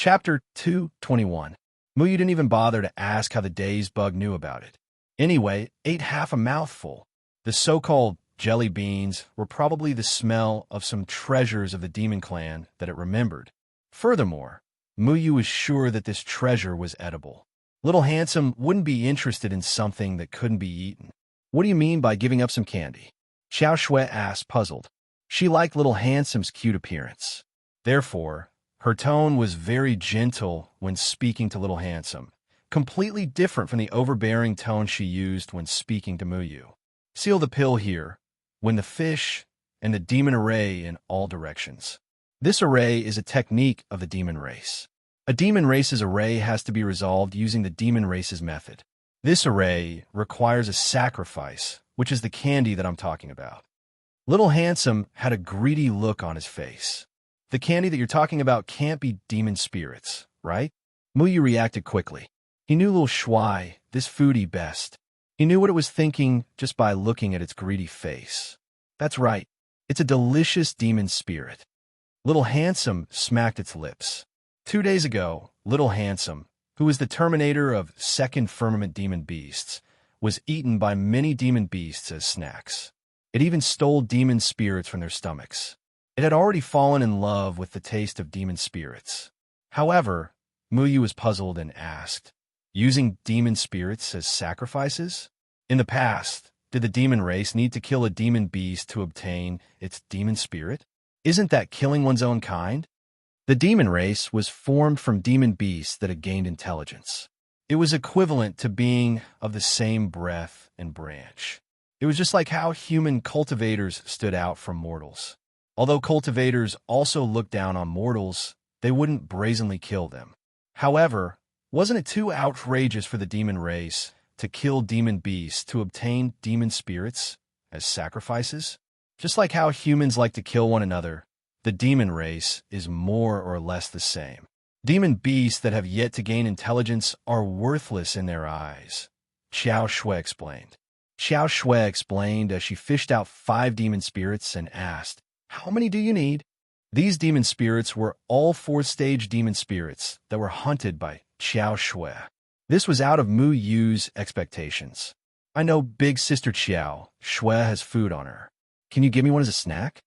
Chapter 221. Muyu didn't even bother to ask how the dazed bug knew about it. Anyway, ate half a mouthful. The so-called jelly beans were probably the smell of some treasures of the demon clan that it remembered. Furthermore, Muyu was sure that this treasure was edible. Little Handsome wouldn't be interested in something that couldn't be eaten. What do you mean by giving up some candy? Xiao Shui asked, puzzled. She liked Little Handsome's cute appearance. Therefore, her tone was very gentle when speaking to Little Handsome, completely different from the overbearing tone she used when speaking to Muyu. Seal the pill here, when the fish and the demon array in all directions. This array is a technique of the demon race. A demon race's array has to be resolved using the demon race's method. This array requires a sacrifice, which is the candy that I'm talking about. Little Handsome had a greedy look on his face. The candy that you're talking about can't be demon spirits, right? Muyu reacted quickly. He knew Little Shui, this foodie, best. He knew what it was thinking just by looking at its greedy face. That's right. It's a delicious demon spirit. Little Handsome smacked its lips. 2 days ago, Little Handsome, who was the terminator of second firmament demon beasts, was eaten by many demon beasts as snacks. It even stole demon spirits from their stomachs. It had already fallen in love with the taste of demon spirits. However, Muyu was puzzled and asked, using demon spirits as sacrifices? In the past, did the demon race need to kill a demon beast to obtain its demon spirit? Isn't that killing one's own kind? The demon race was formed from demon beasts that had gained intelligence. It was equivalent to being of the same breath and branch. It was just like how human cultivators stood out from mortals. Although cultivators also looked down on mortals, they wouldn't brazenly kill them. However, wasn't it too outrageous for the demon race to kill demon beasts to obtain demon spirits as sacrifices? Just like how humans like to kill one another, the demon race is more or less the same. Demon beasts that have yet to gain intelligence are worthless in their eyes, Xiao Shui explained. Xiao Shui explained as she fished out 5 demon spirits and asked, "How many do you need?" These demon spirits were all 4th-stage demon spirits that were hunted by Xiao Shui. This was out of Mu Yu's expectations. "I know Big Sister Xiao Shui has food on her. Can you give me one as a snack?"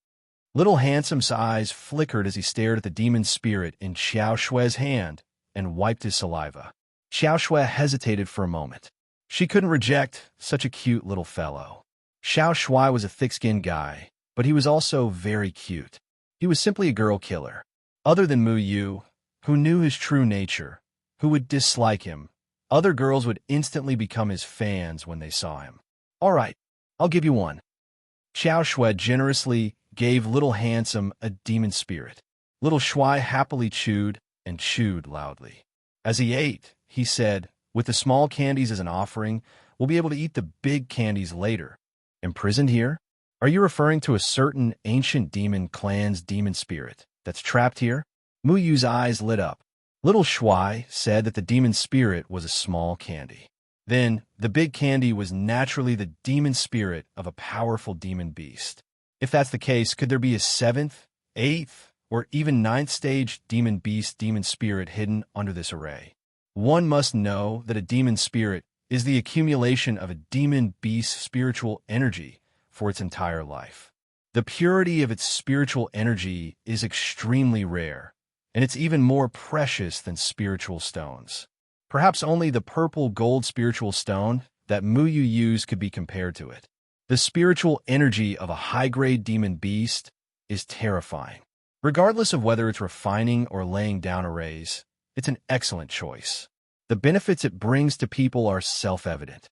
Little Handsome's eyes flickered as he stared at the demon spirit in Xiao Shui's hand and wiped his saliva. Xiao Shui hesitated for a moment. She couldn't reject such a cute little fellow. Xiao Shui was a thick-skinned guy, but he was also very cute. He was simply a girl killer. Other than Mu Yu, who knew his true nature, who would dislike him, other girls would instantly become his fans when they saw him. "All right, I'll give you one." Xiao Shui generously gave Little Handsome a demon spirit. Little Shui happily chewed and chewed loudly. As he ate, he said, "With the small candies as an offering, we'll be able to eat the big candies later." "Imprisoned here? Are you referring to a certain ancient demon clan's demon spirit that's trapped here?" Mu Yu's eyes lit up. Little Shui said that the demon spirit was a small candy. Then, the big candy was naturally the demon spirit of a powerful demon beast. If that's the case, could there be a 7th, 8th, or even 9th stage demon beast demon spirit hidden under this array? One must know that a demon spirit is the accumulation of a demon beast's spiritual energy for its entire life. The purity of its spiritual energy is extremely rare, and it's even more precious than spiritual stones. Perhaps only the purple gold spiritual stone that Muyu used could be compared to it. The spiritual energy of a high-grade demon beast is terrifying. Regardless of whether it's refining or laying down arrays, it's an excellent choice. The benefits it brings to people are self-evident.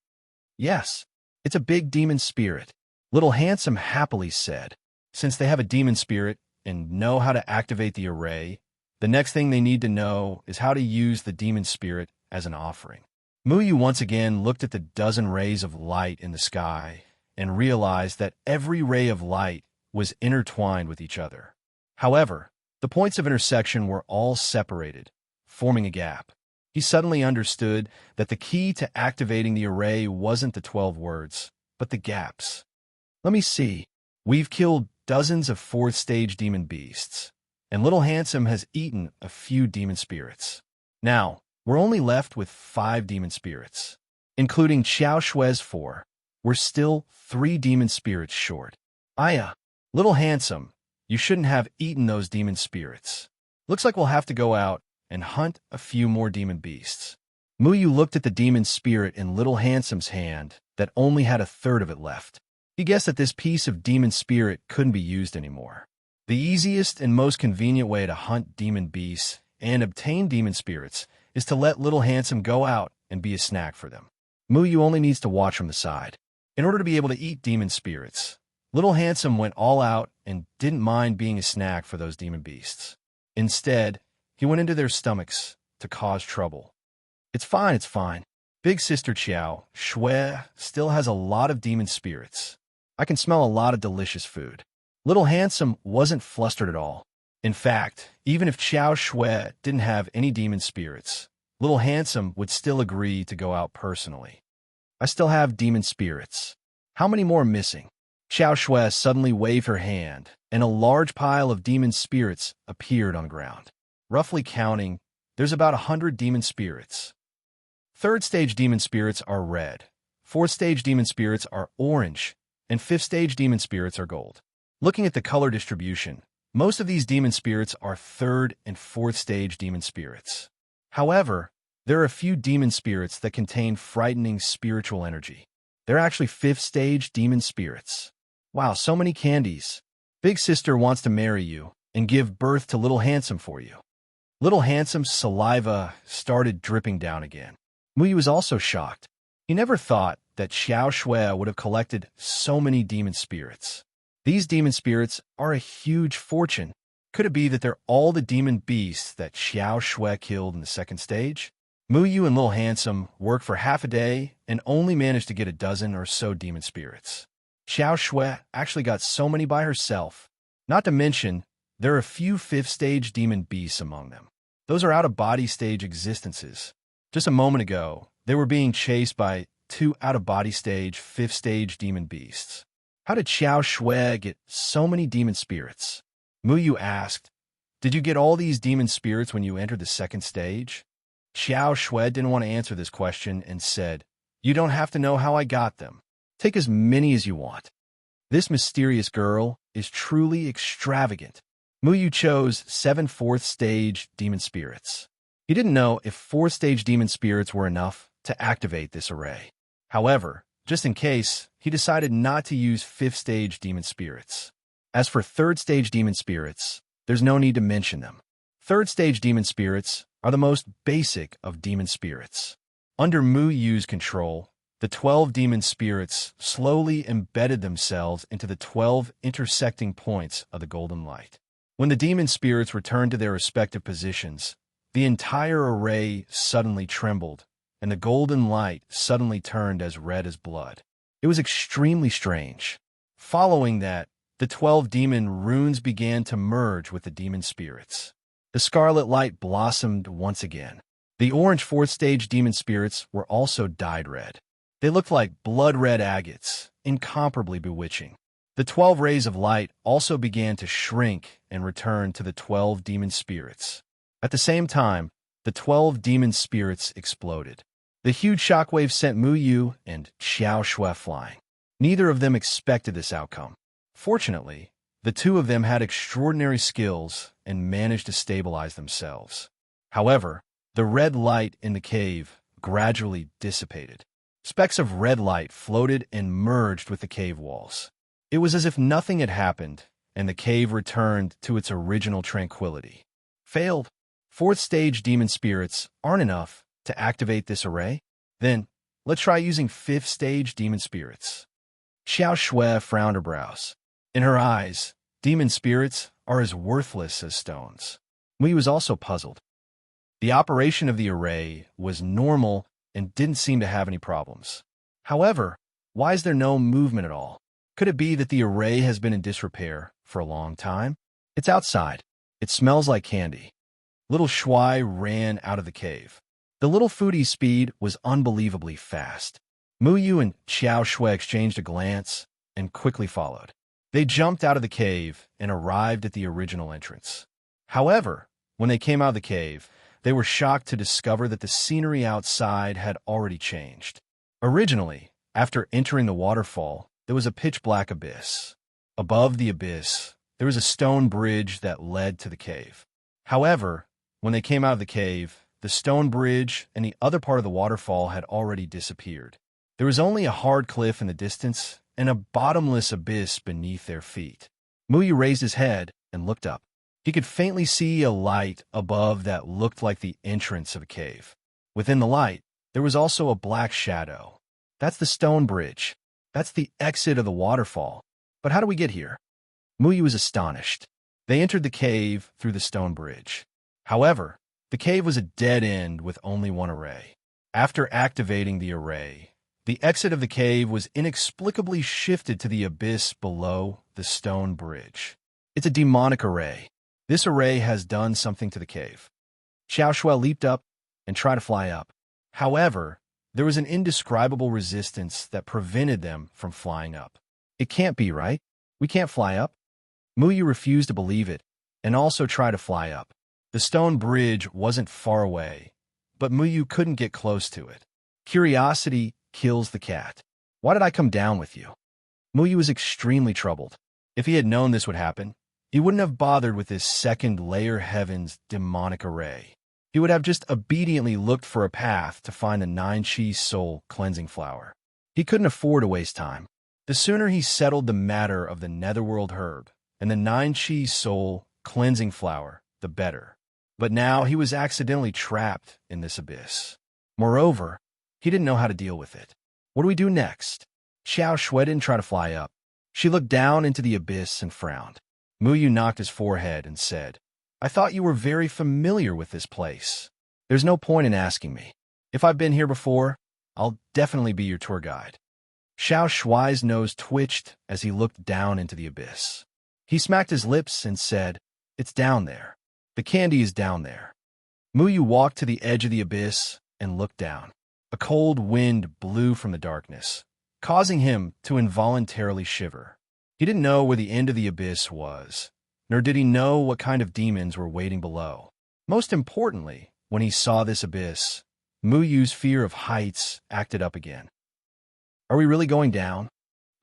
"Yes, it's a big demon spirit," Little Handsome happily said. Since they have a demon spirit and know how to activate the array, the next thing they need to know is how to use the demon spirit as an offering. Muyu once again looked at the dozen rays of light in the sky and realized that every ray of light was intertwined with each other. However, the points of intersection were all separated, forming a gap. He suddenly understood that the key to activating the array wasn't the 12 words, but the gaps. "Let me see. We've killed dozens of 4th-stage demon beasts. and Little Handsome has eaten a few demon spirits. Now, we're only left with 5 demon spirits. Including Xiao Shue's 4, we're still 3 demon spirits short. Aya, Little Handsome, you shouldn't have eaten those demon spirits. Looks like we'll have to go out and hunt a few more demon beasts. Muyu looked at the demon spirit in Little Handsome's hand that only had a third of it left. He guessed that this piece of demon spirit couldn't be used anymore. The easiest and most convenient way to hunt demon beasts and obtain demon spirits is to let Little Handsome go out and be a snack for them. Muyu only needs to watch from the side. In order to be able to eat demon spirits, Little Handsome went all out and didn't mind being a snack for those demon beasts. Instead, he went into their stomachs to cause trouble. It's fine. Big Sister Xiao Shui still has a lot of demon spirits. I can smell a lot of delicious food. Little Handsome wasn't flustered at all. In fact, even if Xiao Shui didn't have any demon spirits, Little Handsome would still agree to go out personally. I still have demon spirits. How many more are missing? Xiao Shui suddenly waved her hand, and a large pile of demon spirits appeared on the ground. Roughly counting, there's about 100 demon spirits. 3rd stage demon spirits are red, 4th stage demon spirits are orange, and 5th stage demon spirits are gold. Looking at the color distribution, most of these demon spirits are 3rd and 4th stage demon spirits. However, there are a few demon spirits that contain frightening spiritual energy. They're actually 5th stage demon spirits. Wow, so many candies. Big Sister wants to marry you and give birth to Little Handsome for you. Little Handsome's saliva started dripping down again. Muyu was also shocked. He never thought that Xiao Shui would have collected so many demon spirits. These demon spirits are a huge fortune. Could it be that they're all the demon beasts that Xiao Shui killed in the 2nd stage? Muyu and Little Handsome worked for half a day and only managed to get a dozen or so demon spirits. Xiao Shui actually got so many by herself. Not to mention, there are a few 5th stage demon beasts among them. Those are out-of-body stage existences. Just a moment ago, they were being chased by 2 out-of-body stage 5th stage demon beasts. How did Xiao Shui get so many demon spirits? Muyu asked, "Did you get all these demon spirits when you entered the 2nd stage?" Xiao Shui didn't want to answer this question and said, "You don't have to know how I got them. Take as many as you want." This mysterious girl is truly extravagant. Muyu chose 7 4th stage demon spirits. He didn't know if 4th stage demon spirits were enough to activate this array. However, just in case, he decided not to use 5th stage demon spirits. As for 3rd stage demon spirits, there's no need to mention them. 3rd stage demon spirits are the most basic of demon spirits. Under Muyu's control, the 12 demon spirits slowly embedded themselves into the 12 intersecting points of the golden light. When the demon spirits returned to their respective positions, the entire array suddenly trembled, and the golden light suddenly turned as red as blood. It was extremely strange. Following that, the 12 demon runes began to merge with the demon spirits. The scarlet light blossomed once again. The orange 4th stage demon spirits were also dyed red. They looked like blood-red agates, incomparably bewitching. The 12 rays of light also began to shrink and return to the 12 demon spirits. At the same time, the 12 demon spirits exploded. The huge shockwave sent Muyu and Xiao Shui flying. Neither of them expected this outcome. Fortunately, the 2 of them had extraordinary skills and managed to stabilize themselves. However, the red light in the cave gradually dissipated. Specks of red light floated and merged with the cave walls. It was as if nothing had happened, and the cave returned to its original tranquility. Failed. 4th stage demon spirits aren't enough to activate this array? Then, let's try using 5th stage demon spirits. Xiao Shui frowned her brows. In her eyes, demon spirits are as worthless as stones. Mui was also puzzled. The operation of the array was normal and didn't seem to have any problems. However, why is there no movement at all? Could it be that the array has been in disrepair for a long time? It's outside. It smells like candy. Little Shui ran out of the cave. The little foodie's speed was unbelievably fast. Muyu and Xiao Shui exchanged a glance and quickly followed. They jumped out of the cave and arrived at the original entrance. However, when they came out of the cave, they were shocked to discover that the scenery outside had already changed. Originally, after entering the waterfall, there was a pitch-black abyss. Above the abyss, there was a stone bridge that led to the cave. However, when they came out of the cave, the stone bridge and the other part of the waterfall had already disappeared. There was only a hard cliff in the distance and a bottomless abyss beneath their feet. Muyu raised his head and looked up. He could faintly see a light above that looked like the entrance of a cave. Within the light, there was also a black shadow. That's the stone bridge. That's the exit of the waterfall. But how do we get here? Muyu was astonished. They entered the cave through the stone bridge. However, the cave was a dead end with only one array. After activating the array, the exit of the cave was inexplicably shifted to the abyss below the stone bridge. It's a demonic array. This array has done something to the cave. Xiao Shui leaped up and tried to fly up. However, there was an indescribable resistance that prevented them from flying up. It can't be, right? We can't fly up? Muyu refused to believe it and also tried to fly up. The stone bridge wasn't far away, but Muyu couldn't get close to it. Curiosity kills the cat. Why did I come down with you? Muyu was extremely troubled. If he had known this would happen, he wouldn't have bothered with this second layer heaven's demonic array. He would have just obediently looked for a path to find the 9-Chi soul cleansing flower. He couldn't afford to waste time. The sooner he settled the matter of the netherworld herb and the 9-Chi soul cleansing flower, the better. But now he was accidentally trapped in this abyss. Moreover, he didn't know how to deal with it. What do we do next? Xiao Shui didn't try to fly up. She looked down into the abyss and frowned. Muyu knocked his forehead and said, I thought you were very familiar with this place. There's no point in asking me. If I've been here before, I'll definitely be your tour guide. Xiao Shui's nose twitched as he looked down into the abyss. He smacked his lips and said, It's down there. The candy is down there. Muyu walked to the edge of the abyss and looked down. A cold wind blew from the darkness, causing him to involuntarily shiver. He didn't know where the end of the abyss was, nor did he know what kind of demons were waiting below. Most importantly, when he saw this abyss, Muyu's fear of heights acted up again. Are we really going down?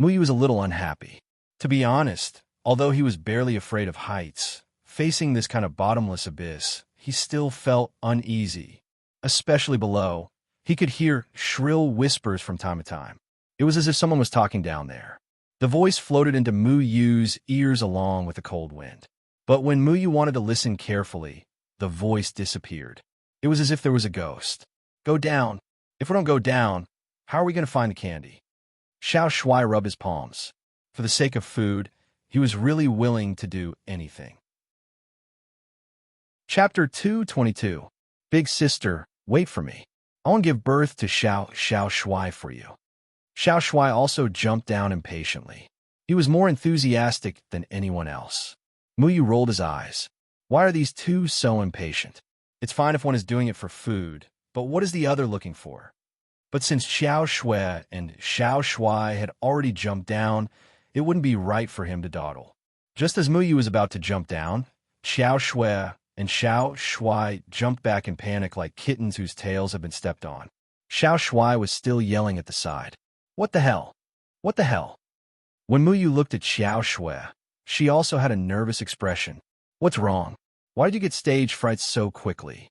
Muyu was a little unhappy. To be honest, although he was barely afraid of heights, facing this kind of bottomless abyss, he still felt uneasy. Especially below, he could hear shrill whispers from time to time. It was as if someone was talking down there. The voice floated into Muyu's ears along with the cold wind. But when Muyu wanted to listen carefully, the voice disappeared. It was as if there was a ghost. Go down. If we don't go down, how are we going to find the candy? Xiao Shui rubbed his palms. For the sake of food, he was really willing to do anything. Chapter 222. Big sister, wait for me. I want to give birth to Xiao Shui for you. Xiao Shui also jumped down impatiently. He was more enthusiastic than anyone else. Muyu rolled his eyes. Why are these two so impatient? It's fine if one is doing it for food, but what is the other looking for? But since Xiao Shui and Xiao Shui had already jumped down, it wouldn't be right for him to dawdle. Just as Muyu was about to jump down, Xiao Shui and Xiao Shui jumped back in panic like kittens whose tails have been stepped on. Xiao Shui was still yelling at the side. What the hell? What the hell? When Muyu looked at Xiao Shui, she also had a nervous expression. What's wrong? Why did you get stage fright so quickly?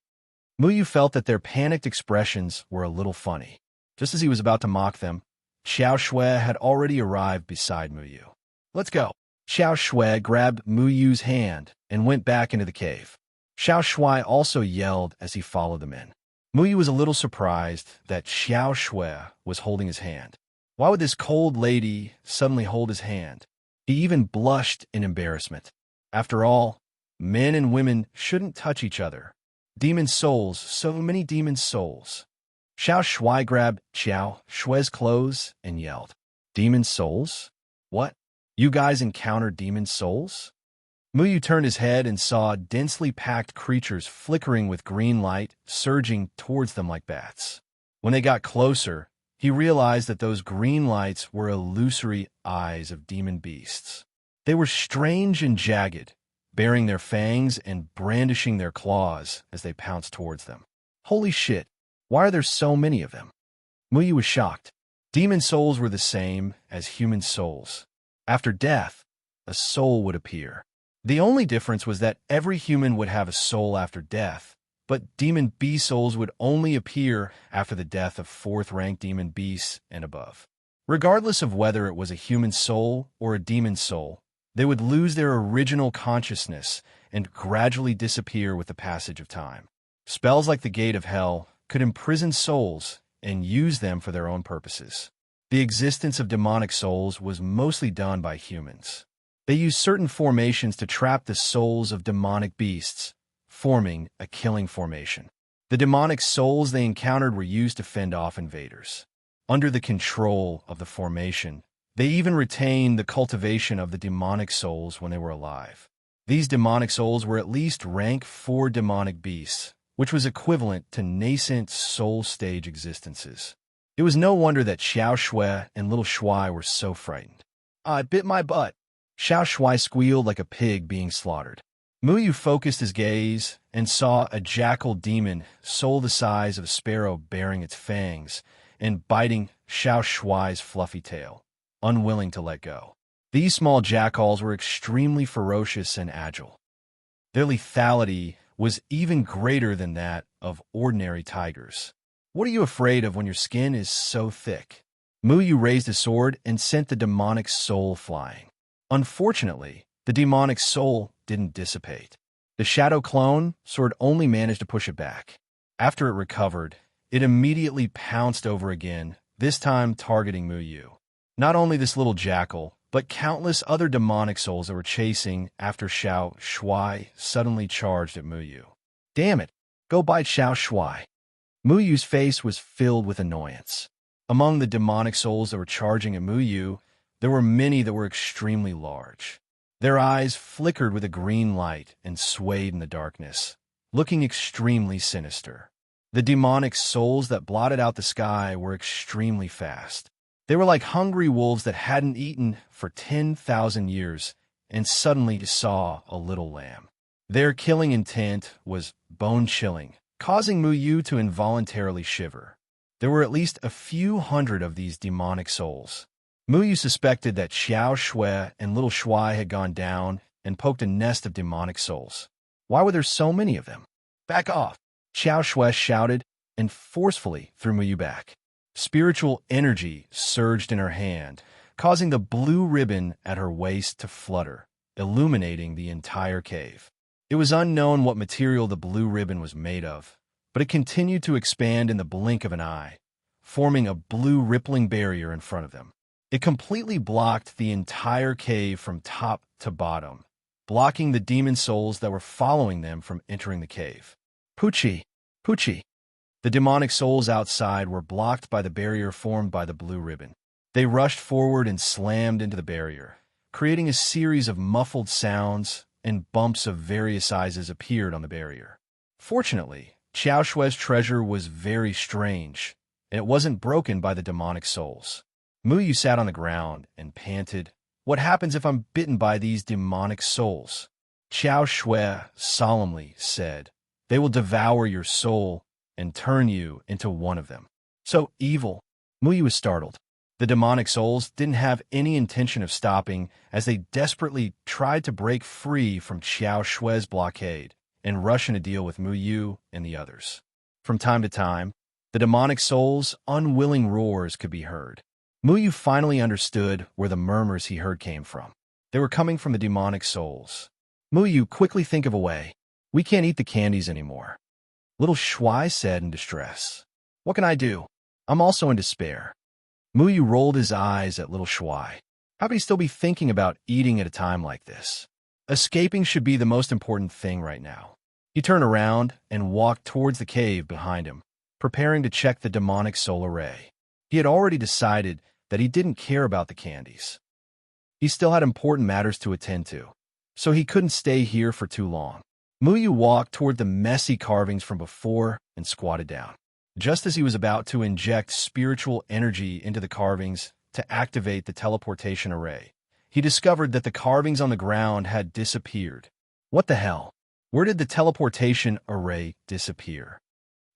Muyu felt that their panicked expressions were a little funny. Just as he was about to mock them, Xiao Shui had already arrived beside Muyu. Let's go. Xiao Shui grabbed Muyu's hand and went back into the cave. Xiao Shui also yelled as he followed them in. Muyu was a little surprised that Xiao Shui was holding his hand. Why would this cold lady suddenly hold his hand? He even blushed in embarrassment. After all, men and women shouldn't touch each other. Demon souls, so many demon souls. Xiao Shui grabbed Xiao Shui's clothes and yelled, Demon souls? What? You guys encountered demon souls? Muyu turned his head and saw densely packed creatures flickering with green light, surging towards them like bats. When they got closer, he realized that those green lights were illusory eyes of demon beasts. They were strange and jagged, baring their fangs and brandishing their claws as they pounced towards them. Holy shit, why are there so many of them? Muyu was shocked. Demon souls were the same as human souls. After death, a soul would appear. The only difference was that every human would have a soul after death, but demon beast souls would only appear after the death of 4th-rank demon beasts and above. Regardless of whether it was a human soul or a demon soul, they would lose their original consciousness and gradually disappear with the passage of time. Spells like the Gate of Hell could imprison souls and use them for their own purposes. The existence of demonic souls was mostly done by humans. They used certain formations to trap the souls of demonic beasts, forming a killing formation. The demonic souls they encountered were used to fend off invaders. Under the control of the formation, they even retained the cultivation of the demonic souls when they were alive. These demonic souls were at least rank 4 demonic beasts, which was equivalent to nascent soul stage existences. It was no wonder that Xiao Shui and Little Shuai were so frightened. "I bit my butt." Xiao Shui squealed like a pig being slaughtered. Muyu focused his gaze and saw a jackal demon, soul the size of a sparrow, baring its fangs and biting Xiao Shuai's fluffy tail, unwilling to let go. These small jackals were extremely ferocious and agile. Their lethality was even greater than that of ordinary tigers. "What are you afraid of when your skin is so thick?" Muyu raised his sword and sent the demonic soul flying. Unfortunately, the demonic soul didn't dissipate. The shadow clone sword only managed to push it back. After it recovered, it immediately pounced over again, this time targeting Muyu. Not only this little jackal, but countless other demonic souls that were chasing after Xiao Shui suddenly charged at Muyu. "Damn it! Go bite Xiao Shui!" Muyu's face was filled with annoyance. Among the demonic souls that were charging at Muyu, there were many that were extremely large. Their eyes flickered with a green light and swayed in the darkness, looking extremely sinister. The demonic souls that blotted out the sky were extremely fast. They were like hungry wolves that hadn't eaten for 10,000 years and suddenly saw a little lamb. Their killing intent was bone-chilling, causing Muyu to involuntarily shiver. There were at least a few hundred of these demonic souls. Muyu suspected that Xiao Shui and Little Shui had gone down and poked a nest of demonic souls. Why were there so many of them? "Back off!" Xiao Shui shouted and forcefully threw Muyu back. Spiritual energy surged in her hand, causing the blue ribbon at her waist to flutter, illuminating the entire cave. It was unknown what material the blue ribbon was made of, but it continued to expand in the blink of an eye, forming a blue rippling barrier in front of them. It completely blocked the entire cave from top to bottom, blocking the demon souls that were following them from entering the cave. "Pucci! Pucci!" The demonic souls outside were blocked by the barrier formed by the blue ribbon. They rushed forward and slammed into the barrier, creating a series of muffled sounds, and bumps of various sizes appeared on the barrier. Fortunately, Xiao Shui's treasure was very strange, and it wasn't broken by the demonic souls. Muyu sat on the ground and panted, "What happens if I'm bitten by these demonic souls?" Xiao Shui solemnly said, "They will devour your soul and turn you into one of them." "So evil." Muyu was startled. The demonic souls didn't have any intention of stopping as they desperately tried to break free from Xiao Shui's blockade and rush in a deal with Muyu and the others. From time to time, the demonic souls' unwilling roars could be heard. Muyu finally understood where the murmurs he heard came from. They were coming from the demonic souls. "Muyu, quickly think of a way. We can't eat the candies anymore." Little Shui said in distress. "What can I do? I'm also in despair." Muyu rolled his eyes at Little Shui. How could he still be thinking about eating at a time like this? Escaping should be the most important thing right now. He turned around and walked towards the cave behind him, preparing to check the demonic soul array. He had already decided that he didn't care about the candies. He still had important matters to attend to, so he couldn't stay here for too long. Muyu walked toward the messy carvings from before and squatted down. Just as he was about to inject spiritual energy into the carvings to activate the teleportation array, he discovered that the carvings on the ground had disappeared. What the hell? Where did the teleportation array disappear?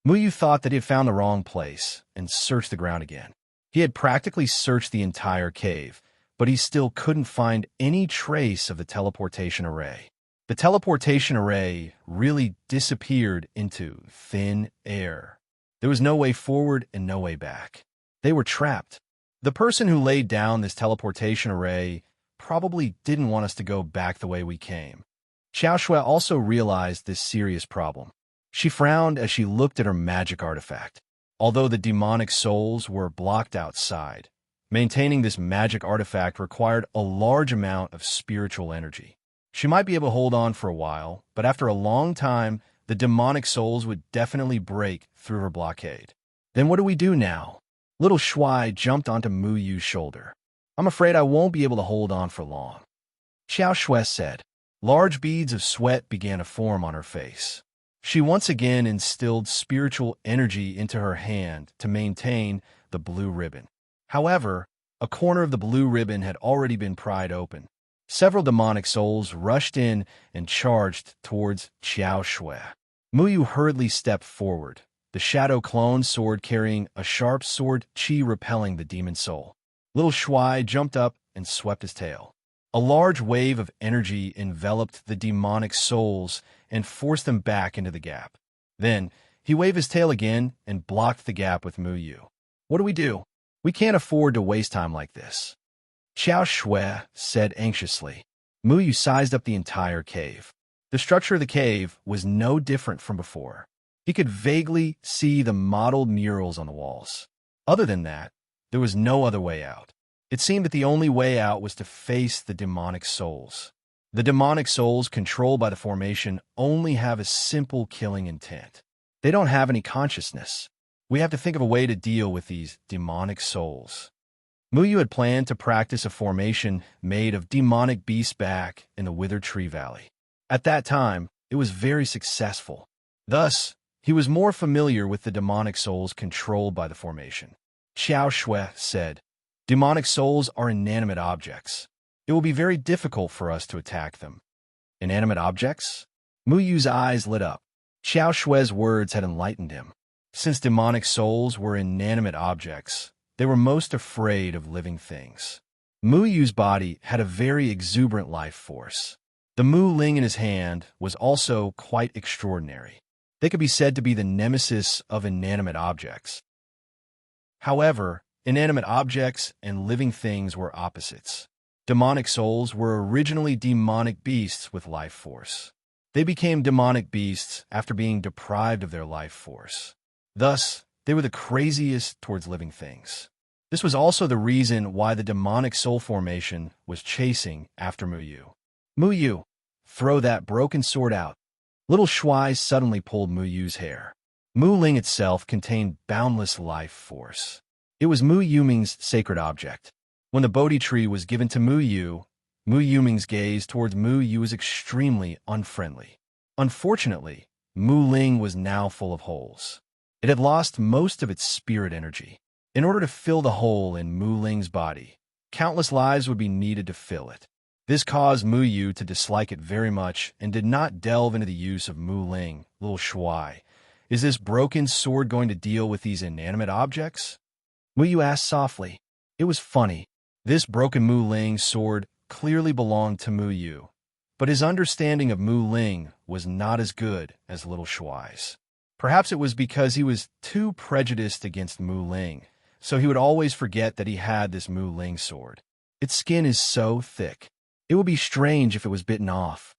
Muyu thought that he had found the wrong place and searched the ground again. He had practically searched the entire cave, but he still couldn't find any trace of the teleportation array. The teleportation array really disappeared into thin air. There was no way forward and no way back. They were trapped. The person who laid down this teleportation array probably didn't want us to go back the way we came. Xiao Shui also realized this serious problem. She frowned as she looked at her magic artifact. Although the demonic souls were blocked outside, maintaining this magic artifact required a large amount of spiritual energy. She might be able to hold on for a while, but after a long time, the demonic souls would definitely break through her blockade. Then what do we do now? Little Shui jumped onto Muyu's shoulder. I'm afraid I won't be able to hold on for long. Xiao Shui said. Large beads of sweat began to form on her face. She once again instilled spiritual energy into her hand to maintain the blue ribbon. However, a corner of the blue ribbon had already been pried open. Several demonic souls rushed in and charged towards Xiao Shui. Muyu hurriedly stepped forward, the shadow clone sword carrying a sharp sword chi repelling the demon soul. Little Shui jumped up and swept his tail. A large wave of energy enveloped the demonic souls and forced them back into the gap. Then, he waved his tail again and blocked the gap with Muyu. What do we do? We can't afford to waste time like this. Xiao Shui said anxiously. Muyu sized up the entire cave. The structure of the cave was no different from before. He could vaguely see the modeled murals on the walls. Other than that, there was no other way out. It seemed that the only way out was to face the demonic souls. The demonic souls controlled by the formation only have a simple killing intent. They don't have any consciousness. We have to think of a way to deal with these demonic souls. Muyu had planned to practice a formation made of demonic beasts back in the Withered Tree Valley. At that time, it was very successful. Thus, he was more familiar with the demonic souls controlled by the formation. Xiao Shui said, Demonic souls are inanimate objects. It will be very difficult for us to attack them. Inanimate objects? Muyu's eyes lit up. Xiao Shui's words had enlightened him. Since demonic souls were inanimate objects, they were most afraid of living things. Muyu's body had a very exuberant life force. The Mu Ling in his hand was also quite extraordinary. They could be said to be the nemesis of inanimate objects. However, inanimate objects and living things were opposites. Demonic souls were originally demonic beasts with life force. They became demonic beasts after being deprived of their life force. Thus, they were the craziest towards living things. This was also the reason why the demonic soul formation was chasing after Muyu. Muyu, throw that broken sword out. Little Shui suddenly pulled Muyu's hair. Mu Ling itself contained boundless life force. It was Mu Yuming's sacred object. When the Bodhi tree was given to Mu Yuming's gaze towards Muyu was extremely unfriendly. Unfortunately, Mu Ling was now full of holes. It had lost most of its spirit energy. In order to fill the hole in Mu Ling's body, countless lives would be needed to fill it. This caused Muyu to dislike it very much and did not delve into the use of Mu Ling. Little Shui, is this broken sword going to deal with these inanimate objects? Muyu asked softly. It was funny. This broken Mu Ling sword clearly belonged to Muyu, but his understanding of Mu Ling was not as good as Little Shui's. Perhaps it was because he was too prejudiced against Mu Ling, so he would always forget that he had this Mu Ling sword. Its skin is so thick. It would be strange if it was bitten off.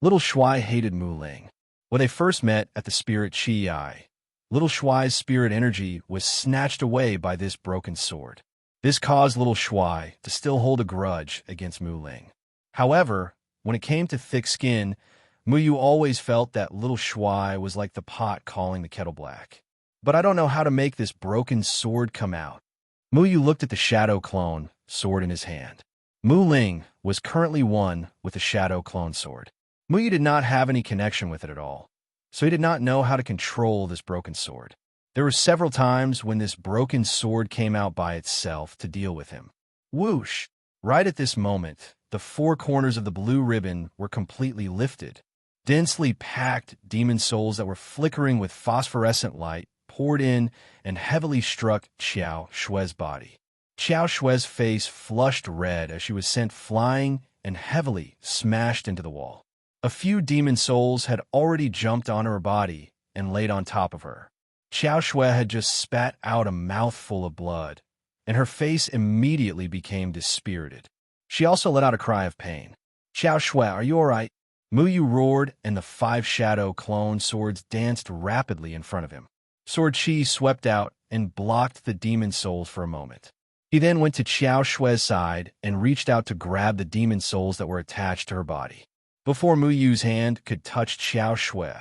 Little Shui hated Mu Ling. When they first met at the Spirit Chi, Little Shui's spirit energy was snatched away by this broken sword. This caused Little Shui to still hold a grudge against Mu Ling. However, when it came to thick skin, Muyu always felt that Little Shui was like the pot calling the kettle black. But I don't know how to make this broken sword come out. Muyu looked at the shadow clone sword in his hand. Mu Ling was currently one with the shadow clone sword. Muyu did not have any connection with it at all, so he did not know how to control this broken sword. There were several times when this broken sword came out by itself to deal with him. Whoosh! Right at this moment, the four corners of the blue ribbon were completely lifted, Densely packed demon souls that were flickering with phosphorescent light poured in and heavily struck Xiao Shue's body. Xiao Shue's face flushed red as she was sent flying and heavily smashed into the wall. A few demon souls had already jumped onto her body and laid on top of her. Xiao Shui had just spat out a mouthful of blood, and her face immediately became dispirited. She also let out a cry of pain. "Xiao Shui, are you all right?" Muyu roared, and the 5 shadow clone swords danced rapidly in front of him. Sword Chi swept out and blocked the demon souls for a moment. He then went to Xiao Shue's side and reached out to grab the demon souls that were attached to her body. Before Muyu's hand could touch Xiao Shui,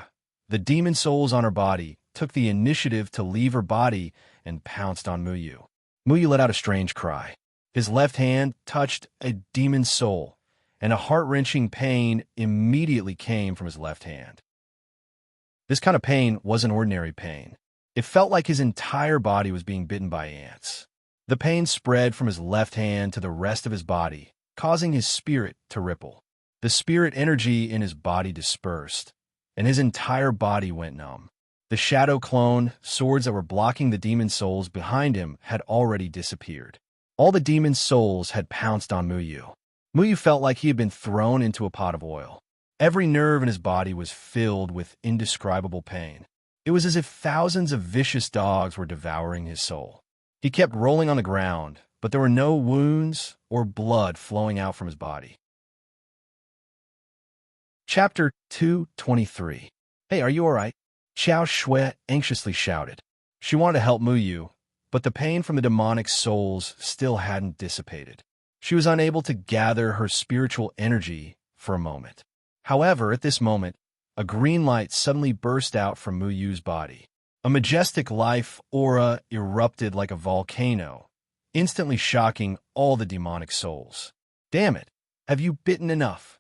the demon souls on her body took the initiative to leave her body and pounced on Muyu. Muyu let out a strange cry. His left hand touched a demon soul, and a heart-wrenching pain immediately came from his left hand. This kind of pain wasn't ordinary pain. It felt like his entire body was being bitten by ants. The pain spread from his left hand to the rest of his body, causing his spirit to ripple. The spirit energy in his body dispersed, and his entire body went numb. The shadow clone swords that were blocking the demon souls behind him had already disappeared. All the demon souls had pounced on Muyu. Muyu felt like he had been thrown into a pot of oil. Every nerve in his body was filled with indescribable pain. It was as if thousands of vicious dogs were devouring his soul. He kept rolling on the ground, but there were no wounds or blood flowing out from his body. Chapter 223. "Hey, are you all right?" Xiao Shui anxiously shouted. She wanted to help Muyu, but the pain from the demonic souls still hadn't dissipated. She was unable to gather her spiritual energy for a moment. However, at this moment, a green light suddenly burst out from Muyu's body. A majestic life aura erupted like a volcano, instantly shocking all the demonic souls. "Damn it! Have you bitten enough?"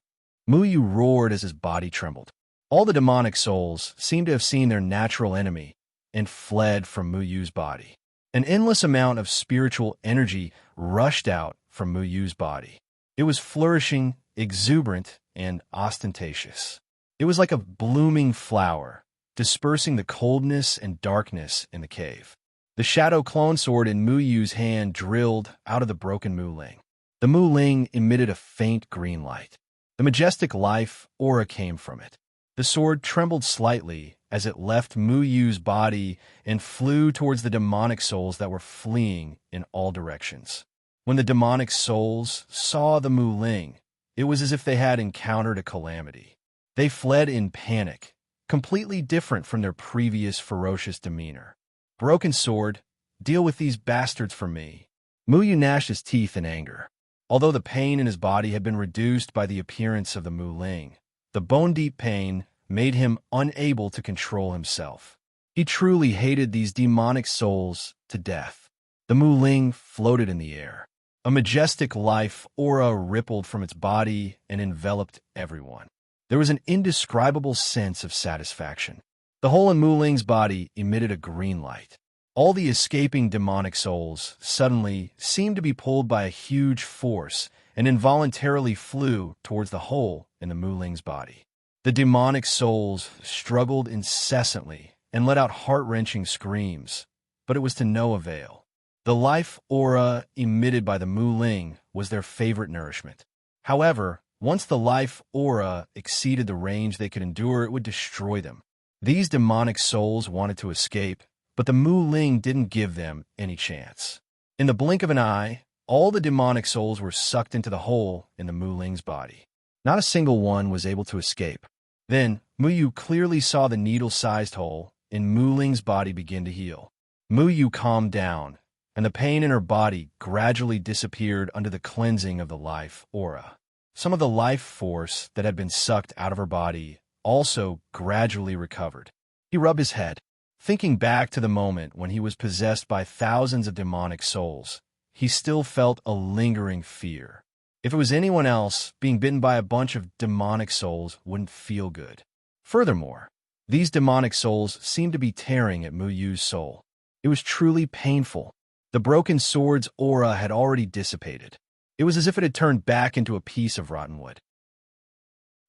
Muyu roared as his body trembled. All the demonic souls seemed to have seen their natural enemy and fled from Muyu's body. An endless amount of spiritual energy rushed out from Muyu's body. It was flourishing, exuberant, and ostentatious. It was like a blooming flower, dispersing the coldness and darkness in the cave. The shadow clone sword in Muyu's hand drilled out of the broken Mu Ling. The Mu Ling emitted a faint green light. The majestic life aura came from it. The sword trembled slightly as it left Muyu's body and flew towards the demonic souls that were fleeing in all directions. When the demonic souls saw the Mu Ling, it was as if they had encountered a calamity. They fled in panic, completely different from their previous ferocious demeanor. "Broken sword, deal with these bastards for me." Muyu gnashed his teeth in anger. Although the pain in his body had been reduced by the appearance of the Mu Ling, the bone-deep pain made him unable to control himself. He truly hated these demonic souls to death. The Mu Ling floated in the air. A majestic life aura rippled from its body and enveloped everyone. There was an indescribable sense of satisfaction. The hole in Mu Ling's body emitted a green light. All the escaping demonic souls suddenly seemed to be pulled by a huge force and involuntarily flew towards the hole in the Mu Ling's body. The demonic souls struggled incessantly and let out heart-wrenching screams, but it was to no avail. The life aura emitted by the Mu Ling was their favorite nourishment. However, once the life aura exceeded the range they could endure, it would destroy them. These demonic souls wanted to escape, but the Mu Ling didn't give them any chance. In the blink of an eye, all the demonic souls were sucked into the hole in the Mu Ling's body. Not a single one was able to escape. Then, Muyu clearly saw the needle-sized hole in Mu Ling's body begin to heal. Muyu calmed down, and the pain in her body gradually disappeared under the cleansing of the life aura. Some of the life force that had been sucked out of her body also gradually recovered. He rubbed his head, thinking back to the moment when he was possessed by thousands of demonic souls. He still felt a lingering fear. If it was anyone else, being bitten by a bunch of demonic souls wouldn't feel good. Furthermore, these demonic souls seemed to be tearing at Muyu's soul. It was truly painful. The broken sword's aura had already dissipated. It was as if it had turned back into a piece of rotten wood.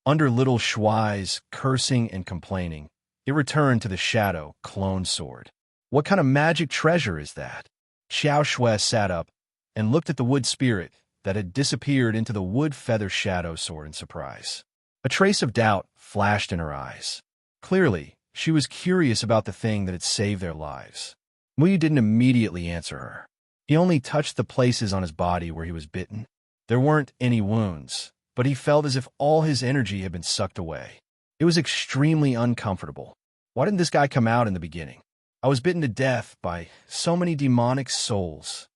Under little Shuai's cursing and complaining, it returned to the shadow clone sword. What kind of magic treasure is that? Xiao Shui sat up and looked at the wood spirit that had disappeared into the wood feather shadow sword in surprise. A trace of doubt flashed in her eyes. Clearly, she was curious about the thing that had saved their lives. Muyu didn't immediately answer her. He only touched the places on his body where he was bitten. There weren't any wounds, but he felt as if all his energy had been sucked away. It was extremely uncomfortable. Why didn't this guy come out in the beginning? I was bitten to death by so many demonic souls.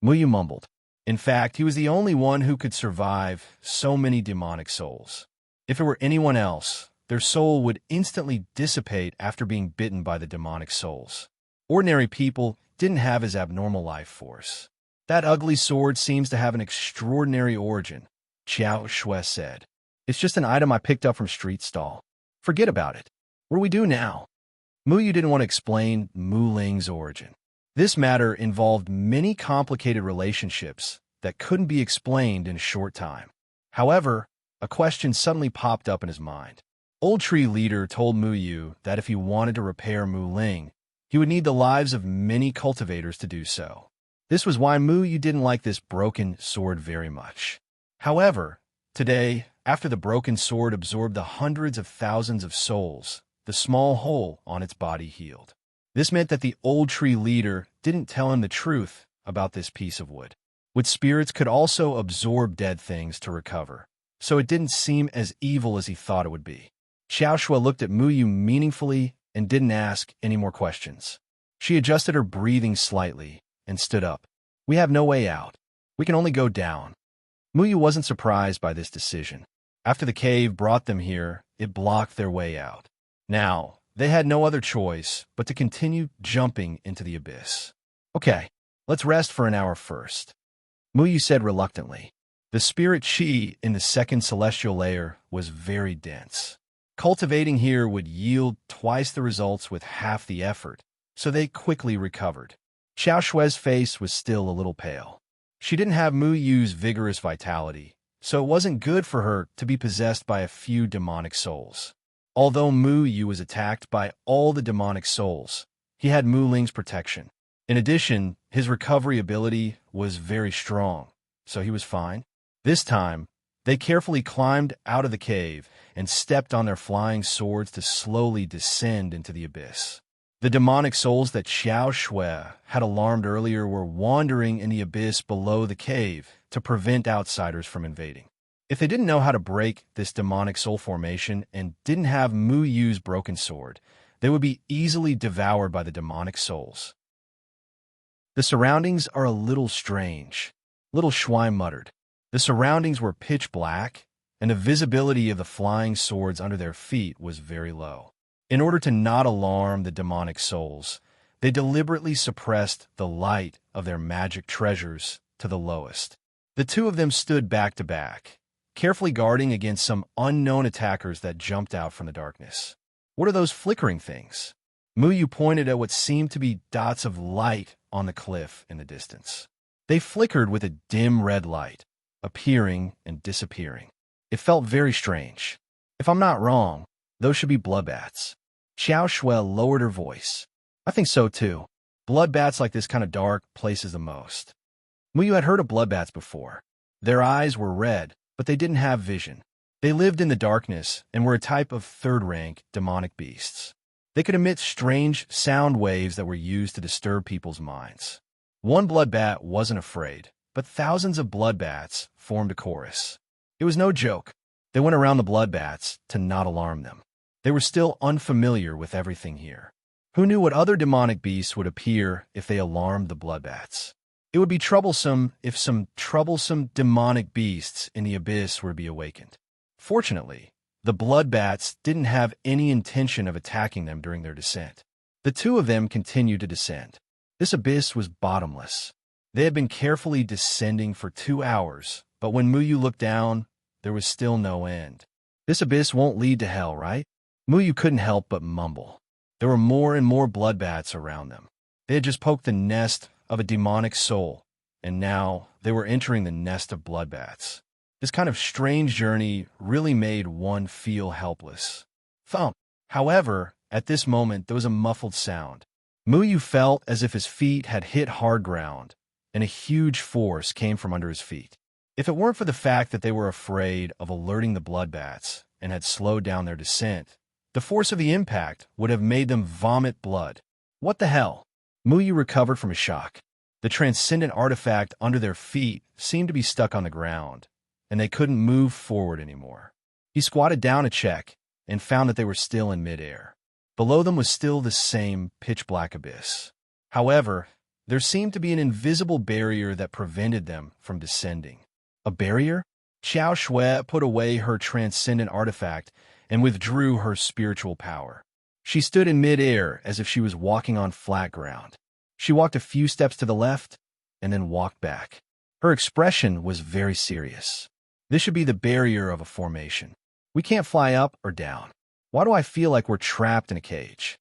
Muyu mumbled. In fact, he was the only one who could survive so many demonic souls. If it were anyone else, their soul would instantly dissipate after being bitten by the demonic souls. Ordinary people didn't have his abnormal life force. That ugly sword seems to have an extraordinary origin, Xiao Shui said. It's just an item I picked up from street stall. Forget about it. What do we do now? Muyu didn't want to explain Mu Ling's origin. This matter involved many complicated relationships that couldn't be explained in a short time. However, a question suddenly popped up in his mind. Old Tree Leader told Muyu that if he wanted to repair Mu Ling, he would need the lives of many cultivators to do so. This was why Muyu didn't like this broken sword very much. However, today, after the broken sword absorbed the hundreds of thousands of souls, the small hole on its body healed. This meant that the Old Tree Leader didn't tell him the truth about this piece of wood. Wood spirits could also absorb dead things to recover, so it didn't seem as evil as he thought it would be. Xiao Shui looked at Muyu meaningfully and didn't ask any more questions. She adjusted her breathing slightly and stood up. We have no way out. We can only go down. Muyu wasn't surprised by this decision. After the cave brought them here, it blocked their way out. Now, they had no other choice but to continue jumping into the abyss. Okay, let's rest for an hour first, Muyu said reluctantly. The spirit chi in the second celestial layer was very dense. Cultivating here would yield twice the results with half the effort, so they quickly recovered. Xiao Shui's face was still a little pale. She didn't have Muyu's vigorous vitality, so it wasn't good for her to be possessed by a few demonic souls. Although Muyu was attacked by all the demonic souls, he had Mu Ling's protection. In addition, his recovery ability was very strong, so he was fine. This time, they carefully climbed out of the cave and stepped on their flying swords to slowly descend into the abyss. The demonic souls that Xiao Shui had alarmed earlier were wandering in the abyss below the cave to prevent outsiders from invading. If they didn't know how to break this demonic soul formation and didn't have Muyu's broken sword, they would be easily devoured by the demonic souls. The surroundings are a little strange, Little Shui muttered. The surroundings were pitch black, and the visibility of the flying swords under their feet was very low. In order to not alarm the demonic souls, they deliberately suppressed the light of their magic treasures to the lowest. The two of them stood back to back, carefully guarding against some unknown attackers that jumped out from the darkness. What are those flickering things? Muyu pointed at what seemed to be dots of light on the cliff in the distance. They flickered with a dim red light, appearing and disappearing. It felt very strange. If I'm not wrong, those should be blood bats. Xiao Shui lowered her voice. I think so too. Blood bats like this kind of dark places the most. Muyu had heard of blood bats before. Their eyes were red, but they didn't have vision. They lived in the darkness and were a type of third-rank demonic beasts. They could emit strange sound waves that were used to disturb people's minds. One blood bat wasn't afraid, but thousands of blood bats formed a chorus. It was no joke. They went around the blood bats to not alarm them. They were still unfamiliar with everything here. Who knew what other demonic beasts would appear if they alarmed the blood bats? It would be troublesome if some troublesome demonic beasts in the abyss were to be awakened. Fortunately, the blood bats didn't have any intention of attacking them during their descent. The two of them continued to descend. This abyss was bottomless. They had been carefully descending for 2 hours, but when Muyu looked down, there was still no end. This abyss won't lead to hell, right? Muyu couldn't help but mumble. There were more and more blood bats around them. They had just poked the nest of a demonic soul, and now they were entering the nest of blood bats. This kind of strange journey really made one feel helpless. Thump. However, at this moment there was a muffled sound. Muyu felt as if his feet had hit hard ground, and a huge force came from under his feet. If it weren't for the fact that they were afraid of alerting the bloodbats and had slowed down their descent, the force of the impact would have made them vomit blood. What the hell? Muyu recovered from his shock. The transcendent artifact under their feet seemed to be stuck on the ground, and they couldn't move forward anymore. He squatted down to check and found that they were still in midair. Below them was still the same pitch-black abyss. However, there seemed to be an invisible barrier that prevented them from descending. A barrier? Xiao Shui put away her transcendent artifact and withdrew her spiritual power. She stood in midair as if she was walking on flat ground. She walked a few steps to the left and then walked back. Her expression was very serious. This should be the barrier of a formation. We can't fly up or down. Why do I feel like we're trapped in a cage?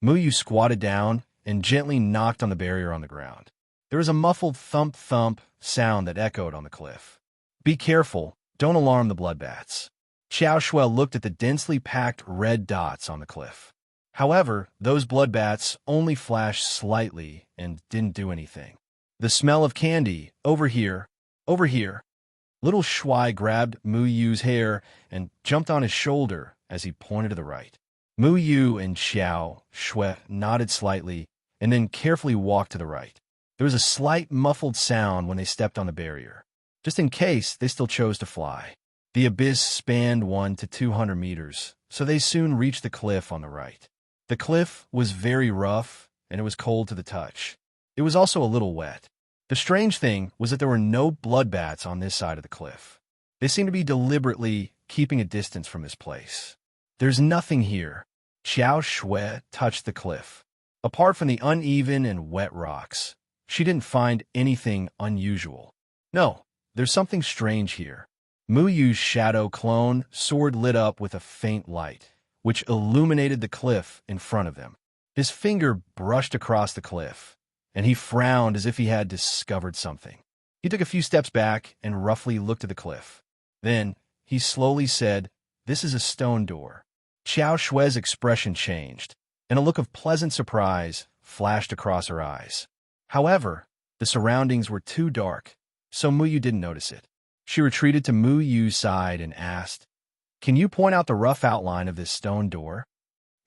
Muyu squatted down and gently knocked on the barrier on the ground. There was a muffled thump-thump sound that echoed on the cliff. Be careful, don't alarm the bloodbats. Xiao Shui looked at the densely packed red dots on the cliff. However, those bloodbats only flashed slightly and didn't do anything. The smell of candy, over here, over here. Little Shui grabbed Muyu's hair and jumped on his shoulder as he pointed to the right. Muyu and Xiao Shui nodded slightly and then carefully walked to the right. There was a slight muffled sound when they stepped on the barrier. Just in case, they still chose to fly. The abyss spanned 100 to 200 meters, so they soon reached the cliff on the right. The cliff was very rough, and it was cold to the touch. It was also a little wet. The strange thing was that there were no bloodbats on this side of the cliff. They seemed to be deliberately keeping a distance from this place. There's nothing here. Xiao Shui touched the cliff. Apart from the uneven and wet rocks, she didn't find anything unusual. No, there's something strange here. Muyu's shadow clone sword lit up with a faint light, which illuminated the cliff in front of them. His finger brushed across the cliff, and he frowned as if he had discovered something. He took a few steps back and roughly looked at the cliff. Then, he slowly said, "This is a stone door." Xiao Shui's expression changed, and a look of pleasant surprise flashed across her eyes. However, the surroundings were too dark, so Muyu didn't notice it. She retreated to Muyu's side and asked, "Can you point out the rough outline of this stone door?"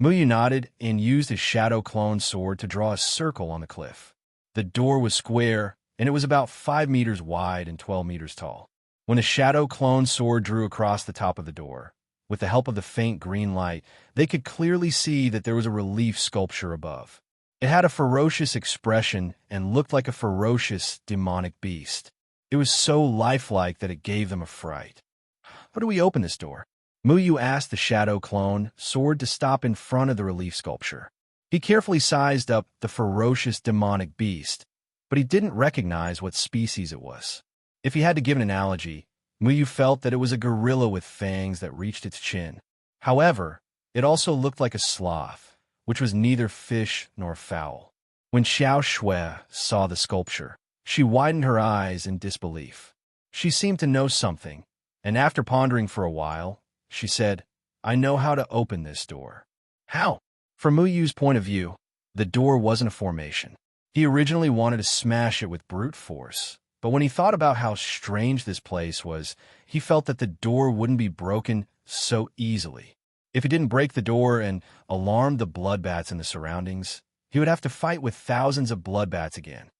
Muyu nodded and used his shadow clone sword to draw a circle on the cliff. The door was square, and it was about 5 meters wide and 12 meters tall. When the shadow clone sword drew across the top of the door, with the help of the faint green light, they could clearly see that there was a relief sculpture above. It had a ferocious expression and looked like a ferocious, demonic beast. It was so lifelike that it gave them a fright. "How do we open this door?" Muyu asked the shadow clone sword to stop in front of the relief sculpture. He carefully sized up the ferocious demonic beast, but he didn't recognize what species it was. If he had to give an analogy, Muyu felt that it was a gorilla with fangs that reached its chin. However, it also looked like a sloth, which was neither fish nor fowl. When Xiao Shui saw the sculpture, she widened her eyes in disbelief. She seemed to know something, and after pondering for a while, she said, "I know how to open this door." How? From Muyu's point of view, the door wasn't a formation. He originally wanted to smash it with brute force, but when he thought about how strange this place was, he felt that the door wouldn't be broken so easily. If he didn't break the door and alarm the bloodbats in the surroundings, he would have to fight with thousands of bloodbats again.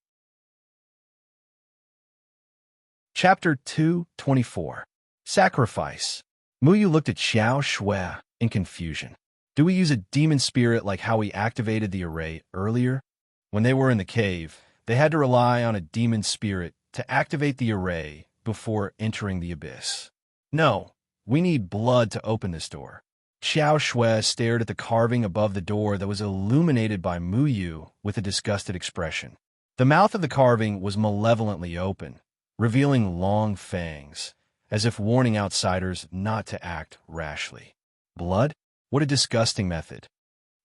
Chapter 224. Sacrifice. Muyu looked at Xiao Shui in confusion. Do we use a demon spirit like how we activated the array earlier? When they were in the cave, they had to rely on a demon spirit to activate the array before entering the abyss. No, we need blood to open this door. Xiao Shui stared at the carving above the door that was illuminated by Muyu with a disgusted expression. The mouth of the carving was malevolently open, revealing long fangs, as if warning outsiders not to act rashly. Blood? What a disgusting method.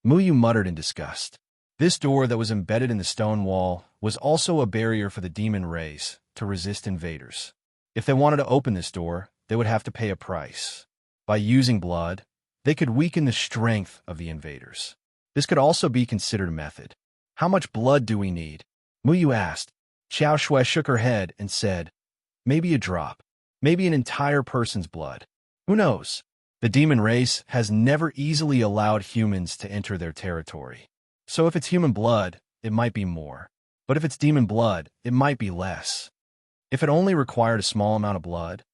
Muyu muttered in disgust. This door that was embedded in the stone wall was also a barrier for the demon race to resist invaders. If they wanted to open this door, they would have to pay a price. By using blood, they could weaken the strength of the invaders. This could also be considered a method. How much blood do we need? Muyu asked. Xiao Shui shook her head and said, maybe a drop. Maybe an entire person's blood. Who knows? The demon race has never easily allowed humans to enter their territory. So if it's human blood, it might be more. But if it's demon blood, it might be less. If it only required a small amount of blood,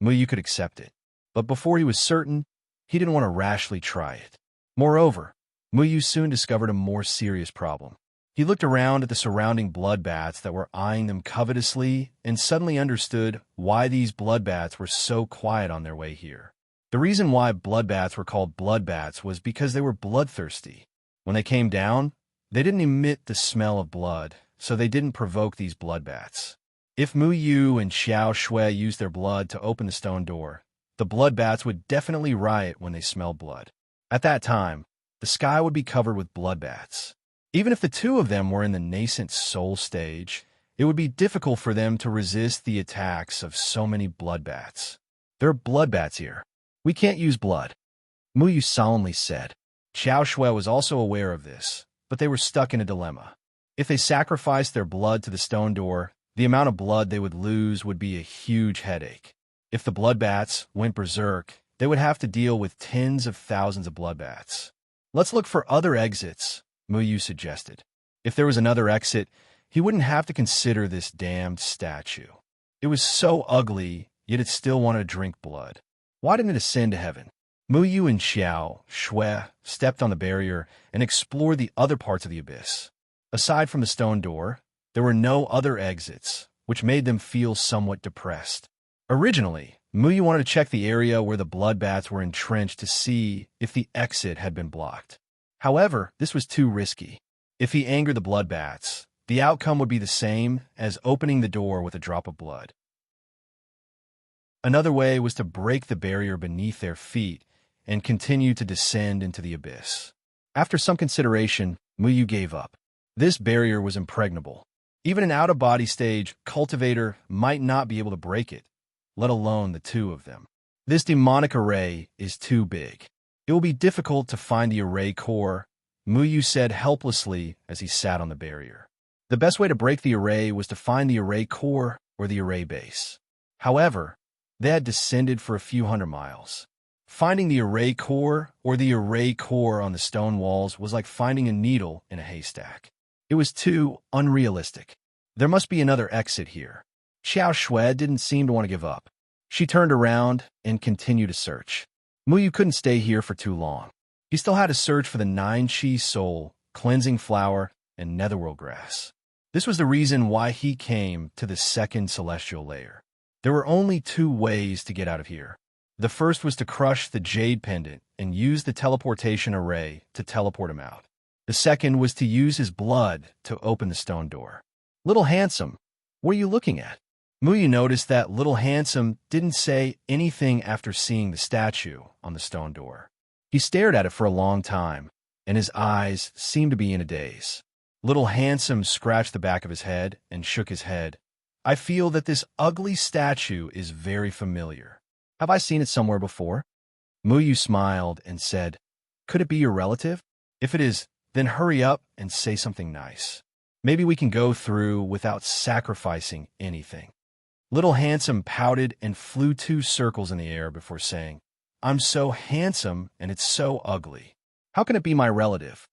Muyu could accept it. But before he was certain, he didn't want to rashly try it. Moreover, Muyu soon discovered a more serious problem. He looked around at the surrounding bloodbaths that were eyeing them covetously and suddenly understood why these bloodbaths were so quiet on their way here. The reason why bloodbaths were called bloodbaths was because they were bloodthirsty. When they came down, they didn't emit the smell of blood, so they didn't provoke these bloodbaths. If Muyu and Xiao Shui used their blood to open the stone door, the bloodbaths would definitely riot when they smelled blood. At that time, the sky would be covered with bloodbaths. Even if the two of them were in the nascent soul stage, it would be difficult for them to resist the attacks of so many bloodbaths. There are bloodbaths here. We can't use blood, Muyu solemnly said. Xiao Shui was also aware of this, but they were stuck in a dilemma. If they sacrificed their blood to the stone door, the amount of blood they would lose would be a huge headache. If the bloodbaths went berserk, they would have to deal with tens of thousands of bloodbaths. Let's look for other exits, Muyu suggested. If there was another exit, he wouldn't have to consider this damned statue. It was so ugly, yet it still wanted to drink blood. Why didn't it ascend to heaven? Muyu and Xiao Shui stepped on the barrier and explored the other parts of the abyss. Aside from the stone door, there were no other exits, which made them feel somewhat depressed. Originally, Muyu wanted to check the area where the bloodbaths were entrenched to see if the exit had been blocked. However, this was too risky. If he angered the bloodbaths, the outcome would be the same as opening the door with a drop of blood. Another way was to break the barrier beneath their feet and continue to descend into the abyss. After some consideration, Muyu gave up. This barrier was impregnable. Even an out-of-body stage cultivator might not be able to break it, let alone the two of them. This demonic array is too big. It will be difficult to find the array core, Muyu said helplessly as he sat on the barrier. The best way to break the array was to find the array core or the array base. However, they had descended for a few hundred miles. Finding the array core or the array core on the stone walls was like finding a needle in a haystack. It was too unrealistic. There must be another exit here. Xiao Shui didn't seem to want to give up. She turned around and continued to search. Muyu couldn't stay here for too long. He still had to search for the 9-chi soul, cleansing flower, and netherworld grass. This was the reason why he came to the second celestial layer. There were only two ways to get out of here. The first was to crush the jade pendant and use the teleportation array to teleport him out. The second was to use his blood to open the stone door. Little Handsome, what are you looking at? Muyu noticed that Little Handsome didn't say anything after seeing the statue on the stone door. He stared at it for a long time, and his eyes seemed to be in a daze. Little Handsome scratched the back of his head and shook his head. I feel that this ugly statue is very familiar. Have I seen it somewhere before? Muyu smiled and said, could it be your relative? If it is, then hurry up and say something nice. Maybe we can go through without sacrificing anything. Little Handsome pouted and flew 2 circles in the air before saying, I'm so handsome and it's so ugly. How can it be my relative?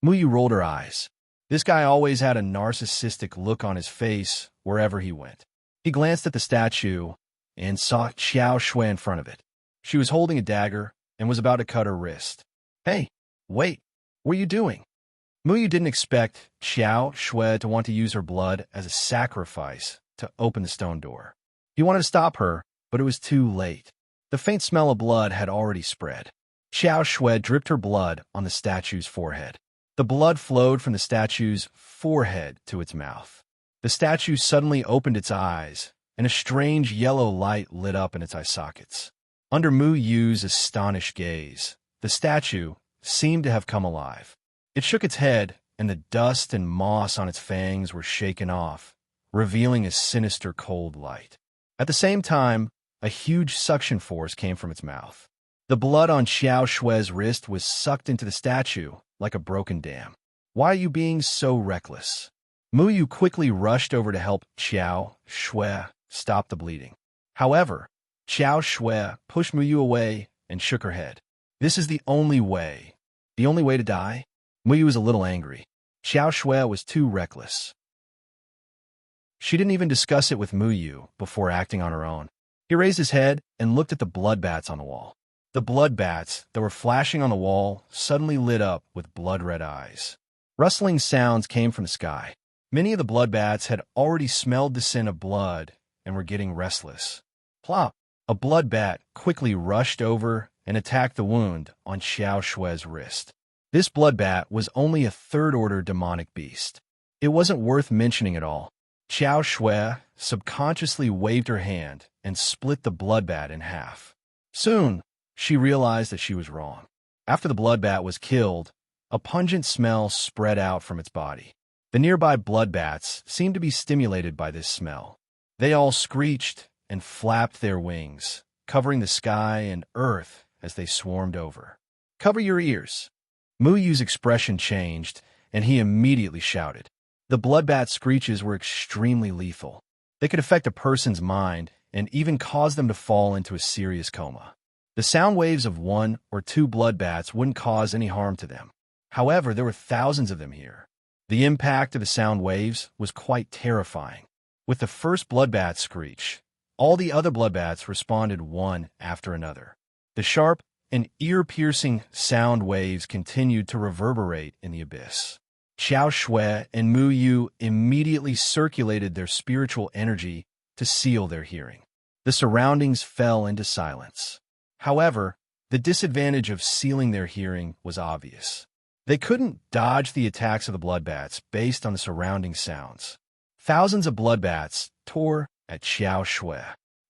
Muyu rolled her eyes. This guy always had a narcissistic look on his face wherever he went. He glanced at the statue and saw Xiao Shui in front of it. She was holding a dagger and was about to cut her wrist. Hey, wait, what are you doing? Muyu didn't expect Xiao Shui to want to use her blood as a sacrifice to open the stone door. He wanted to stop her, but it was too late. The faint smell of blood had already spread. Xiao Shui dripped her blood on the statue's forehead. The blood flowed from the statue's forehead to its mouth. The statue suddenly opened its eyes, and a strange yellow light lit up in its eye sockets. Under Muyu's astonished gaze, the statue seemed to have come alive. It shook its head, and the dust and moss on its fangs were shaken off, revealing a sinister cold light. At the same time, a huge suction force came from its mouth. The blood on Xiao Shue's wrist was sucked into the statue like a broken dam. Why are you being so reckless? Mu Yu quickly rushed over to help Xiao Shui stop the bleeding. However, Xiao Shui pushed Mu Yu away and shook her head. This is the only way. The only way to die? Mu Yu was a little angry. Xiao Shui was too reckless. She didn't even discuss it with Mu Yu before acting on her own. He raised his head and looked at the blood bats on the wall. The blood bats that were flashing on the wall suddenly lit up with blood-red eyes. Rustling sounds came from the sky. Many of the blood bats had already smelled the scent of blood and were getting restless. Plop! A blood bat quickly rushed over and attacked the wound on Xiao Shue's wrist. This blood bat was only a third-order demonic beast. It wasn't worth mentioning at all. Xiao Shui subconsciously waved her hand and split the blood bat in half. Soon, she realized that she was wrong. After the blood bat was killed, a pungent smell spread out from its body. The nearby blood bats seemed to be stimulated by this smell. They all screeched and flapped their wings, covering the sky and earth as they swarmed over. "Cover your ears." Mu Yu's expression changed, and he immediately shouted. The bloodbat screeches were extremely lethal. They could affect a person's mind and even cause them to fall into a serious coma. The sound waves of one or two bloodbats wouldn't cause any harm to them. However, there were thousands of them here. The impact of the sound waves was quite terrifying. With the first bloodbat screech, all the other bloodbats responded one after another. The sharp and ear-piercing sound waves continued to reverberate in the abyss. Xiao Shui and Mu Yu immediately circulated their spiritual energy to seal their hearing. The surroundings fell into silence. However, the disadvantage of sealing their hearing was obvious. They couldn't dodge the attacks of the bloodbats based on the surrounding sounds. Thousands of bloodbats tore at Xiao Shui.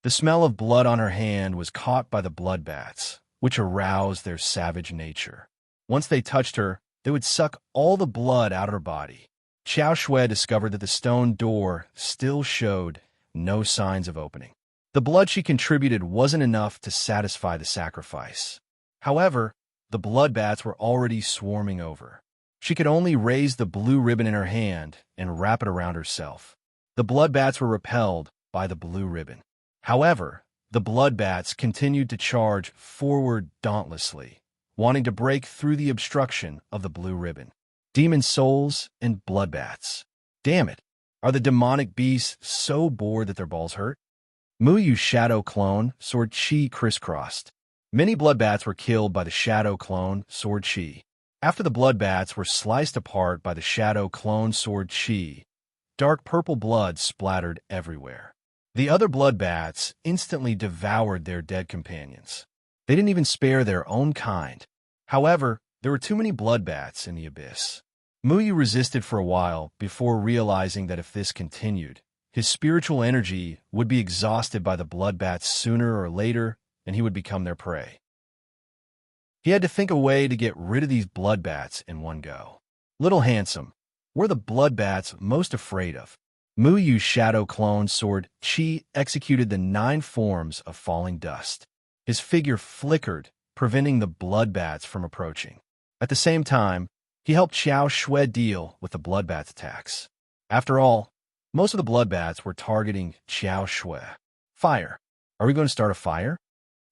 The smell of blood on her hand was caught by the bloodbats, which aroused their savage nature. Once they touched her, they would suck all the blood out of her body. Xiao Shui discovered that the stone door still showed no signs of opening. The blood she contributed wasn't enough to satisfy the sacrifice. However, the bloodbats were already swarming over. She could only raise the blue ribbon in her hand and wrap it around herself. The bloodbats were repelled by the blue ribbon. However, the bloodbats continued to charge forward dauntlessly, wanting to break through the obstruction of the blue ribbon. Demon souls and bloodbats. Damn it! Are the demonic beasts so bored that their balls hurt? Mu Yu's shadow clone, Sword Chi, crisscrossed. Many bloodbats were killed by the shadow clone, Sword Chi. After the bloodbats were sliced apart by the shadow clone, Sword Chi, dark purple blood splattered everywhere. The other bloodbats instantly devoured their dead companions. They didn't even spare their own kind. However, there were too many bloodbats in the abyss. Mu Yu resisted for a while before realizing that if this continued, his spiritual energy would be exhausted by the bloodbats sooner or later, and he would become their prey. He had to think a way to get rid of these bloodbats in one go. Little Handsome, what are the bloodbats most afraid of? Mu Yu's shadow clone Sword Chi executed the 9 forms of falling dust. His figure flickered, preventing the bloodbats from approaching. At the same time, he helped Xiao Shui deal with the bloodbats' attacks. After all, most of the bloodbats were targeting Xiao Shui. Fire. Are we going to start a fire?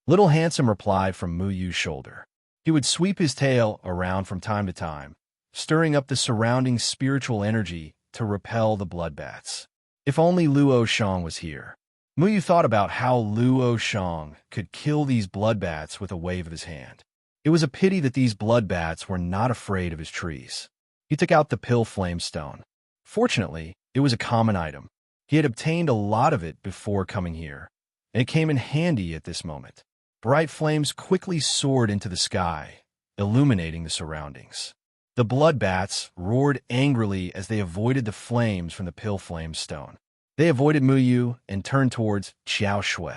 Little Handsome replied from Mu Yu's shoulder. He would sweep his tail around from time to time, stirring up the surrounding spiritual energy to repel the bloodbats. If only Luo Shang was here. Mu Yu thought about how Luo Shang could kill these bloodbats with a wave of his hand. It was a pity that these bloodbats were not afraid of his trees. He took out the pill flame stone. Fortunately, it was a common item. He had obtained a lot of it before coming here, and it came in handy at this moment. Bright flames quickly soared into the sky, illuminating the surroundings. The bloodbats roared angrily as they avoided the flames from the pill flame stone. They avoided Mu Yu and turned towards Xiao Shui.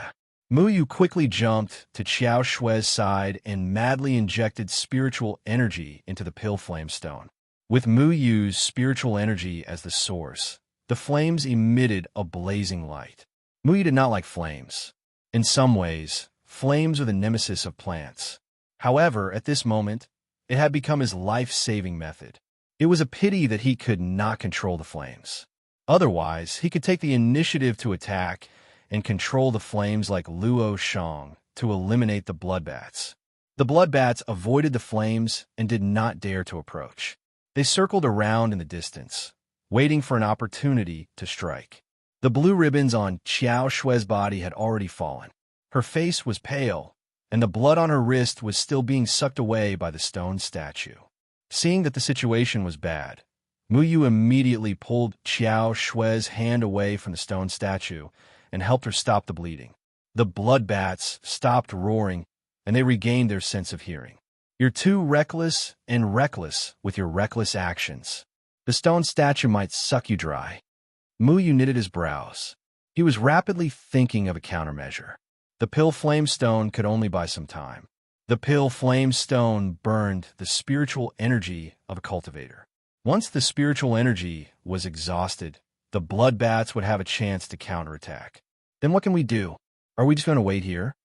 Mu Yu quickly jumped to Xiao Shui's side and madly injected spiritual energy into the pill flame stone. With Mu Yu's spiritual energy as the source, the flames emitted a blazing light. Muyu did not like flames. In some ways, flames are the nemesis of plants. However, at this moment, it had become his life-saving method. It was a pity that he could not control the flames. Otherwise, he could take the initiative to attack and control the flames like Luo Shang to eliminate the bloodbats. The bloodbats avoided the flames and did not dare to approach. They circled around in the distance, waiting for an opportunity to strike. The blue ribbons on Qiao Shue's body had already fallen. Her face was pale, and the blood on her wrist was still being sucked away by the stone statue. Seeing that the situation was bad, Muyu immediately pulled Qiao Shue's hand away from the stone statue and helped her stop the bleeding. The bloodbats stopped roaring, and they regained their sense of hearing. You're too reckless and reckless with your reckless actions. The stone statue might suck you dry. Muyu knitted his brows. He was rapidly thinking of a countermeasure. The pill flame stone could only buy some time. The pill flame stone burned the spiritual energy of a cultivator. Once the spiritual energy was exhausted, the bloodbats would have a chance to counterattack. Then what can we do? Are we just going to wait here?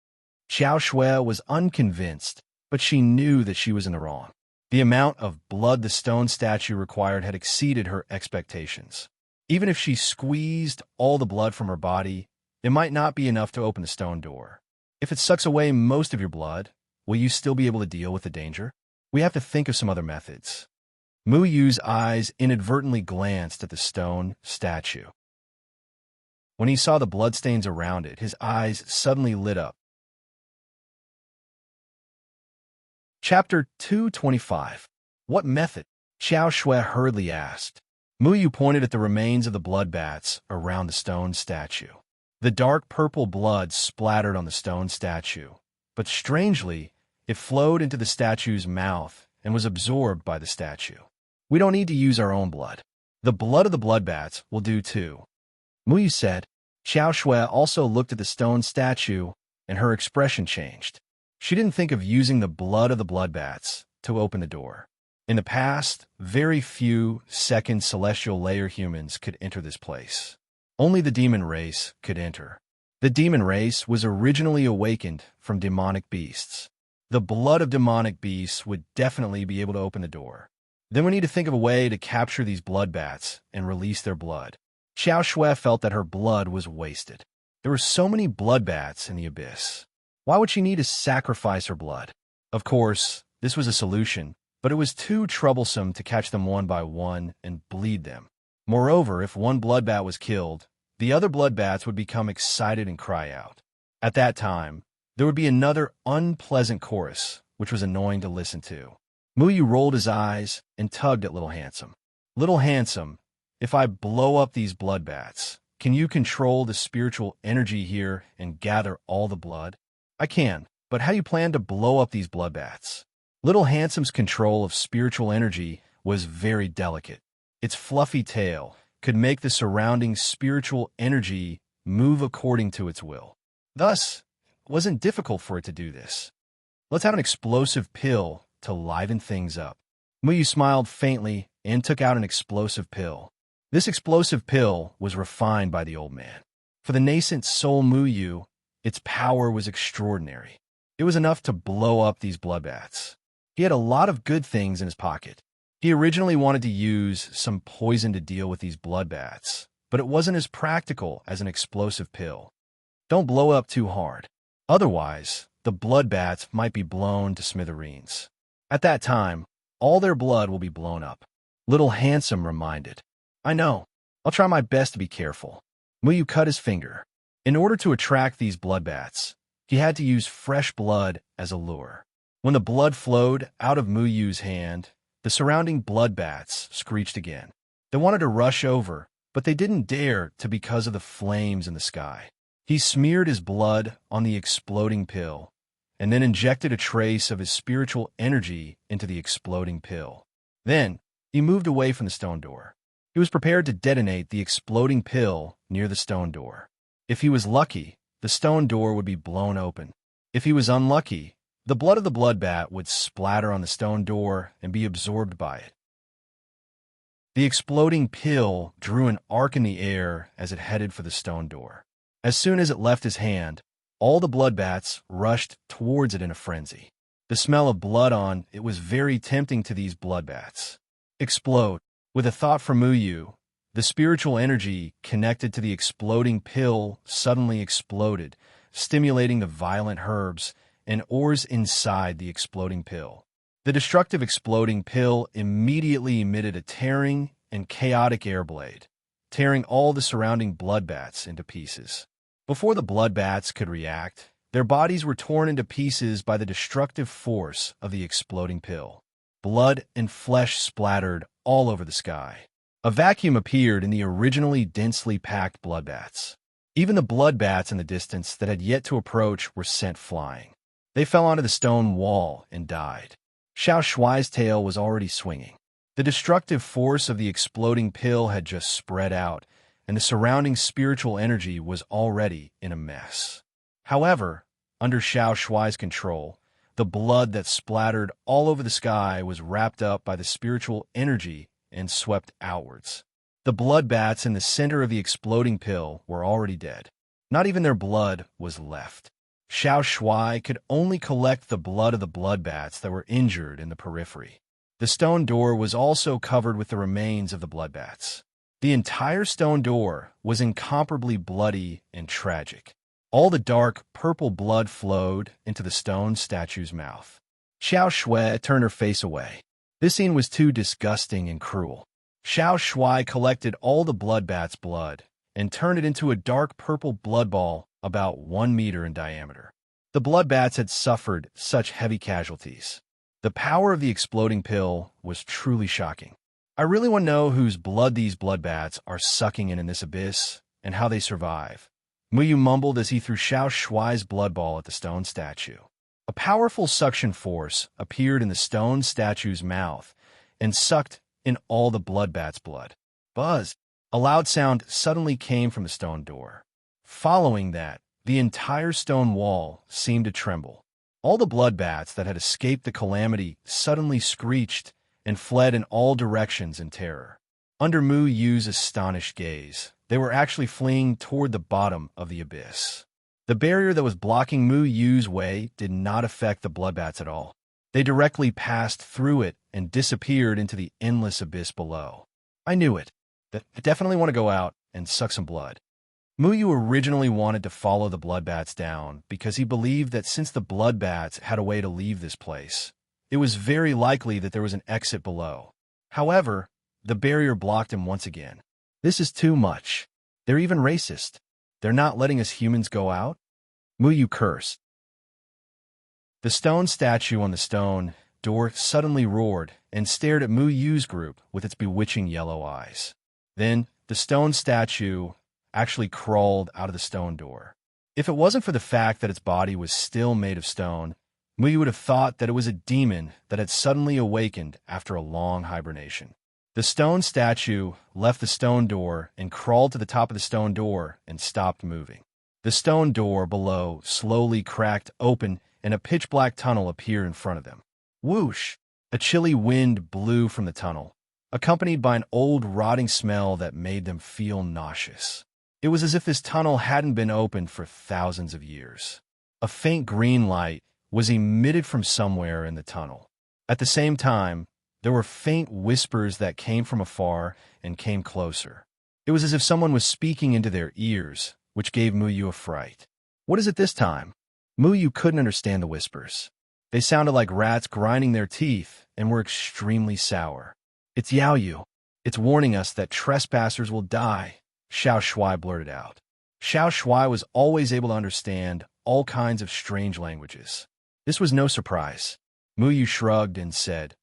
Qiao Shui was unconvinced, but she knew that she was in the wrong. The amount of blood the stone statue required had exceeded her expectations. Even if she squeezed all the blood from her body, it might not be enough to open the stone door. If it sucks away most of your blood, will you still be able to deal with the danger? We have to think of some other methods. Muyu's eyes inadvertently glanced at the stone statue. When he saw the bloodstains around it, his eyes suddenly lit up. Chapter 225. What method? Qiao Shui hurriedly asked. Muyu pointed at the remains of the bloodbats around the stone statue. The dark purple blood splattered on the stone statue, but strangely, it flowed into the statue's mouth and was absorbed by the statue. We don't need to use our own blood. The blood of the bloodbats will do too. Muyu said. Qiao Shui also looked at the stone statue, and her expression changed. She didn't think of using the blood of the bloodbats to open the door. In the past, very few second celestial layer humans could enter this place. Only the demon race could enter. The demon race was originally awakened from demonic beasts. The blood of demonic beasts would definitely be able to open the door. Then we need to think of a way to capture these bloodbats and release their blood. Qiao Shui felt that her blood was wasted. There were so many bloodbats in the abyss. Why would she need to sacrifice her blood? Of course, this was a solution, but it was too troublesome to catch them one by one and bleed them. Moreover, if one bloodbat was killed, the other bloodbats would become excited and cry out. At that time, there would be another unpleasant chorus, which was annoying to listen to. Muyu rolled his eyes and tugged at Little Handsome. Little Handsome, if I blow up these bloodbats, can you control the spiritual energy here and gather all the blood? I can, but how do you plan to blow up these bloodbats? Little Handsome's control of spiritual energy was very delicate. Its fluffy tail could make the surrounding spiritual energy move according to its will. Thus, it wasn't difficult for it to do this. Let's have an explosive pill to liven things up. Muyu smiled faintly and took out an explosive pill. This explosive pill was refined by the old man. For the nascent soul Muyu, its power was extraordinary. It was enough to blow up these bloodbats. He had a lot of good things in his pocket. He originally wanted to use some poison to deal with these bloodbats, but it wasn't as practical as an explosive pill. Don't blow up too hard. Otherwise, the bloodbats might be blown to smithereens. At that time, all their blood will be blown up. Little Handsome reminded. I know. I'll try my best to be careful. Muyu cut his finger. In order to attract these bloodbats, he had to use fresh blood as a lure. When the blood flowed out of Muyu's hand, the surrounding bloodbats screeched again. They wanted to rush over, but they didn't dare to because of the flames in the sky. He smeared his blood on the exploding pill, and then injected a trace of his spiritual energy into the exploding pill. Then, he moved away from the stone door. He was prepared to detonate the exploding pill near the stone door. If he was lucky, the stone door would be blown open. If he was unlucky, the blood of the bloodbat would splatter on the stone door and be absorbed by it. The exploding pill drew an arc in the air as it headed for the stone door. As soon as it left his hand, all the bloodbats rushed towards it in a frenzy. The smell of blood on it was very tempting to these bloodbats. Explode. With a thought from Muyu, the spiritual energy connected to the exploding pill suddenly exploded, stimulating the violent herbs and ores inside the exploding pill. The destructive exploding pill immediately emitted a tearing and chaotic airblade, tearing all the surrounding bloodbats into pieces. Before the bloodbats could react, their bodies were torn into pieces by the destructive force of the exploding pill. Blood and flesh splattered all over the sky. A vacuum appeared in the originally densely packed bloodbats. Even the bloodbats in the distance that had yet to approach were sent flying. They fell onto the stone wall and died. Xiao Shuai's tail was already swinging. The destructive force of the exploding pill had just spread out, and the surrounding spiritual energy was already in a mess. However, under Xiao Shuai's control, the blood that splattered all over the sky was wrapped up by the spiritual energy and swept outwards. The bloodbats in the center of the exploding pill were already dead. Not even their blood was left. Xiao Shuai could only collect the blood of the bloodbats that were injured in the periphery. The stone door was also covered with the remains of the bloodbats. The entire stone door was incomparably bloody and tragic. All the dark, purple blood flowed into the stone statue's mouth. Xiao Shui turned her face away. This scene was too disgusting and cruel. Xiao Shui collected all the bloodbat's blood and turned it into a dark purple blood ball about 1 meter in diameter. The bloodbats had suffered such heavy casualties. The power of the exploding pill was truly shocking. I really want to know whose blood these bloodbats are sucking in this abyss and how they survive. Muyu mumbled as he threw Xiao Shuai's blood ball at the stone statue. A powerful suction force appeared in the stone statue's mouth and sucked in all the bloodbat's blood. Buzz! A loud sound suddenly came from the stone door. Following that, the entire stone wall seemed to tremble. All the bloodbats that had escaped the calamity suddenly screeched and fled in all directions in terror. Under Mu Yu's astonished gaze, they were actually fleeing toward the bottom of the abyss. The barrier that was blocking Mu Yu's way did not affect the bloodbats at all. They directly passed through it and disappeared into the endless abyss below. I knew it. I definitely want to go out and suck some blood. Mu Yu originally wanted to follow the bloodbats down because he believed that since the bloodbats had a way to leave this place, it was very likely that there was an exit below. However, the barrier blocked him once again. This is too much. They're even racist. They're not letting us humans go out? Mu Yu cursed. The stone statue on the stone door suddenly roared and stared at Mu Yu's group with its bewitching yellow eyes. Then, the stone statue actually crawled out of the stone door. If it wasn't for the fact that its body was still made of stone, Mu Yu would have thought that it was a demon that had suddenly awakened after a long hibernation. The stone statue left the stone door and crawled to the top of the stone door and stopped moving. The stone door below slowly cracked open and a pitch-black tunnel appeared in front of them. Whoosh! A chilly wind blew from the tunnel, accompanied by an old rotting smell that made them feel nauseous. It was as if this tunnel hadn't been opened for thousands of years. A faint green light was emitted from somewhere in the tunnel. At the same time, there were faint whispers that came from afar and came closer. It was as if someone was speaking into their ears, which gave Mu Yu a fright. What is it this time? Mu Yu couldn't understand the whispers. They sounded like rats grinding their teeth and were extremely sour. It's Yao Yu. It's warning us that trespassers will die, Xiao Shuai blurted out. Xiao Shuai was always able to understand all kinds of strange languages. This was no surprise. Mu Yu shrugged and said,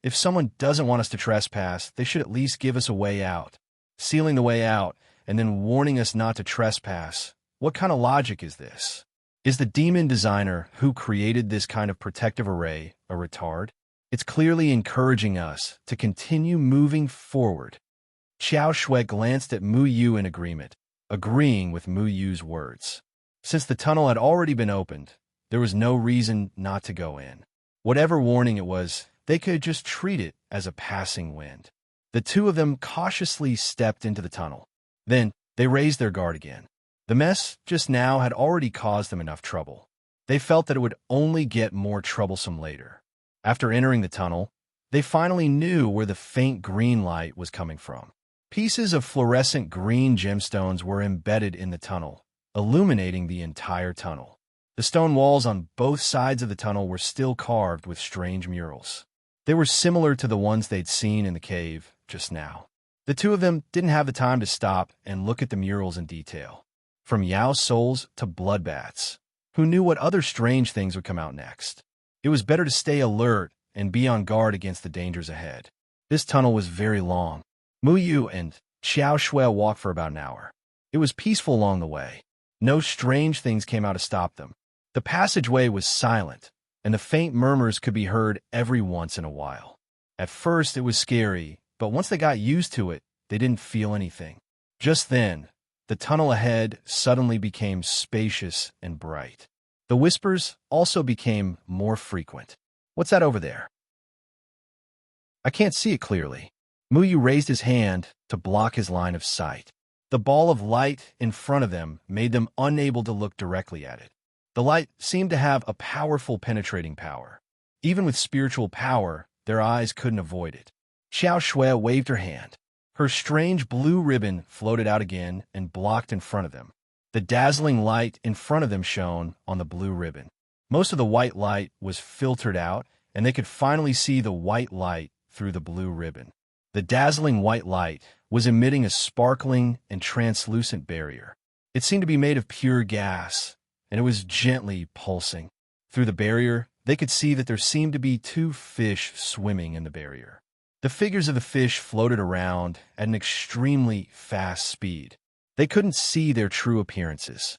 if someone doesn't want us to trespass, they should at least give us a way out. Sealing the way out and then warning us not to trespass. What kind of logic is this? Is the demon designer who created this kind of protective array a retard? It's clearly encouraging us to continue moving forward. Xiao Shui glanced at Mu Yu in agreement, agreeing with Mu Yu's words. Since the tunnel had already been opened, there was no reason not to go in. Whatever warning it was, they could just treat it as a passing wind. The two of them cautiously stepped into the tunnel. Then, they raised their guard again. The mess just now had already caused them enough trouble. They felt that it would only get more troublesome later. After entering the tunnel, they finally knew where the faint green light was coming from. Pieces of fluorescent green gemstones were embedded in the tunnel, illuminating the entire tunnel. The stone walls on both sides of the tunnel were still carved with strange murals. They were similar to the ones they'd seen in the cave just now. The two of them didn't have the time to stop and look at the murals in detail. From Yao's souls to bloodbaths, who knew what other strange things would come out next? It was better to stay alert and be on guard against the dangers ahead. This tunnel was very long. Muyu and Xiao Shui walked for about an hour. It was peaceful along the way. No strange things came out to stop them. The passageway was silent, and the faint murmurs could be heard every once in a while. At first, it was scary, but once they got used to it, they didn't feel anything. Just then, the tunnel ahead suddenly became spacious and bright. The whispers also became more frequent. "What's that over there?" "I can't see it clearly." Muyu raised his hand to block his line of sight. The ball of light in front of them made them unable to look directly at it. The light seemed to have a powerful penetrating power. Even with spiritual power, their eyes couldn't avoid it. Xiao Shui waved her hand. Her strange blue ribbon floated out again and blocked in front of them. The dazzling light in front of them shone on the blue ribbon. Most of the white light was filtered out, and they could finally see the white light through the blue ribbon. The dazzling white light was emitting a sparkling and translucent barrier. It seemed to be made of pure gas, and it was gently pulsing. Through the barrier, they could see that there seemed to be two fish swimming in the barrier. The figures of the fish floated around at an extremely fast speed. They couldn't see their true appearances.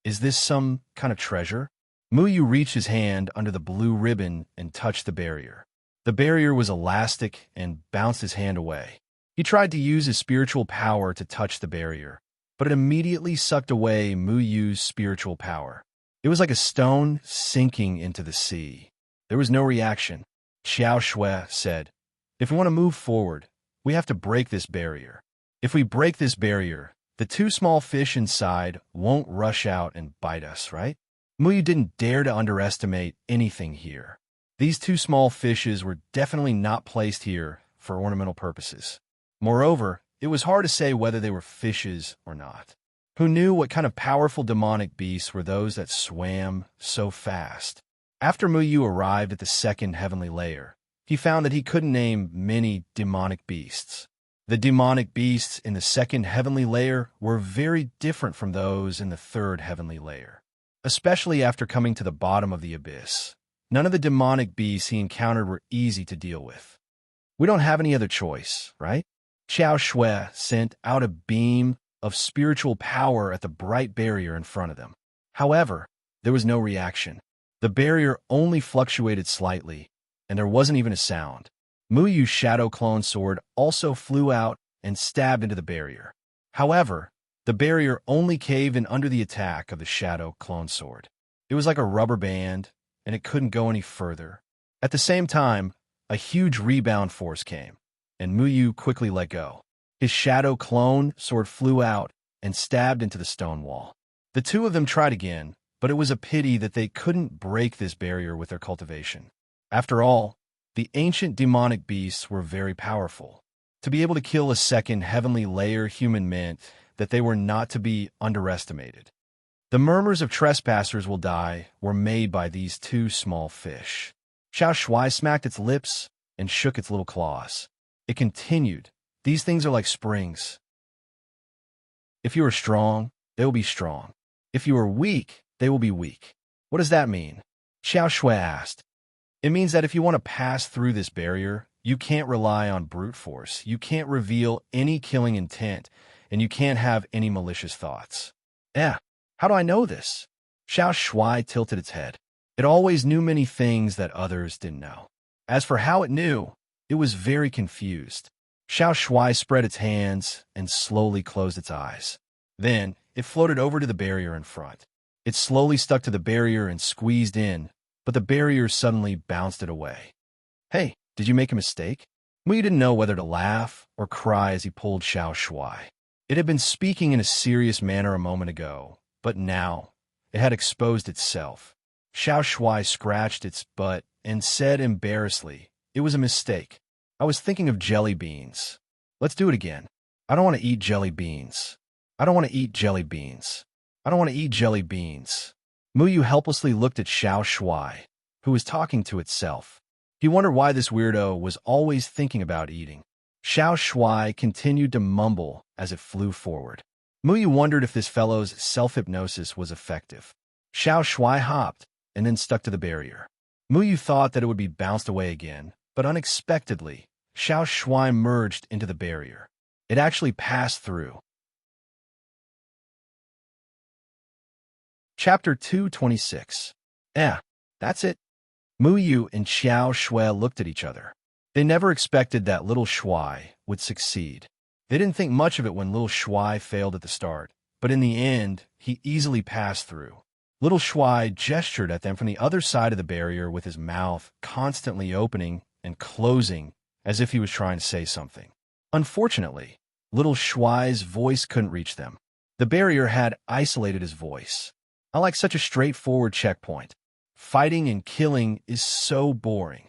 Is this some kind of treasure? Muyu reached his hand under the blue ribbon and touched the barrier. The barrier was elastic and bounced his hand away. He tried to use his spiritual power to touch the barrier, but it immediately sucked away Muyu's spiritual power. It was like a stone sinking into the sea. There was no reaction. Xiao Shui said, "If we want to move forward, we have to break this barrier. If we break this barrier, the two small fish inside won't rush out and bite us, right?" Muyu didn't dare to underestimate anything here. These two small fishes were definitely not placed here for ornamental purposes. Moreover, it was hard to say whether they were fishes or not. Who knew what kind of powerful demonic beasts were those that swam so fast? After Muyu arrived at the second heavenly layer, he found that he couldn't name many demonic beasts. The demonic beasts in the second heavenly layer were very different from those in the third heavenly layer, especially after coming to the bottom of the abyss. None of the demonic beasts he encountered were easy to deal with. "We don't have any other choice, right?" Xiao Shui sent out a beam of spiritual power at the bright barrier in front of them. However, there was no reaction. The barrier only fluctuated slightly, and there wasn't even a sound. Muyu's shadow clone sword also flew out and stabbed into the barrier. However, the barrier only caved in under the attack of the shadow clone sword. It was like a rubber band, and it couldn't go any further. At the same time, a huge rebound force came, and Muyu quickly let go. His shadow clone sword flew out and stabbed into the stone wall. The two of them tried again, but it was a pity that they couldn't break this barrier with their cultivation. After all, the ancient demonic beasts were very powerful. To be able to kill a second heavenly layer human meant that they were not to be underestimated. The murmurs of trespassers will die were made by these two small fish. Xiao Shui smacked its lips and shook its little claws. It continued, "These things are like springs. If you are strong, they will be strong. If you are weak, they will be weak." "What does that mean?" Xiao Shui asked. "It means that if you want to pass through this barrier, you can't rely on brute force, you can't reveal any killing intent, and you can't have any malicious thoughts." How do I know this? Xiao Shui tilted its head. It always knew many things that others didn't know. As for how it knew, it was very confused. Xiao Shui spread its hands and slowly closed its eyes. Then, it floated over to the barrier in front. It slowly stuck to the barrier and squeezed in, but the barrier suddenly bounced it away. "Hey, did you make a mistake?" Mui didn't know whether to laugh or cry as he pulled Xiao Shui. It had been speaking in a serious manner a moment ago, but now it had exposed itself. Xiao Shuai scratched its butt and said embarrassedly, "It was a mistake. I was thinking of jelly beans. Let's do it again. I don't want to eat jelly beans. I don't want to eat jelly beans. I don't want to eat jelly beans." Muyu helplessly looked at Xiao Shuai, who was talking to itself. He wondered why this weirdo was always thinking about eating. Xiao Shuai continued to mumble as it flew forward. Muyu wondered if this fellow's self-hypnosis was effective. Xiao Shuai hopped and then stuck to the barrier. Muyu thought that it would be bounced away again, but unexpectedly, Xiao Shuai merged into the barrier. It actually passed through. Chapter 226. That's it. Muyu and Xiao Shuai looked at each other. They never expected that little Shuai would succeed. They didn't think much of it when little Shuai failed at the start, but in the end, he easily passed through. Little Shuai gestured at them from the other side of the barrier with his mouth constantly opening and closing as if he was trying to say something. Unfortunately, little Shuai's voice couldn't reach them. The barrier had isolated his voice. I like such a straightforward checkpoint. Fighting and killing is so boring.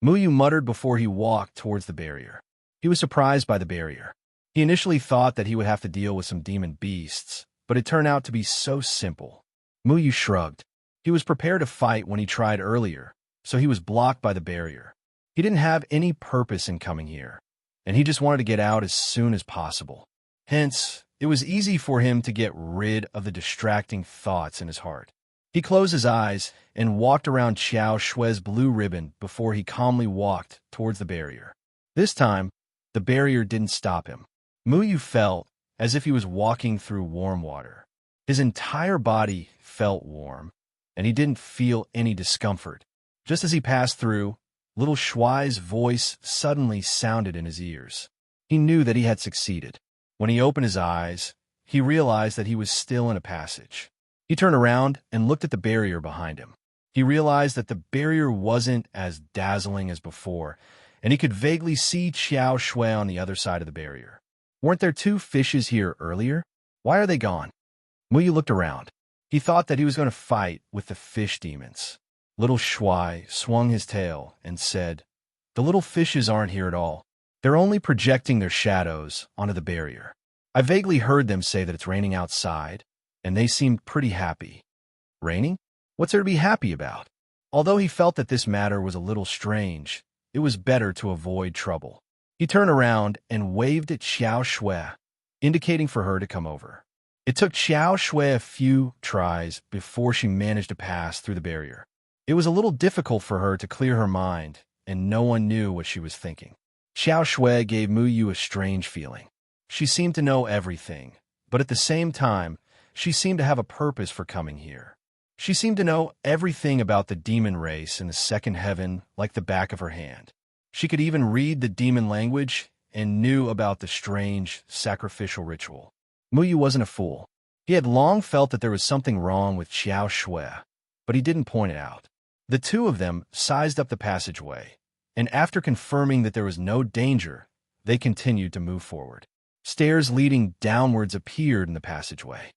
Muyu muttered before he walked towards the barrier. He was surprised by the barrier. He initially thought that he would have to deal with some demon beasts, but it turned out to be so simple. Muyu shrugged. He was prepared to fight when he tried earlier, so he was blocked by the barrier. He didn't have any purpose in coming here, and he just wanted to get out as soon as possible. Hence, it was easy for him to get rid of the distracting thoughts in his heart. He closed his eyes and walked around Xiao Shuai's blue ribbon before he calmly walked towards the barrier. This time, the barrier didn't stop him. Muyu felt as if he was walking through warm water. His entire body felt warm, and he didn't feel any discomfort. Just as he passed through, little Shuai's voice suddenly sounded in his ears. He knew that he had succeeded. When he opened his eyes, he realized that he was still in a passage. He turned around and looked at the barrier behind him. He realized that the barrier wasn't as dazzling as before, and he could vaguely see Xiao Shuai on the other side of the barrier. Weren't there two fishes here earlier? Why are they gone? Muyu looked around. He thought that he was going to fight with the fish demons. Little Shuai swung his tail and said, "The little fishes aren't here at all. They're only projecting their shadows onto the barrier. I vaguely heard them say that it's raining outside, and they seemed pretty happy." Raining? What's there to be happy about? Although he felt that this matter was a little strange, it was better to avoid trouble. He turned around and waved at Xiao Shuai, indicating for her to come over. It took Xiao Shuai a few tries before she managed to pass through the barrier. It was a little difficult for her to clear her mind, and no one knew what she was thinking. Xiao Shuai gave Muyu a strange feeling. She seemed to know everything, but at the same time, she seemed to have a purpose for coming here. She seemed to know everything about the demon race in the second heaven like the back of her hand. She could even read the demon language and knew about the strange sacrificial ritual. Muyu wasn't a fool. He had long felt that there was something wrong with Xiao Shuai, but he didn't point it out. The two of them sized up the passageway, and after confirming that there was no danger, they continued to move forward. Stairs leading downwards appeared in the passageway.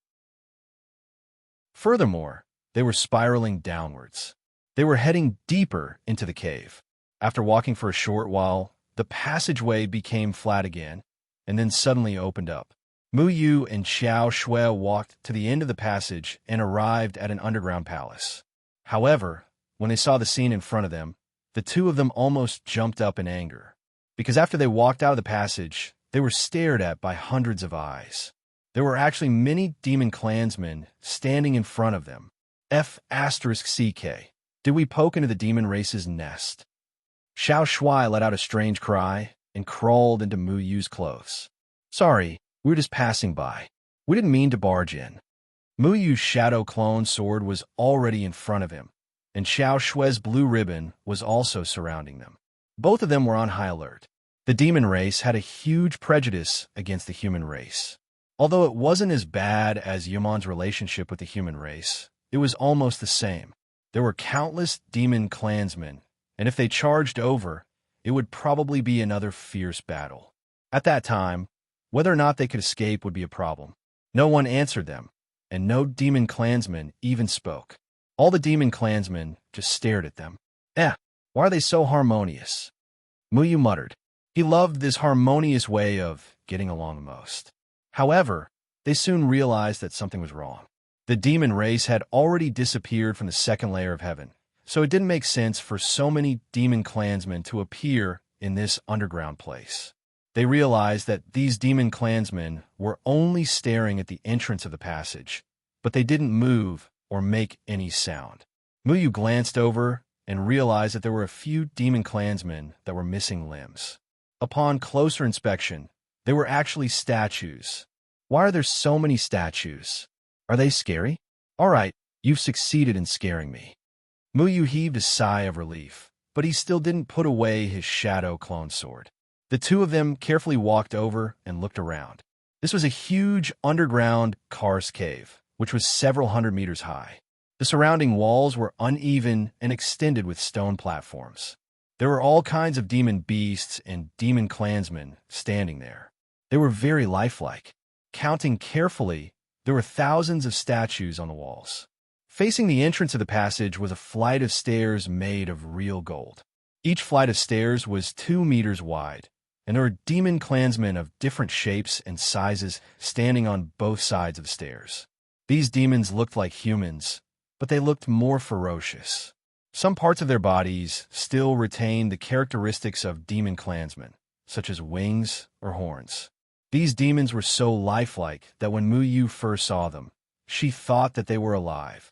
Furthermore, they were spiraling downwards. They were heading deeper into the cave. After walking for a short while, the passageway became flat again, and then suddenly opened up. Muyu and Xiao Shuai walked to the end of the passage and arrived at an underground palace. However, when they saw the scene in front of them, the two of them almost jumped up in anger, because after they walked out of the passage, they were stared at by hundreds of eyes. There were actually many demon clansmen standing in front of them. F***CK. Did we poke into the demon race's nest? Xiao Shuai let out a strange cry and crawled into Muyu's clothes. "Sorry, we were just passing by. We didn't mean to barge in." Muyu's shadow clone sword was already in front of him, and Xiao Shuai's blue ribbon was also surrounding them. Both of them were on high alert. The demon race had a huge prejudice against the human race. Although it wasn't as bad as Yamon's relationship with the human race, it was almost the same. There were countless demon clansmen, and if they charged over, it would probably be another fierce battle. At that time, Whether or not they could escape would be a problem. No one answered them, and no demon clansman even spoke. All the demon clansmen just stared at them. Why are they so harmonious? Muyu muttered. He loved this harmonious way of getting along the most. However, they soon realized that something was wrong. The demon race had already disappeared from the second layer of heaven, so it didn't make sense for so many demon clansmen to appear in this underground place. They realized that these demon clansmen were only staring at the entrance of the passage, but they didn't move or make any sound. Muyu glanced over and realized that there were a few demon clansmen that were missing limbs. Upon closer inspection, they were actually statues. Why are there so many statues? Are they scary? All right, you've succeeded in scaring me. Muyu heaved a sigh of relief, but he still didn't put away his shadow clone sword. The two of them carefully walked over and looked around. This was a huge underground karst cave, which was several hundred meters high. The surrounding walls were uneven and extended with stone platforms. There were all kinds of demon beasts and demon clansmen standing there. They were very lifelike. Counting carefully, there were thousands of statues on the walls. Facing the entrance of the passage was a flight of stairs made of real gold. Each flight of stairs was 2 meters wide, and there were demon clansmen of different shapes and sizes standing on both sides of the stairs. These demons looked like humans, but they looked more ferocious. Some parts of their bodies still retained the characteristics of demon clansmen, such as wings or horns. These demons were so lifelike that when Muyu first saw them, she thought that they were alive.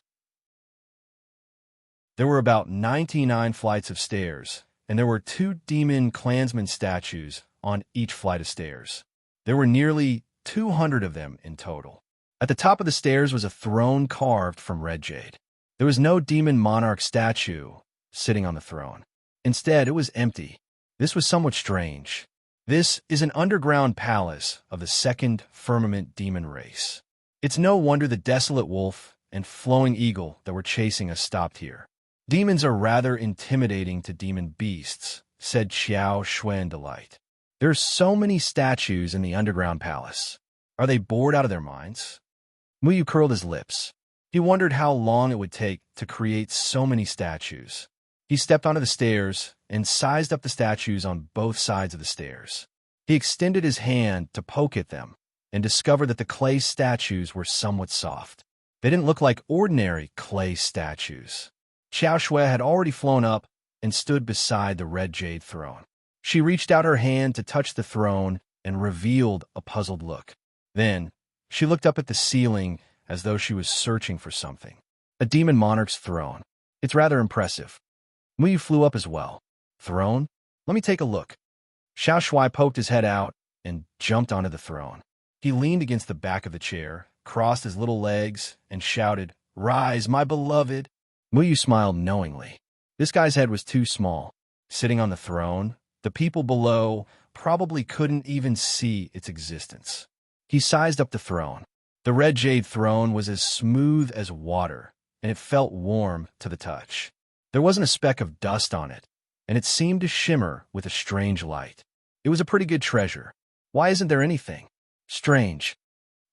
There were about 99 flights of stairs, and there were 2 demon clansman statues on each flight of stairs. There were nearly 200 of them in total. At the top of the stairs was a throne carved from red jade. There was no demon monarch statue sitting on the throne. Instead, it was empty. This was somewhat strange. This is an underground palace of the second firmament demon race. It's no wonder the desolate wolf and flowing eagle that were chasing us stopped here. Demons are rather intimidating to demon beasts, said Xiao Shui in delight. There are so many statues in the underground palace. Are they bored out of their minds? Muyu curled his lips. He wondered how long it would take to create so many statues. He stepped onto the stairs and sized up the statues on both sides of the stairs. He extended his hand to poke at them and discovered that the clay statues were somewhat soft. They didn't look like ordinary clay statues. Xiao Shui had already flown up and stood beside the red jade throne. She reached out her hand to touch the throne and revealed a puzzled look. Then, she looked up at the ceiling as though she was searching for something. A demon monarch's throne. It's rather impressive. Muyu flew up as well. Throne? Let me take a look. Xiao Shui poked his head out and jumped onto the throne. He leaned against the back of the chair, crossed his little legs, and shouted, "Rise, my beloved!" Muyu smiled knowingly. This guy's head was too small. Sitting on the throne, the people below probably couldn't even see its existence. He sized up the throne. The red jade throne was as smooth as water, and it felt warm to the touch. There wasn't a speck of dust on it, and it seemed to shimmer with a strange light. It was a pretty good treasure. Why isn't there anything? Strange.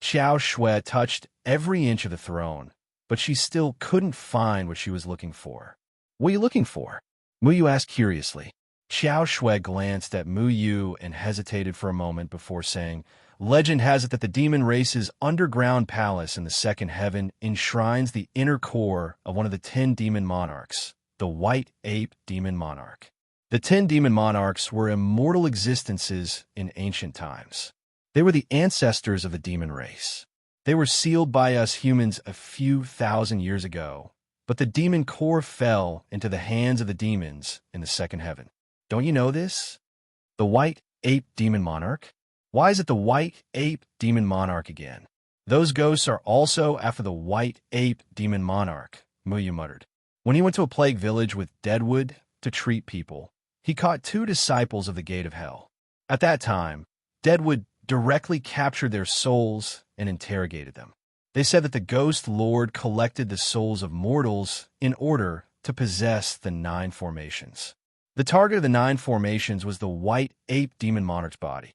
Xiao Shui touched every inch of the throne, but she still couldn't find what she was looking for. What are you looking for? Muyu asked curiously. Xiao Shui glanced at Muyu and hesitated for a moment before saying, "Legend has it that the demon race's underground palace in the second heaven enshrines the inner core of one of the 10 demon monarchs, the white ape demon monarch. The 10 demon monarchs were immortal existences in ancient times. They were the ancestors of the demon race. They were sealed by us humans a few thousand years ago, but the demon core fell into the hands of the demons in the second heaven. Don't you know this? The white ape demon monarch? Why is it the white ape demon monarch again? Those ghosts are also after the white ape demon monarch," Muyu muttered. When he went to a plague village with Deadwood to treat people, he caught 2 disciples of the gate of hell. At that time, Deadwood directly captured their souls and interrogated them. They said that the ghost lord collected the souls of mortals in order to possess the 9 formations. The target of the 9 formations was the white ape demon monarch's body.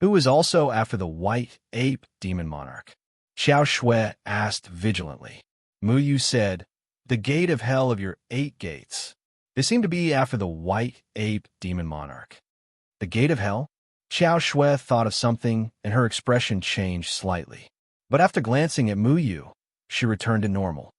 Who is also after the white ape demon monarch? Xiao Shui asked vigilantly. Mu Yu said, the gate of hell of your 8 gates. They seem to be after the white ape demon monarch. The gate of hell? Xiao Shui thought of something, and her expression changed slightly. But after glancing at Mu Yu, she returned to normal.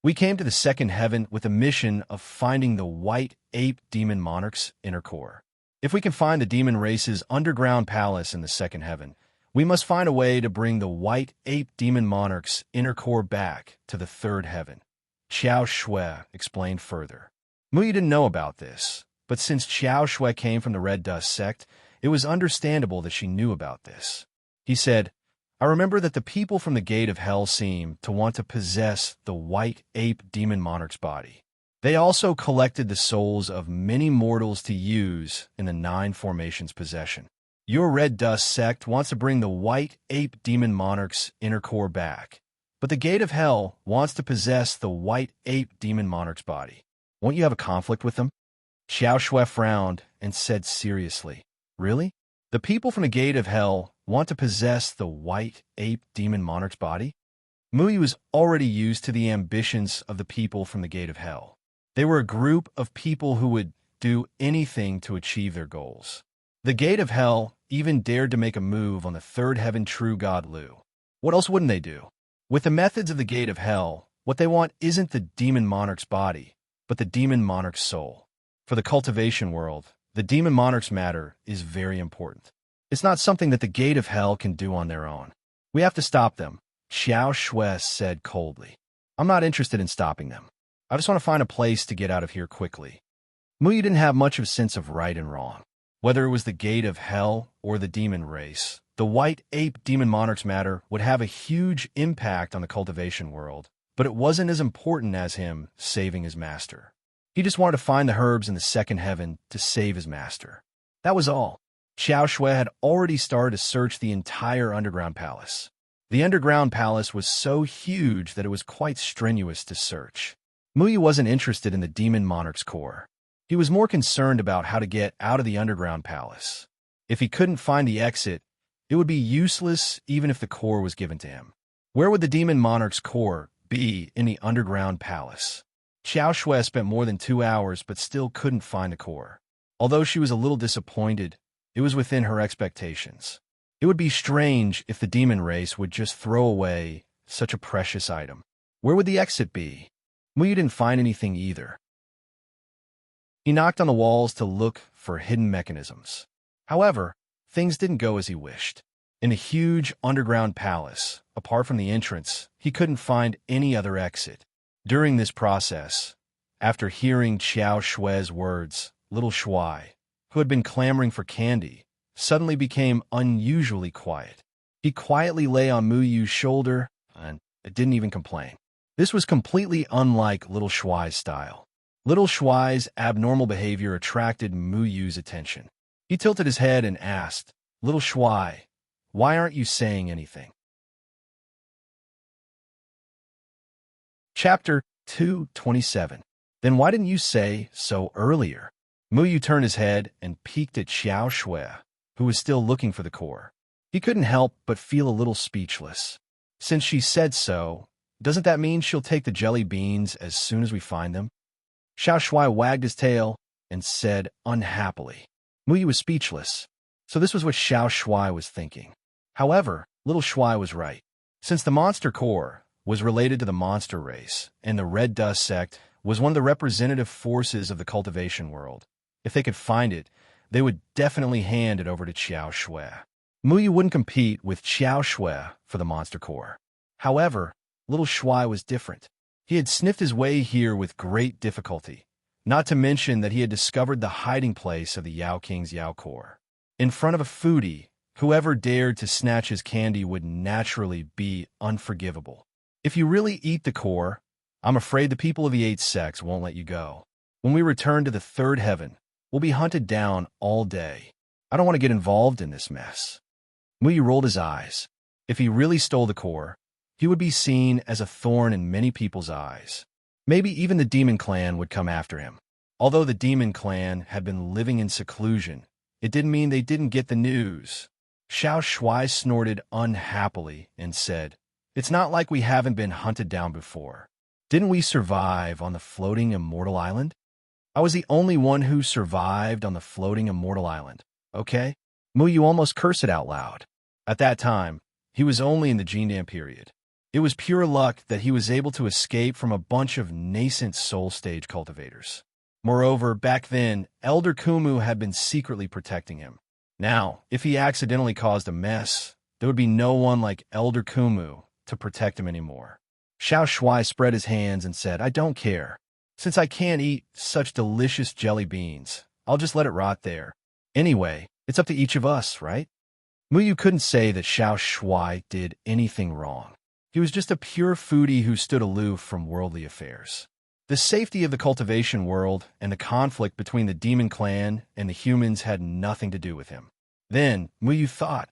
We came to the second heaven with a mission of finding the white ape demon monarch's inner core. If we can find the demon race's underground palace in the second heaven, we must find a way to bring the white ape demon monarch's inner core back to the third heaven. Xiao Shui explained further. Mu Yu didn't know about this, but since Xiao Shui came from the Red Dust sect, it was understandable that she knew about this. He said, I remember that the people from the Gate of Hell seem to want to possess the white ape demon monarch's body. They also collected the souls of many mortals to use in the 9 formations' possession. Your Red Dust sect wants to bring the white ape demon monarch's inner core back, but the Gate of Hell wants to possess the white ape demon monarch's body. Won't you have a conflict with them? Xiao Shui frowned and said seriously, Really? The people from the Gate of Hell want to possess the white ape demon monarch's body? Mu Yu was already used to the ambitions of the people from the Gate of Hell. They were a group of people who would do anything to achieve their goals. The Gate of Hell even dared to make a move on the third heaven true god Lu. What else wouldn't they do? With the methods of the Gate of Hell, what they want isn't the demon monarch's body, but the demon monarch's soul. For the cultivation world, the demon monarch's matter is very important. It's not something that the Gate of Hell can do on their own. We have to stop them, Xiao Shui said coldly. I'm not interested in stopping them. I just want to find a place to get out of here quickly. Mu Yu didn't have much of a sense of right and wrong. Whether it was the Gate of Hell or the demon race, the white ape demon monarch's matter would have a huge impact on the cultivation world, but it wasn't as important as him saving his master. He just wanted to find the herbs in the second heaven to save his master. That was all. Xiao Shui had already started to search the entire underground palace. The underground palace was so huge that it was quite strenuous to search. Mu Yu wasn't interested in the demon monarch's core. He was more concerned about how to get out of the underground palace. If he couldn't find the exit, it would be useless even if the core was given to him. Where would the demon monarch's core be in the underground palace? Xiao Shui spent more than 2 hours but still couldn't find the core. Although she was a little disappointed, it was within her expectations. It would be strange if the demon race would just throw away such a precious item. Where would the exit be? Mu Yu didn't find anything either. He knocked on the walls to look for hidden mechanisms. However, things didn't go as he wished. In the huge underground palace, apart from the entrance, he couldn't find any other exit. During this process, after hearing Xiao Shui's words, little Shui, who had been clamoring for candy, suddenly became unusually quiet. He quietly lay on Mu Yu's shoulder and didn't even complain. This was completely unlike little Shui's style. Little Shui's abnormal behavior attracted Mu Yu's attention. He tilted his head and asked, Little Shui, why aren't you saying anything? Chapter 227. Then why didn't you say so earlier? Mu Yu turned his head and peeked at Xiao Shui, who was still looking for the core. He couldn't help but feel a little speechless. Since she said so, doesn't that mean she'll take the jelly beans as soon as we find them? Xiao Shui wagged his tail and said unhappily. Mu Yu was speechless, so this was what Xiao Shui was thinking. However, little Shui was right. Since the monster core was related to the monster race, and the Red Dust sect was one of the representative forces of the cultivation world, if they could find it, they would definitely hand it over to Xiao Shui. Mu Yu wouldn't compete with Xiao Shui for the monster core. However, little Shui was different. He had sniffed his way here with great difficulty, not to mention that he had discovered the hiding place of the Yao King's Yao core. In front of a foodie, whoever dared to snatch his candy would naturally be unforgivable. If you really eat the core, I'm afraid the people of the 8 sects won't let you go. When we return to the third heaven, we'll be hunted down all day. I don't want to get involved in this mess. Mu Yu rolled his eyes. If he really stole the core, he would be seen as a thorn in many people's eyes. Maybe even the demon clan would come after him. Although the demon clan had been living in seclusion, it didn't mean they didn't get the news. Xiao Shui snorted unhappily and said, "It's not like we haven't been hunted down before. Didn't we survive on the floating immortal island? I was the only one who survived on the floating immortal island, okay?" Muyu almost cursed it out loud. At that time, he was only in the Jindan period. It was pure luck that he was able to escape from a bunch of nascent soul stage cultivators. Moreover, back then, Elder Kumu had been secretly protecting him. Now, if he accidentally caused a mess, there would be no one like Elder Kumu to protect him anymore. Xiao Shui spread his hands and said, "I don't care. Since I can't eat such delicious jelly beans, I'll just let it rot there. Anyway, it's up to each of us, right?" Muyu couldn't say that Xiao Shui did anything wrong. He was just a pure foodie who stood aloof from worldly affairs. The safety of the cultivation world and the conflict between the demon clan and the humans had nothing to do with him. Then, Muyu thought,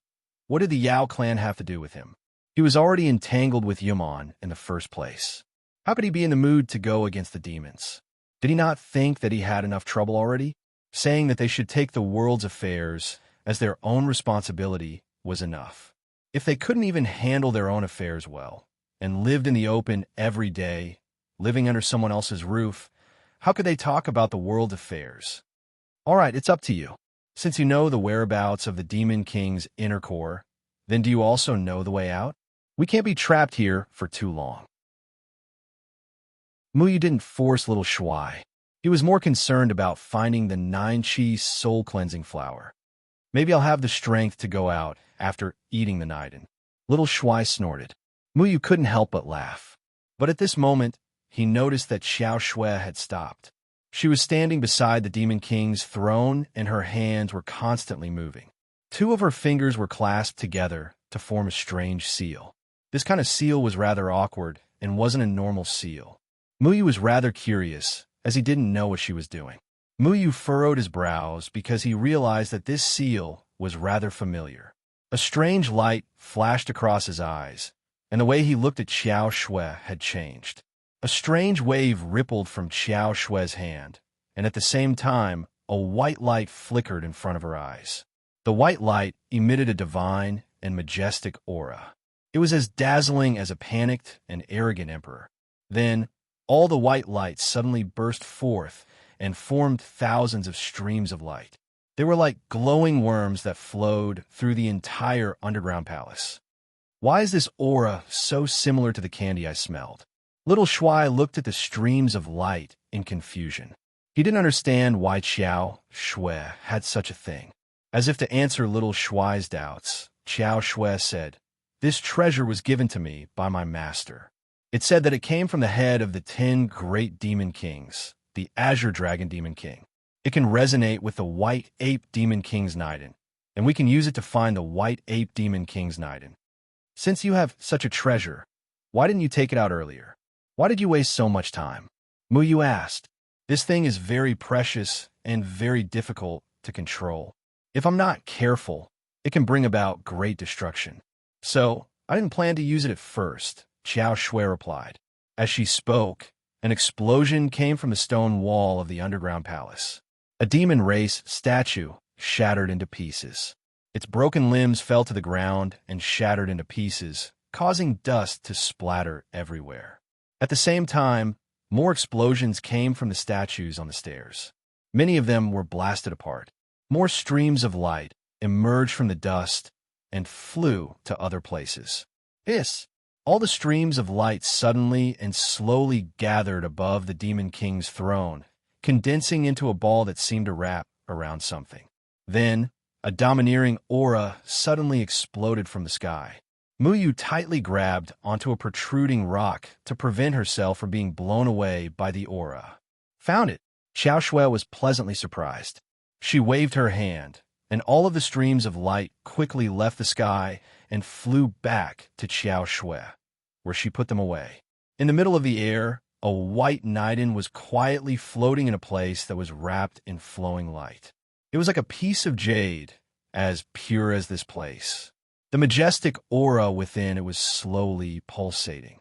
what did the Yao clan have to do with him? He was already entangled with Yumon in the first place. How could he be in the mood to go against the demons? Did he not think that he had enough trouble already? Saying that they should take the world's affairs as their own responsibility was enough. If they couldn't even handle their own affairs well, and lived in the open every day, living under someone else's roof, how could they talk about the world's affairs? All right, it's up to you. Since you know the whereabouts of the Demon King's inner core, then do you also know the way out? We can't be trapped here for too long. Muyu didn't force little Shui. He was more concerned about finding the 9-chi soul-cleansing flower. Maybe I'll have the strength to go out after eating the Naiden. Little Shui snorted. Muyu couldn't help but laugh. But at this moment, he noticed that Xiao Shui had stopped. She was standing beside the Demon King's throne, and her hands were constantly moving. 2 of her fingers were clasped together to form a strange seal. This kind of seal was rather awkward and wasn't a normal seal. Muyu was rather curious, as he didn't know what she was doing. Muyu furrowed his brows because he realized that this seal was rather familiar. A strange light flashed across his eyes, and the way he looked at Xiao Shui had changed. A strange wave rippled from Xiao Shui's hand, and at the same time, a white light flickered in front of her eyes. The white light emitted a divine and majestic aura. It was as dazzling as a panicked and arrogant emperor. Then, all the white light suddenly burst forth and formed thousands of streams of light. They were like glowing worms that flowed through the entire underground palace. Why is this aura so similar to the candy I smelled? Little Shui looked at the streams of light in confusion. He didn't understand why Xiao Shui had such a thing. As if to answer little Shui's doubts, Xiao Shui said, "This treasure was given to me by my master. It said that it came from the head of the 10 great demon kings, the Azure Dragon Demon King. It can resonate with the White Ape Demon King's Naiden, and we can use it to find the White Ape Demon King's Naiden. Since you have such a treasure, why didn't you take it out earlier? Why did you waste so much time?" Muyu asked. "This thing is very precious and very difficult to control. If I'm not careful, it can bring about great destruction. So, I didn't plan to use it at first," Xiao Shui replied. As she spoke, an explosion came from the stone wall of the underground palace. A demon race statue shattered into pieces. Its broken limbs fell to the ground and shattered into pieces, causing dust to splatter everywhere. At the same time, more explosions came from the statues on the stairs. Many of them were blasted apart. More streams of light emerged from the dust and flew to other places. All the streams of light suddenly and slowly gathered above the Demon King's throne, condensing into a ball that seemed to wrap around something. Then, a domineering aura suddenly exploded from the sky. Muyu tightly grabbed onto a protruding rock to prevent herself from being blown away by the aura. "Found it!" Xiao Shui was pleasantly surprised. She waved her hand, and all of the streams of light quickly left the sky and flew back to Xiao Shui, where she put them away. In the middle of the air, a white Naiden was quietly floating in a place that was wrapped in flowing light. It was like a piece of jade, as pure as this place. The majestic aura within it was slowly pulsating.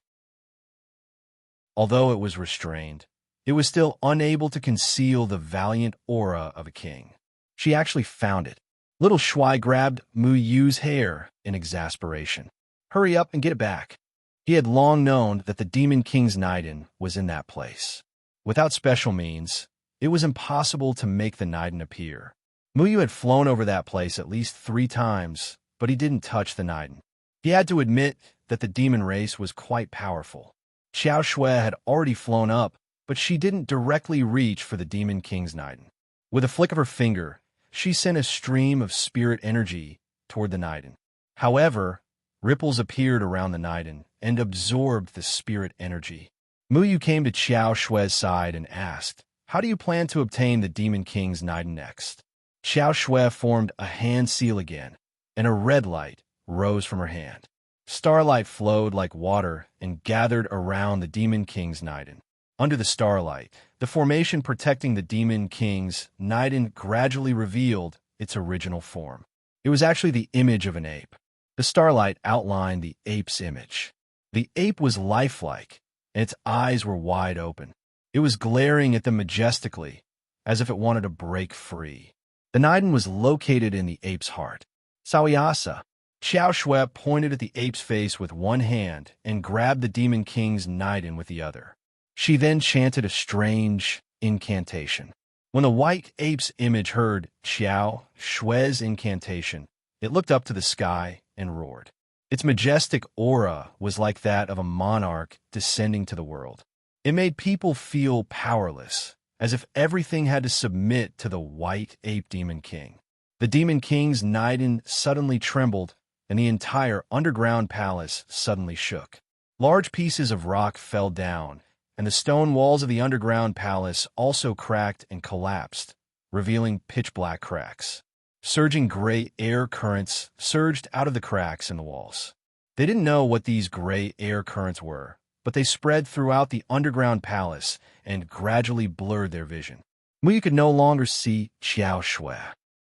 Although it was restrained, it was still unable to conceal the valiant aura of a king. She actually found it. Little Shuai grabbed Mu Yu's hair in exasperation. Hurry up and get it back. He had long known that the Demon King's Naiden was in that place. Without special means, it was impossible to make the Naiden appear. Mu Yu had flown over that place at least 3 times, but he didn't touch the Naiden. He had to admit that the demon race was quite powerful. Xiao Shui had already flown up, but she didn't directly reach for the Demon King's Naiden. With a flick of her finger, she sent a stream of spirit energy toward the Naiden. However, ripples appeared around the Naiden and absorbed the spirit energy. Mu Yu came to Xiao Shui's side and asked, "How do you plan to obtain the Demon King's Naiden next?" Xiao Shui formed a hand seal again, and a red light rose from her hand. Starlight flowed like water and gathered around the Demon King's Naiden. Under the starlight, the formation protecting the Demon King's Naiden gradually revealed its original form. It was actually the image of an ape. The starlight outlined the ape's image. The ape was lifelike, and its eyes were wide open. It was glaring at them majestically, as if it wanted to break free. The Naiden was located in the ape's heart. Saoyasa. Xiao Shui pointed at the ape's face with one hand and grabbed the Demon King's Naiden with the other. She then chanted a strange incantation. When the white ape's image heard Xiao Shui's incantation, it looked up to the sky and roared. Its majestic aura was like that of a monarch descending to the world. It made people feel powerless, as if everything had to submit to the white ape Demon King. The Demon King's Naiden suddenly trembled, and the entire underground palace suddenly shook. Large pieces of rock fell down, and the stone walls of the underground palace also cracked and collapsed, revealing pitch-black cracks. Surging gray air currents surged out of the cracks in the walls. They didn't know what these gray air currents were, but they spread throughout the underground palace and gradually blurred their vision. Mu Yu could no longer see Xiao Shui.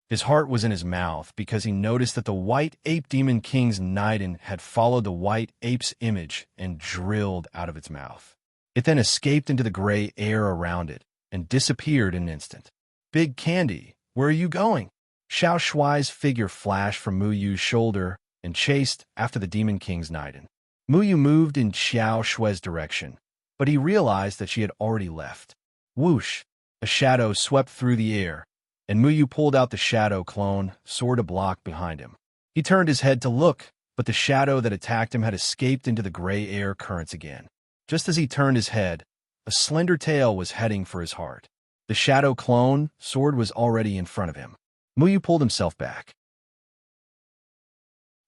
His heart was in his mouth because he noticed that the white ape Demon King's Naiden had followed the white ape's image and drilled out of its mouth. It then escaped into the gray air around it and disappeared in an instant. "Big Candy, where are you going?" Xiao Shui's figure flashed from Mu Yu's shoulder and chased after the Demon King's Naiden. Mu Yu moved in Xiao Shui's direction, but he realized that she had already left. Whoosh! A shadow swept through the air, and Mu Yu pulled out the shadow clone sword to block behind him. He turned his head to look, but the shadow that attacked him had escaped into the gray air currents again. Just as he turned his head, a slender tail was heading for his heart. The shadow clone sword was already in front of him. Mu Yu pulled himself back.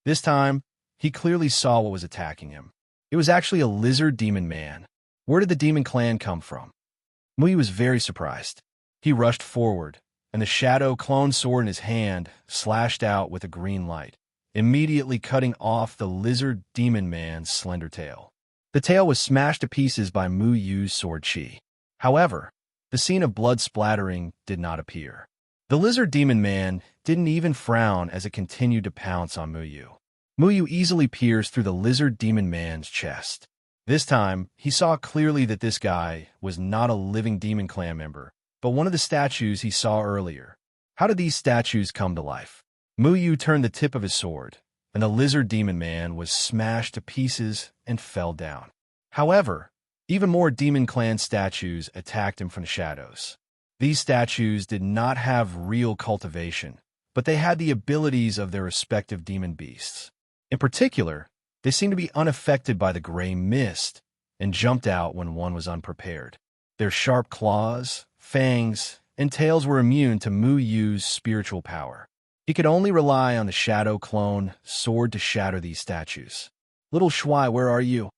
This time, he clearly saw what was attacking him. It was actually a lizard demon man. Where did the demon clan come from? Mu Yu was very surprised. He rushed forward, and the shadow clone sword in his hand slashed out with a green light, immediately cutting off the lizard demon man's slender tail. The tail was smashed to pieces by Mu Yu's sword chi. However, the scene of blood splattering did not appear. The lizard demon man didn't even frown as it continued to pounce on Mu Yu. Mu Yu easily pierced through the lizard demon man's chest. This time, he saw clearly that this guy was not a living demon clan member, but one of the statues he saw earlier. How did these statues come to life? Mu Yu turned the tip of his sword, and the lizard demon man was smashed to pieces and fell down. However, even more demon clan statues attacked him from the shadows. These statues did not have real cultivation, but they had the abilities of their respective demon beasts. In particular, they seemed to be unaffected by the gray mist and jumped out when one was unprepared. Their sharp claws, fangs, and tails were immune to Mu Yu's spiritual power. He could only rely on the shadow clone sword to shatter these statues. "Little Shui, where are you?"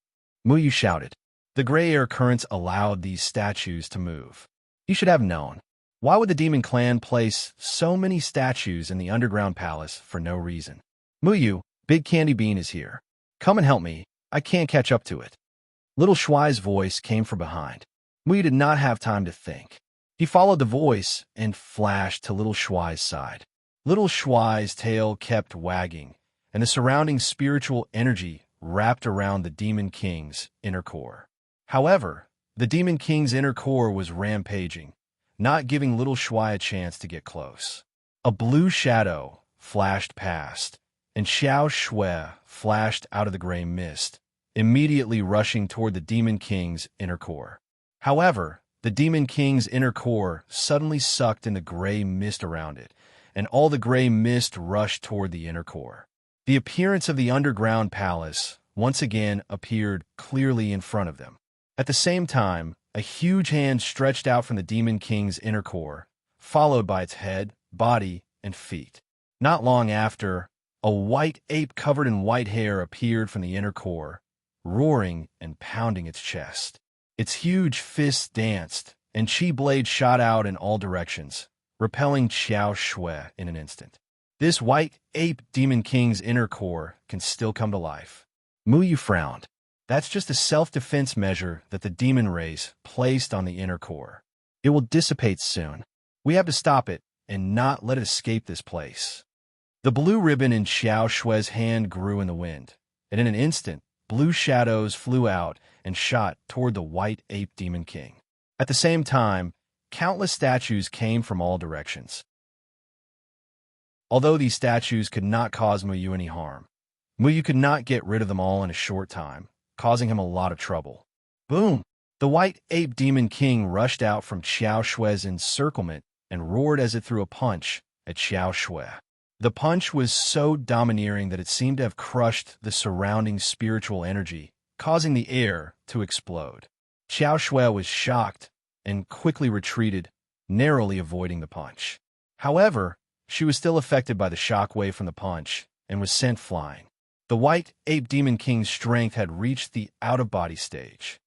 Mu Yu shouted. The gray air currents allowed these statues to move. He should have known. Why would the demon clan place so many statues in the underground palace for no reason? "Mu Yu, Big Candy Bean is here. Come and help me. I can't catch up to it." Little Shui's voice came from behind. Mu Yu did not have time to think. He followed the voice and flashed to Little Shui's side. Little Shui's tail kept wagging, and the surrounding spiritual energy wrapped around the Demon King's inner core. However, the Demon King's inner core was rampaging, not giving Little Shui a chance to get close. A blue shadow flashed past, and Xiao Shui flashed out of the gray mist, immediately rushing toward the Demon King's inner core. However, the Demon King's inner core suddenly sucked in the gray mist around it, and all the gray mist rushed toward the inner core. The appearance of the underground palace once again appeared clearly in front of them. At the same time, a huge hand stretched out from the Demon King's inner core, followed by its head, body, and feet. Not long after, a white ape covered in white hair appeared from the inner core, roaring and pounding its chest. Its huge fists danced, and chi blades shot out in all directions, repelling Xiao Shui in an instant. This white ape Demon King's inner core can still come to life. Mu Yu frowned. That's just a self-defense measure that the demon race placed on the inner core. It will dissipate soon. We have to stop it and not let it escape this place. The blue ribbon in Xiao Shui's hand grew in the wind, and in an instant, blue shadows flew out and shot toward the white ape Demon King. At the same time, countless statues came from all directions. Although these statues could not cause Mu Yu any harm, Mu Yu could not get rid of them all in a short time, causing him a lot of trouble. Boom! The white ape Demon King rushed out from Xiao Shui's encirclement and roared as it threw a punch at Xiao Shui. The punch was so domineering that it seemed to have crushed the surrounding spiritual energy, causing the air to explode. Xiao Shui was shocked and quickly retreated, narrowly avoiding the punch. However, she was still affected by the shockwave from the punch and was sent flying. The white ape Demon King's strength had reached the out-of-body stage.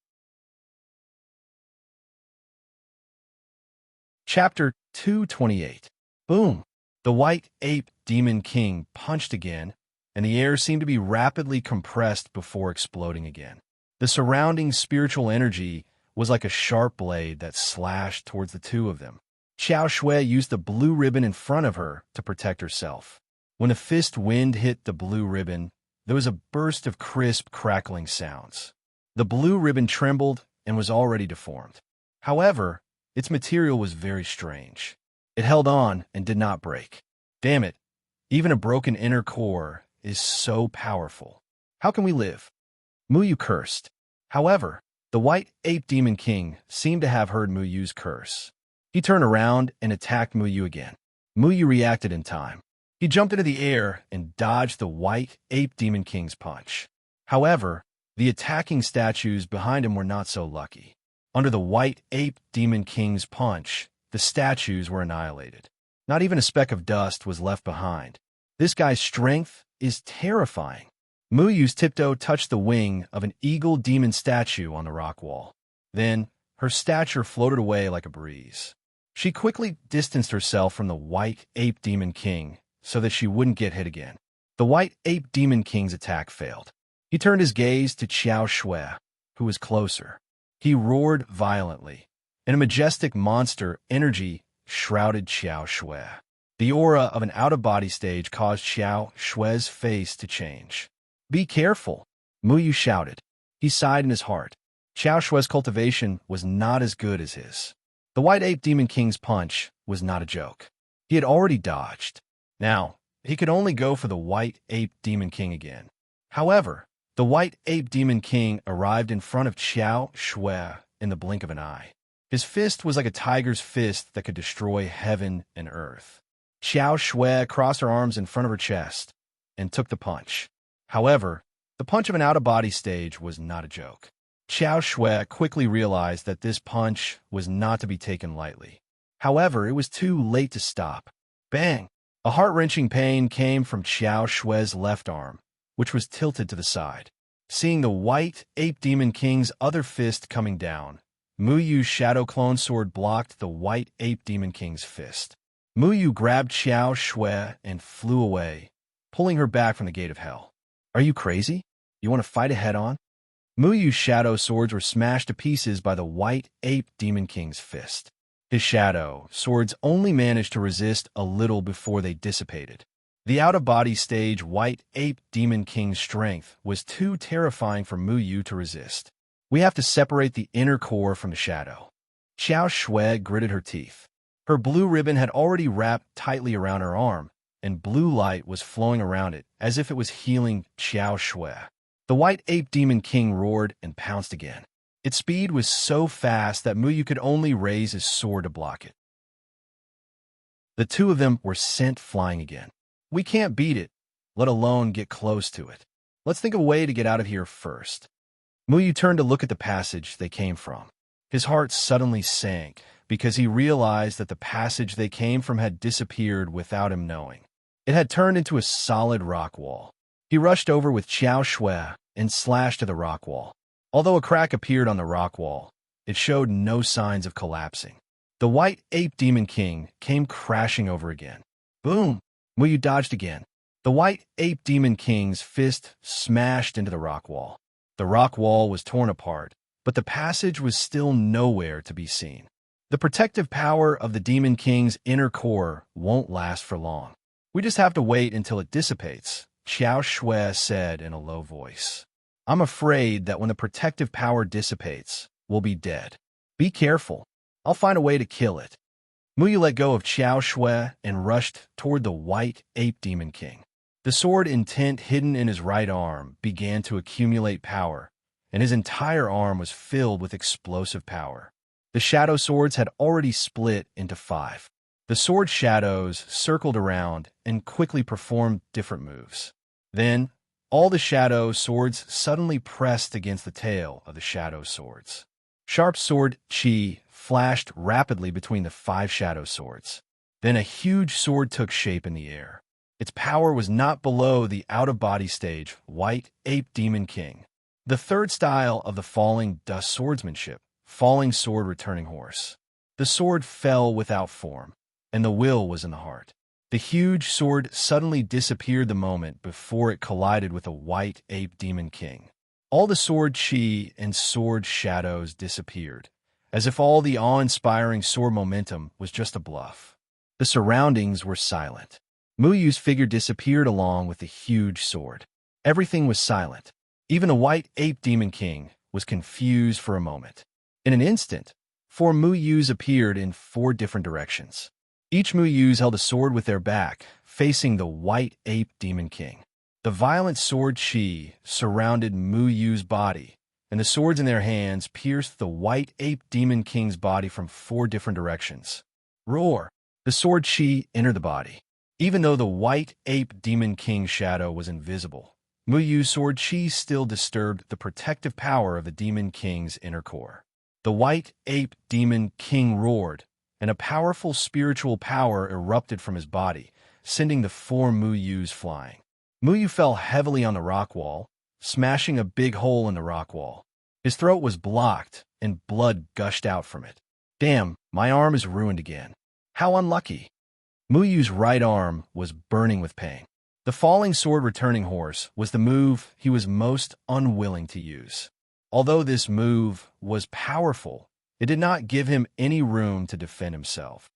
Chapter 228. Boom! The white ape Demon King punched again, and the air seemed to be rapidly compressed before exploding again. The surrounding spiritual energy was like a sharp blade that slashed towards the two of them. Xiao Shui used the blue ribbon in front of her to protect herself. When the fist wind hit the blue ribbon, there was a burst of crisp, crackling sounds. The blue ribbon trembled and was already deformed. However, its material was very strange. It held on and did not break. Damn it, even a broken inner core is so powerful. How can we live? Mu Yu cursed. However, the white ape Demon King seemed to have heard Mu Yu's curse. He turned around and attacked Mu Yu again. Mu Yu reacted in time. He jumped into the air and dodged the white ape Demon King's punch. However, the attacking statues behind him were not so lucky. Under the white ape Demon King's punch, the statues were annihilated. Not even a speck of dust was left behind. This guy's strength is terrifying. Mu Yu's tiptoe touched the wing of an eagle demon statue on the rock wall. Then, her stature floated away like a breeze. She quickly distanced herself from the white ape Demon King so that she wouldn't get hit again. The white ape Demon King's attack failed. He turned his gaze to Xiao Shui, who was closer. He roared violently, and a majestic monster energy shrouded Xiao Shui. The aura of an out-of-body stage caused Xiao Shui's face to change. "Be careful," Mu Yu shouted. He sighed in his heart. Xiao Shui's cultivation was not as good as his. The white ape Demon King's punch was not a joke. He had already dodged. Now, he could only go for the white ape Demon King again. However, the white ape Demon King arrived in front of Xiao Shui in the blink of an eye. His fist was like a tiger's fist that could destroy heaven and earth. Xiao Shui crossed her arms in front of her chest and took the punch. However, the punch of an out-of-body stage was not a joke. Xiao Shui quickly realized that this punch was not to be taken lightly. However, it was too late to stop. Bang! A heart-wrenching pain came from Xiao Shui's left arm, which was tilted to the side. Seeing the white ape Demon King's other fist coming down, Mu Yu's shadow clone sword blocked the white ape Demon King's fist. Mu Yu grabbed Xiao Shui and flew away, pulling her back from the gate of hell. "Are you crazy? You want to fight it head-on?" Mu Yu's shadow swords were smashed to pieces by the white ape Demon King's fist. His shadow swords only managed to resist a little before they dissipated. The out-of-body stage white ape Demon King's strength was too terrifying for Mu Yu to resist. "We have to separate the inner core from the shadow." Xiao Shui gritted her teeth. Her blue ribbon had already wrapped tightly around her arm, and blue light was flowing around it, as if it was healing Xiao Shui. The white ape demon king roared and pounced again. Its speed was so fast that Muyu could only raise his sword to block it. The two of them were sent flying again. We can't beat it, let alone get close to it. Let's think of a way to get out of here first. Muyu turned to look at the passage they came from. His heart suddenly sank because he realized that the passage they came from had disappeared without him knowing. It had turned into a solid rock wall. He rushed over with Xiao Shui and slashed at the rock wall. Although a crack appeared on the rock wall, it showed no signs of collapsing. The white ape demon king came crashing over again. Boom! Muyu dodged again. The white ape demon king's fist smashed into the rock wall. The rock wall was torn apart, but the passage was still nowhere to be seen. The protective power of the demon king's inner core won't last for long. We just have to wait until it dissipates, Xiao Shui said in a low voice. I'm afraid that when the protective power dissipates, we'll be dead. Be careful. I'll find a way to kill it. Muyu let go of Xiao Shui and rushed toward the white ape demon king. The sword intent hidden in his right arm began to accumulate power, and his entire arm was filled with explosive power. The shadow swords had already split into 5. The sword shadows circled around and quickly performed different moves. Then, all the shadow swords suddenly pressed against the tail of the shadow swords. Sharp sword chi flashed rapidly between the 5 shadow swords. Then a huge sword took shape in the air. Its power was not below the out-of-body stage, white ape demon king. The third style of the falling dust swordsmanship, falling sword returning horse. The sword fell without form, and the will was in the heart. The huge sword suddenly disappeared the moment before it collided with a white ape demon king. All the sword chi and sword shadows disappeared, as if all the awe-inspiring sword momentum was just a bluff. The surroundings were silent. Muyu's figure disappeared along with the huge sword. Everything was silent. Even the white ape demon king was confused for a moment. In an instant, 4 Muyus appeared in 4 different directions. Each Muyus held a sword with their back, facing the white ape demon king. The violent sword chi surrounded Muyu's body, and the swords in their hands pierced the white ape demon king's body from 4 different directions. Roar! The sword chi entered the body. Even though the white ape demon king's shadow was invisible, Muyu's sword chi still disturbed the protective power of the demon king's inner core. The white ape demon king roared, and a powerful spiritual power erupted from his body, sending the 4 Muyus flying. Muyu fell heavily on the rock wall, smashing a big hole in the rock wall. His throat was blocked, and blood gushed out from it. Damn, my arm is ruined again. How unlucky. Muyu's right arm was burning with pain. The falling sword returning horse was the move he was most unwilling to use. Although this move was powerful, it did not give him any room to defend himself.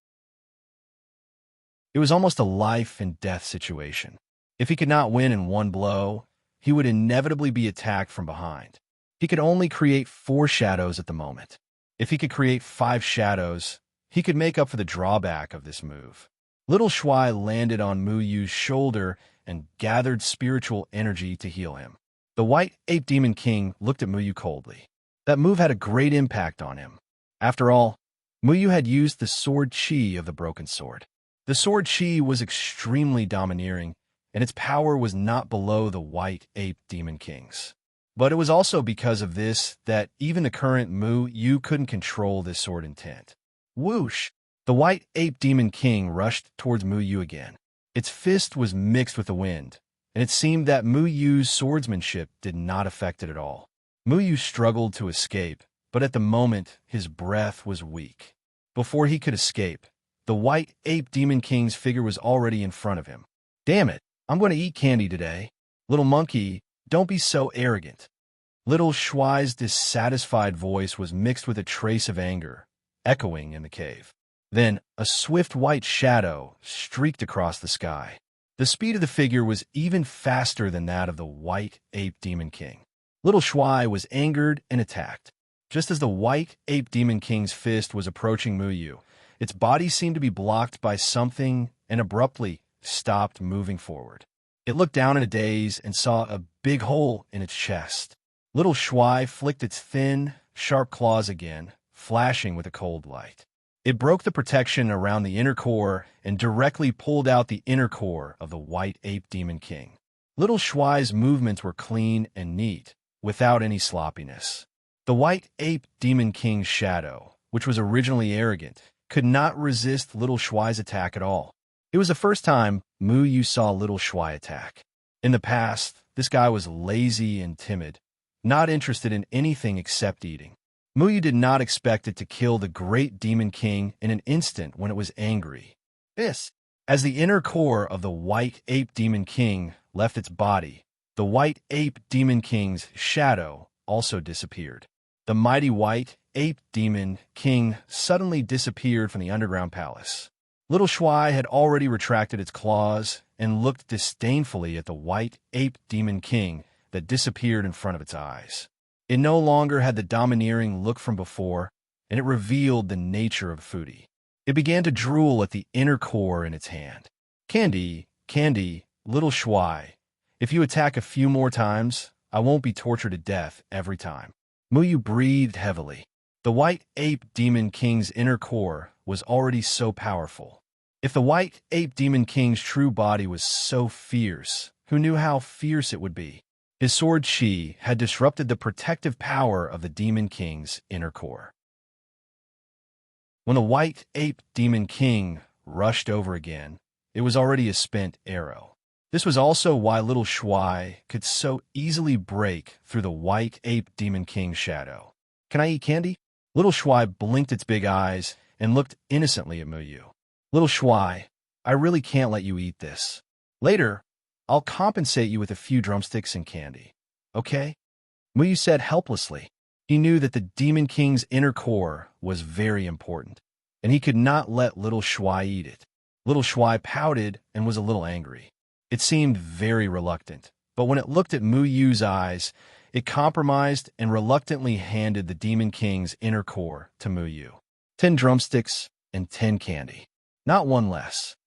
It was almost a life and death situation. If he could not win in one blow, he would inevitably be attacked from behind. He could only create 4 shadows at the moment. If he could create 5 shadows, he could make up for the drawback of this move. Little Shui landed on Muyu's shoulder and gathered spiritual energy to heal him. The white ape demon king looked at Muyu coldly. That move had a great impact on him. After all, Muyu had used the sword chi of the broken sword. The sword chi was extremely domineering, and its power was not below the white ape demon king's. But it was also because of this that even the current Muyu couldn't control this sword intent. Whoosh! The white ape demon king rushed towards Muyu again. Its fist was mixed with the wind, and it seemed that Muyu's swordsmanship did not affect it at all. Muyu struggled to escape, but at the moment his breath was weak. Before he could escape, the white ape demon king's figure was already in front of him. Damn it, I'm going to eat candy today. Little monkey, don't be so arrogant. Little Shuai's dissatisfied voice was mixed with a trace of anger, echoing in the cave. Then a swift white shadow streaked across the sky. The speed of the figure was even faster than that of the white ape demon king. Little Shui was angered and attacked. Just as the white ape demon king's fist was approaching Muyu, its body seemed to be blocked by something, and abruptly, stopped moving forward. It looked down in a daze and saw a big hole in its chest. Little Shuai flicked its thin, sharp claws again, flashing with a cold light. It broke the protection around the inner core and directly pulled out the inner core of the white ape demon king. Little Shuai's movements were clean and neat, without any sloppiness. The white ape demon king's shadow, which was originally arrogant, could not resist Little Shuai's attack at all. It was the first time Mu Yu saw Little Shuai attack. In the past, this guy was lazy and timid, not interested in anything except eating. Mu Yu did not expect it to kill the great demon king in an instant when it was angry. As the inner core of the white ape demon king left its body, the white ape demon king's shadow also disappeared. The mighty white ape demon king suddenly disappeared from the underground palace. Little Shuai had already retracted its claws and looked disdainfully at the white ape demon king that disappeared in front of its eyes. It no longer had the domineering look from before, and it revealed the nature of foodie. It began to drool at the inner core in its hand. Candy, Little Shuai, if you attack a few more times, I won't be tortured to death every time. Mu Yu breathed heavily. The white ape demon king's inner core was already so powerful. If the white ape demon king's true body was so fierce, who knew how fierce it would be? His sword Qi had disrupted the protective power of the demon king's inner core. When the white ape demon king rushed over again, it was already a spent arrow. This was also why Little Shuai could so easily break through the white ape demon king's shadow. Can I eat candy? Little Shuai blinked its big eyes and looked innocently at Mu Yu. Little Shuai, I really can't let you eat this. Later, I'll compensate you with a few drumsticks and candy. Okay? Mu Yu said helplessly. He knew that the demon king's inner core was very important, and he could not let Little Shuai eat it. Little Shuai pouted and was a little angry. It seemed very reluctant, but when it looked at Mu Yu's eyes, it compromised and reluctantly handed the demon king's inner core to Mu Yu. 10 drumsticks and 10 candy. Not one less.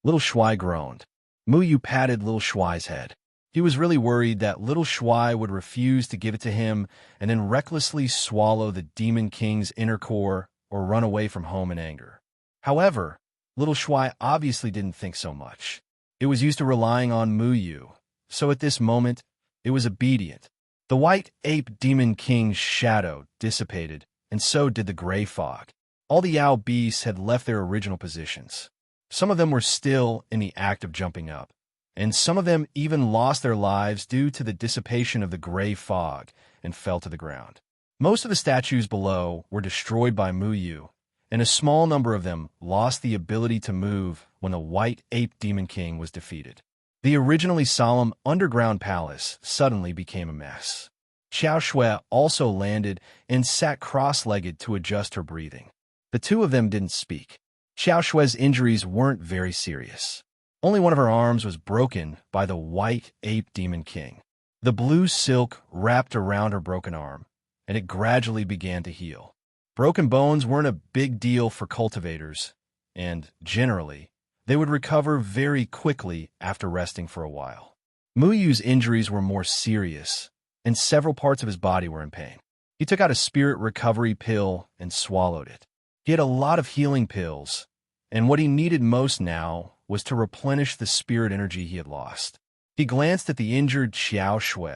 Little Shuai groaned. Mu Yu patted Little Shuai's head. He was really worried that Little Shuai would refuse to give it to him and then recklessly swallow the demon king's inner core or run away from home in anger. However, Little Shuai obviously didn't think so much. It was used to relying on Mu Yu, so at this moment, it was obedient. The white ape demon king's shadow dissipated, and so did the gray fog. All the Yao beasts had left their original positions. Some of them were still in the act of jumping up, and some of them even lost their lives due to the dissipation of the gray fog and fell to the ground. Most of the statues below were destroyed by Mu Yu, and a small number of them lost the ability to move when the white ape demon king was defeated. The originally solemn underground palace suddenly became a mess. Xiao Shui also landed and sat cross-legged to adjust her breathing. The two of them didn't speak. Xiao Shui's injuries weren't very serious. Only one of her arms was broken by the white ape demon king. The blue silk wrapped around her broken arm, and it gradually began to heal. Broken bones weren't a big deal for cultivators, and, generally, they would recover very quickly after resting for a while. Mu Yu's injuries were more serious, and several parts of his body were in pain. He took out a spirit recovery pill and swallowed it. He had a lot of healing pills, and what he needed most now was to replenish the spirit energy he had lost. He glanced at the injured Xiao Shui,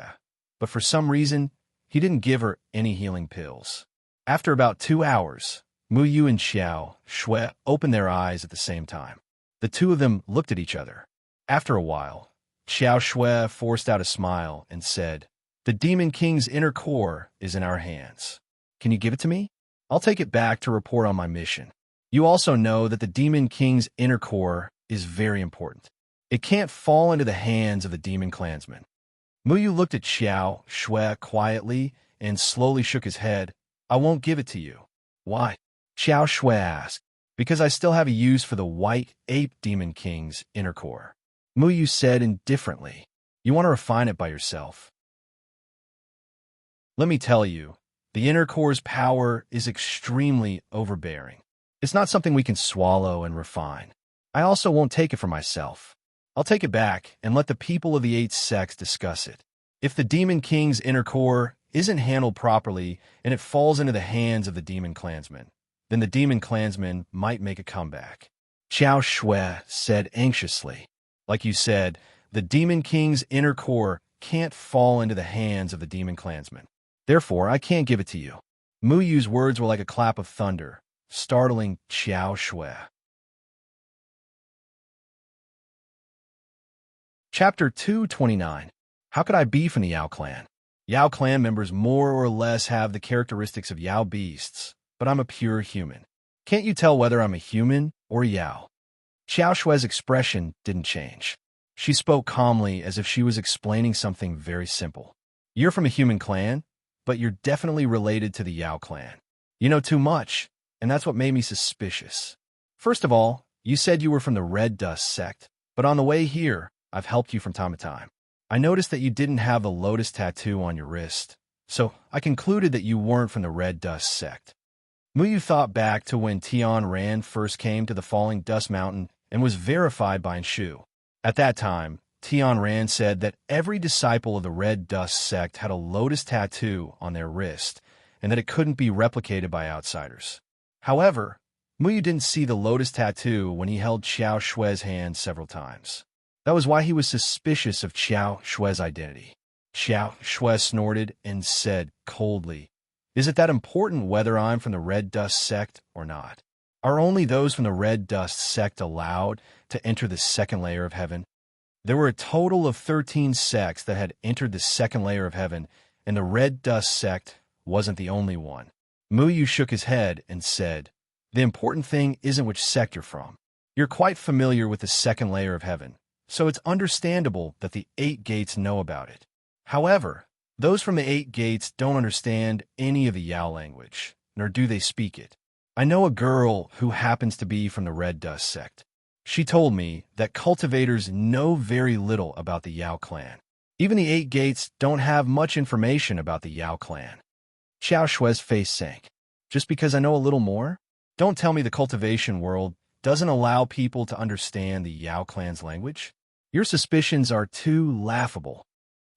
but for some reason, he didn't give her any healing pills. After about 2 hours, Mu Yu and Xiao Shui opened their eyes at the same time. The two of them looked at each other. After a while, Xiao Shui forced out a smile and said, "The demon king's inner core is in our hands. Can you give it to me? I'll take it back to report on my mission. You also know that the demon king's inner core is very important. It can't fall into the hands of the demon clansmen." Mu Yu looked at Xiao Shui quietly and slowly shook his head. "I won't give it to you." "Why?" Xiao Shui asked. "Because I still have a use for the white ape demon king's inner core," Mu Yu said indifferently. "You want to refine it by yourself." Let me tell you, the inner core's power is extremely overbearing. It's not something we can swallow and refine. I also won't take it for myself. I'll take it back and let the people of the 8 sects discuss it. If the Demon King's inner core isn't handled properly and it falls into the hands of the Demon Clansmen, then the Demon Clansmen might make a comeback. Xiao Shui said anxiously. Like you said, the Demon King's inner core can't fall into the hands of the Demon Clansmen. Therefore, I can't give it to you. Mu Yu's words were like a clap of thunder, startling Xiao Shui. Chapter 229. How could I be from the Yao clan? Yao clan members more or less have the characteristics of Yao beasts, but I'm a pure human. Can't you tell whether I'm a human or Yao? Xiao Shui's expression didn't change. She spoke calmly as if she was explaining something very simple. You're from a human clan, but you're definitely related to the Yao clan. You know too much, and that's what made me suspicious. First of all, you said you were from the Red Dust sect, but on the way here, I've helped you from time to time. I noticed that you didn't have the lotus tattoo on your wrist, so I concluded that you weren't from the Red Dust sect. Muyu thought back to when Tian Ran first came to the Falling Dust Mountain and was verified by Nshu. At that time, Tian Ran said that every disciple of the Red Dust sect had a lotus tattoo on their wrist and that it couldn't be replicated by outsiders. However, Muyu didn't see the lotus tattoo when he held Xiao Shui's hand several times. That was why he was suspicious of Xiao Shui's identity. Xiao Shui snorted and said coldly, "Is it that important whether I'm from the Red Dust sect or not? Are only those from the Red Dust sect allowed to enter the second layer of heaven?" There were a total of 13 sects that had entered the second layer of heaven, and the Red Dust sect wasn't the only one. Muyu shook his head and said, "The important thing isn't which sect you're from. You're quite familiar with the second layer of heaven, so it's understandable that the 8 gates know about it. However, those from the 8 gates don't understand any of the Yao language, nor do they speak it. I know a girl who happens to be from the Red Dust sect. She told me that cultivators know very little about the Yao clan. Even the 8 gates don't have much information about the Yao clan." Xiao Shui's face sank. "Just because I know a little more? Don't tell me the cultivation world doesn't allow people to understand the Yao clan's language? Your suspicions are too laughable.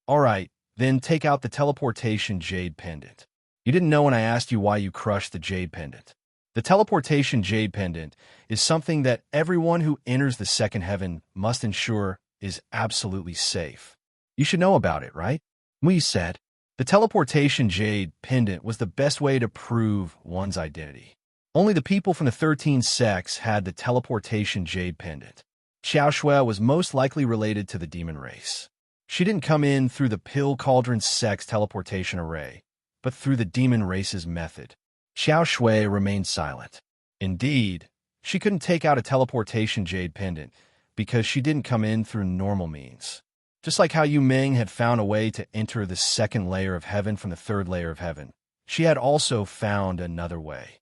All right, then take out the teleportation jade pendant. You didn't know when I asked you why you crushed the jade pendant. The teleportation jade pendant is something that everyone who enters the second heaven must ensure is absolutely safe. You should know about it, right?" Mui said. The teleportation jade pendant was the best way to prove one's identity. Only the people from the 13 sects had the teleportation jade pendant. Xiao Shui was most likely related to the demon race. She didn't come in through the Pill Cauldron sect's teleportation array, but through the demon race's method. Xiao Shui remained silent. Indeed, she couldn't take out a teleportation jade pendant because she didn't come in through normal means. Just like how Yu Ming had found a way to enter the second layer of heaven from the third layer of heaven, she had also found another way.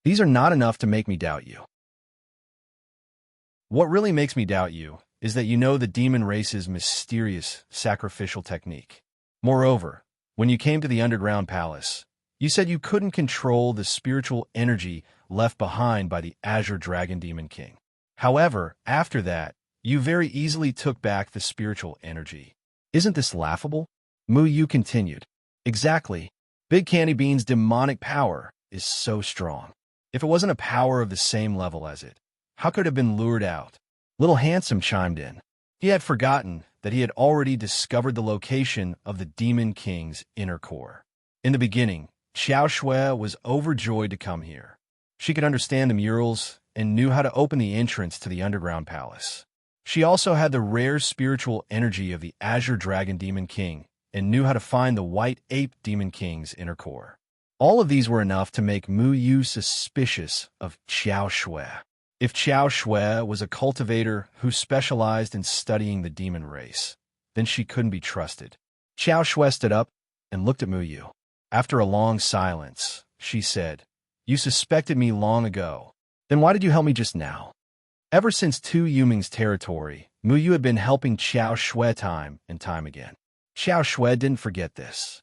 These are not enough to make me doubt you. What really makes me doubt you is that you know the demon race's mysterious sacrificial technique. Moreover, when you came to the underground palace, you said you couldn't control the spiritual energy left behind by the Azure Dragon Demon King. However, after that, you very easily took back the spiritual energy. Isn't this laughable? Mu Yu continued. Exactly. Big Candy Bean's demonic power is so strong. If it wasn't a power of the same level as it, how could it have been lured out? Little Handsome chimed in. He had forgotten that he had already discovered the location of the Demon King's inner core. In the beginning, Xiao Shui was overjoyed to come here. She could understand the murals and knew how to open the entrance to the underground palace. She also had the rare spiritual energy of the Azure Dragon Demon King and knew how to find the White Ape Demon King's inner core. All of these were enough to make Mu Yu suspicious of Xiao Shui. If Xiao Shui was a cultivator who specialized in studying the demon race, then she couldn't be trusted. Xiao Shui stood up and looked at Mu Yu. After a long silence, she said, "You suspected me long ago. Then why did you help me just now?" Ever since Tu Yuming's territory, Mu Yu had been helping Xiao Shui time and time again. Xiao Shui didn't forget this.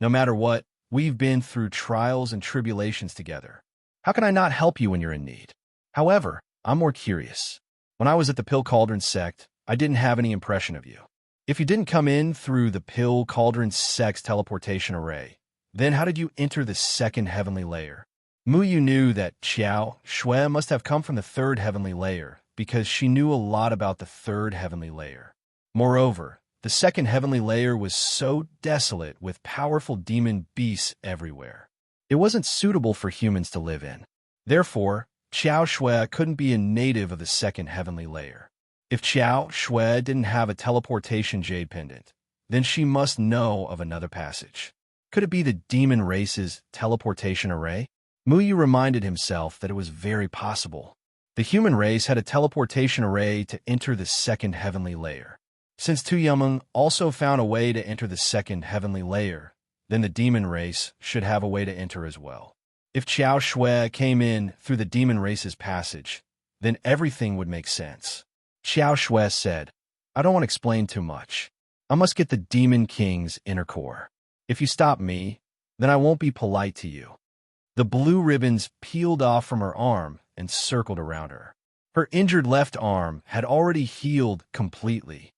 No matter what, we've been through trials and tribulations together. How can I not help you when you're in need? However, I'm more curious. When I was at the Pill Cauldron sect, I didn't have any impression of you. If you didn't come in through the pill cauldron sex teleportation array, then how did you enter the second heavenly layer? Muyu knew that Xiao Shui must have come from the third heavenly layer because she knew a lot about the third heavenly layer. Moreover, the second heavenly layer was so desolate with powerful demon beasts everywhere. It wasn't suitable for humans to live in. Therefore, Xiao Shui couldn't be a native of the second heavenly layer. If Xiao Shui didn't have a teleportation jade pendant, then she must know of another passage. Could it be the demon race's teleportation array? Muyu reminded himself that it was very possible. The human race had a teleportation array to enter the second heavenly layer. Since Tu Yumeng also found a way to enter the second heavenly layer, then the demon race should have a way to enter as well. If Xiao Shui came in through the demon race's passage, then everything would make sense. Xiao Shui said, I don't want to explain too much. I must get the Demon King's inner core. If you stop me, then I won't be polite to you. The blue ribbons peeled off from her arm and circled around her. Her injured left arm had already healed completely.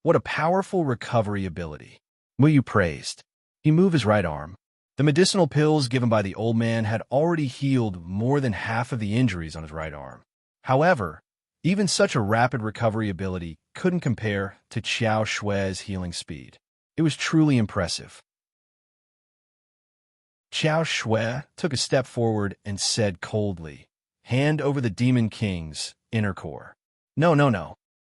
What a powerful recovery ability. Muyu praised. He moved his right arm. The medicinal pills given by the old man had already healed more than half of the injuries on his right arm. However, even such a rapid recovery ability couldn't compare to Xiao Shui's healing speed. It was truly impressive. Xiao Shui took a step forward and said coldly, Hand over the Demon King's inner core. No.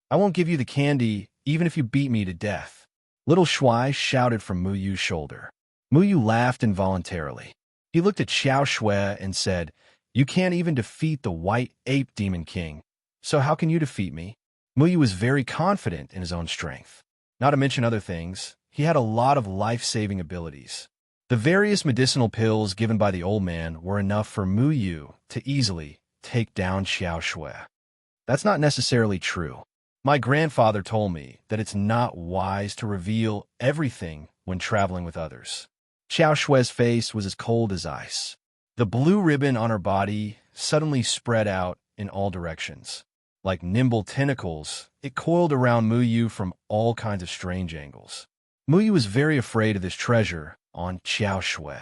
I won't give you the candy even if you beat me to death. Little Shui shouted from Muyu's shoulder. Muyu laughed involuntarily. He looked at Xiao Shui and said, You can't even defeat the White Ape Demon King. So how can you defeat me? Muyu was very confident in his own strength. Not to mention other things, he had a lot of life-saving abilities. The various medicinal pills given by the old man were enough for Muyu to easily take down Xiao Shui. That's not necessarily true. My grandfather told me that it's not wise to reveal everything when traveling with others. Xiao Shui's face was as cold as ice. The blue ribbon on her body suddenly spread out in all directions. Like nimble tentacles, it coiled around Muyu from all kinds of strange angles. Muyu was very afraid of this treasure on Xiao Shui.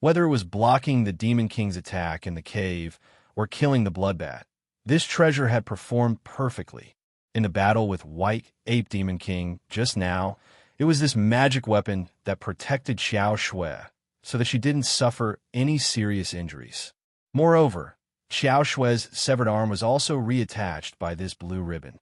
Whether it was blocking the Demon King's attack in the cave or killing the bloodbat, this treasure had performed perfectly. In the battle with White Ape Demon King just now, it was this magic weapon that protected Xiao Shui so that she didn't suffer any serious injuries. Moreover, Xiao Shui's severed arm was also reattached by this blue ribbon.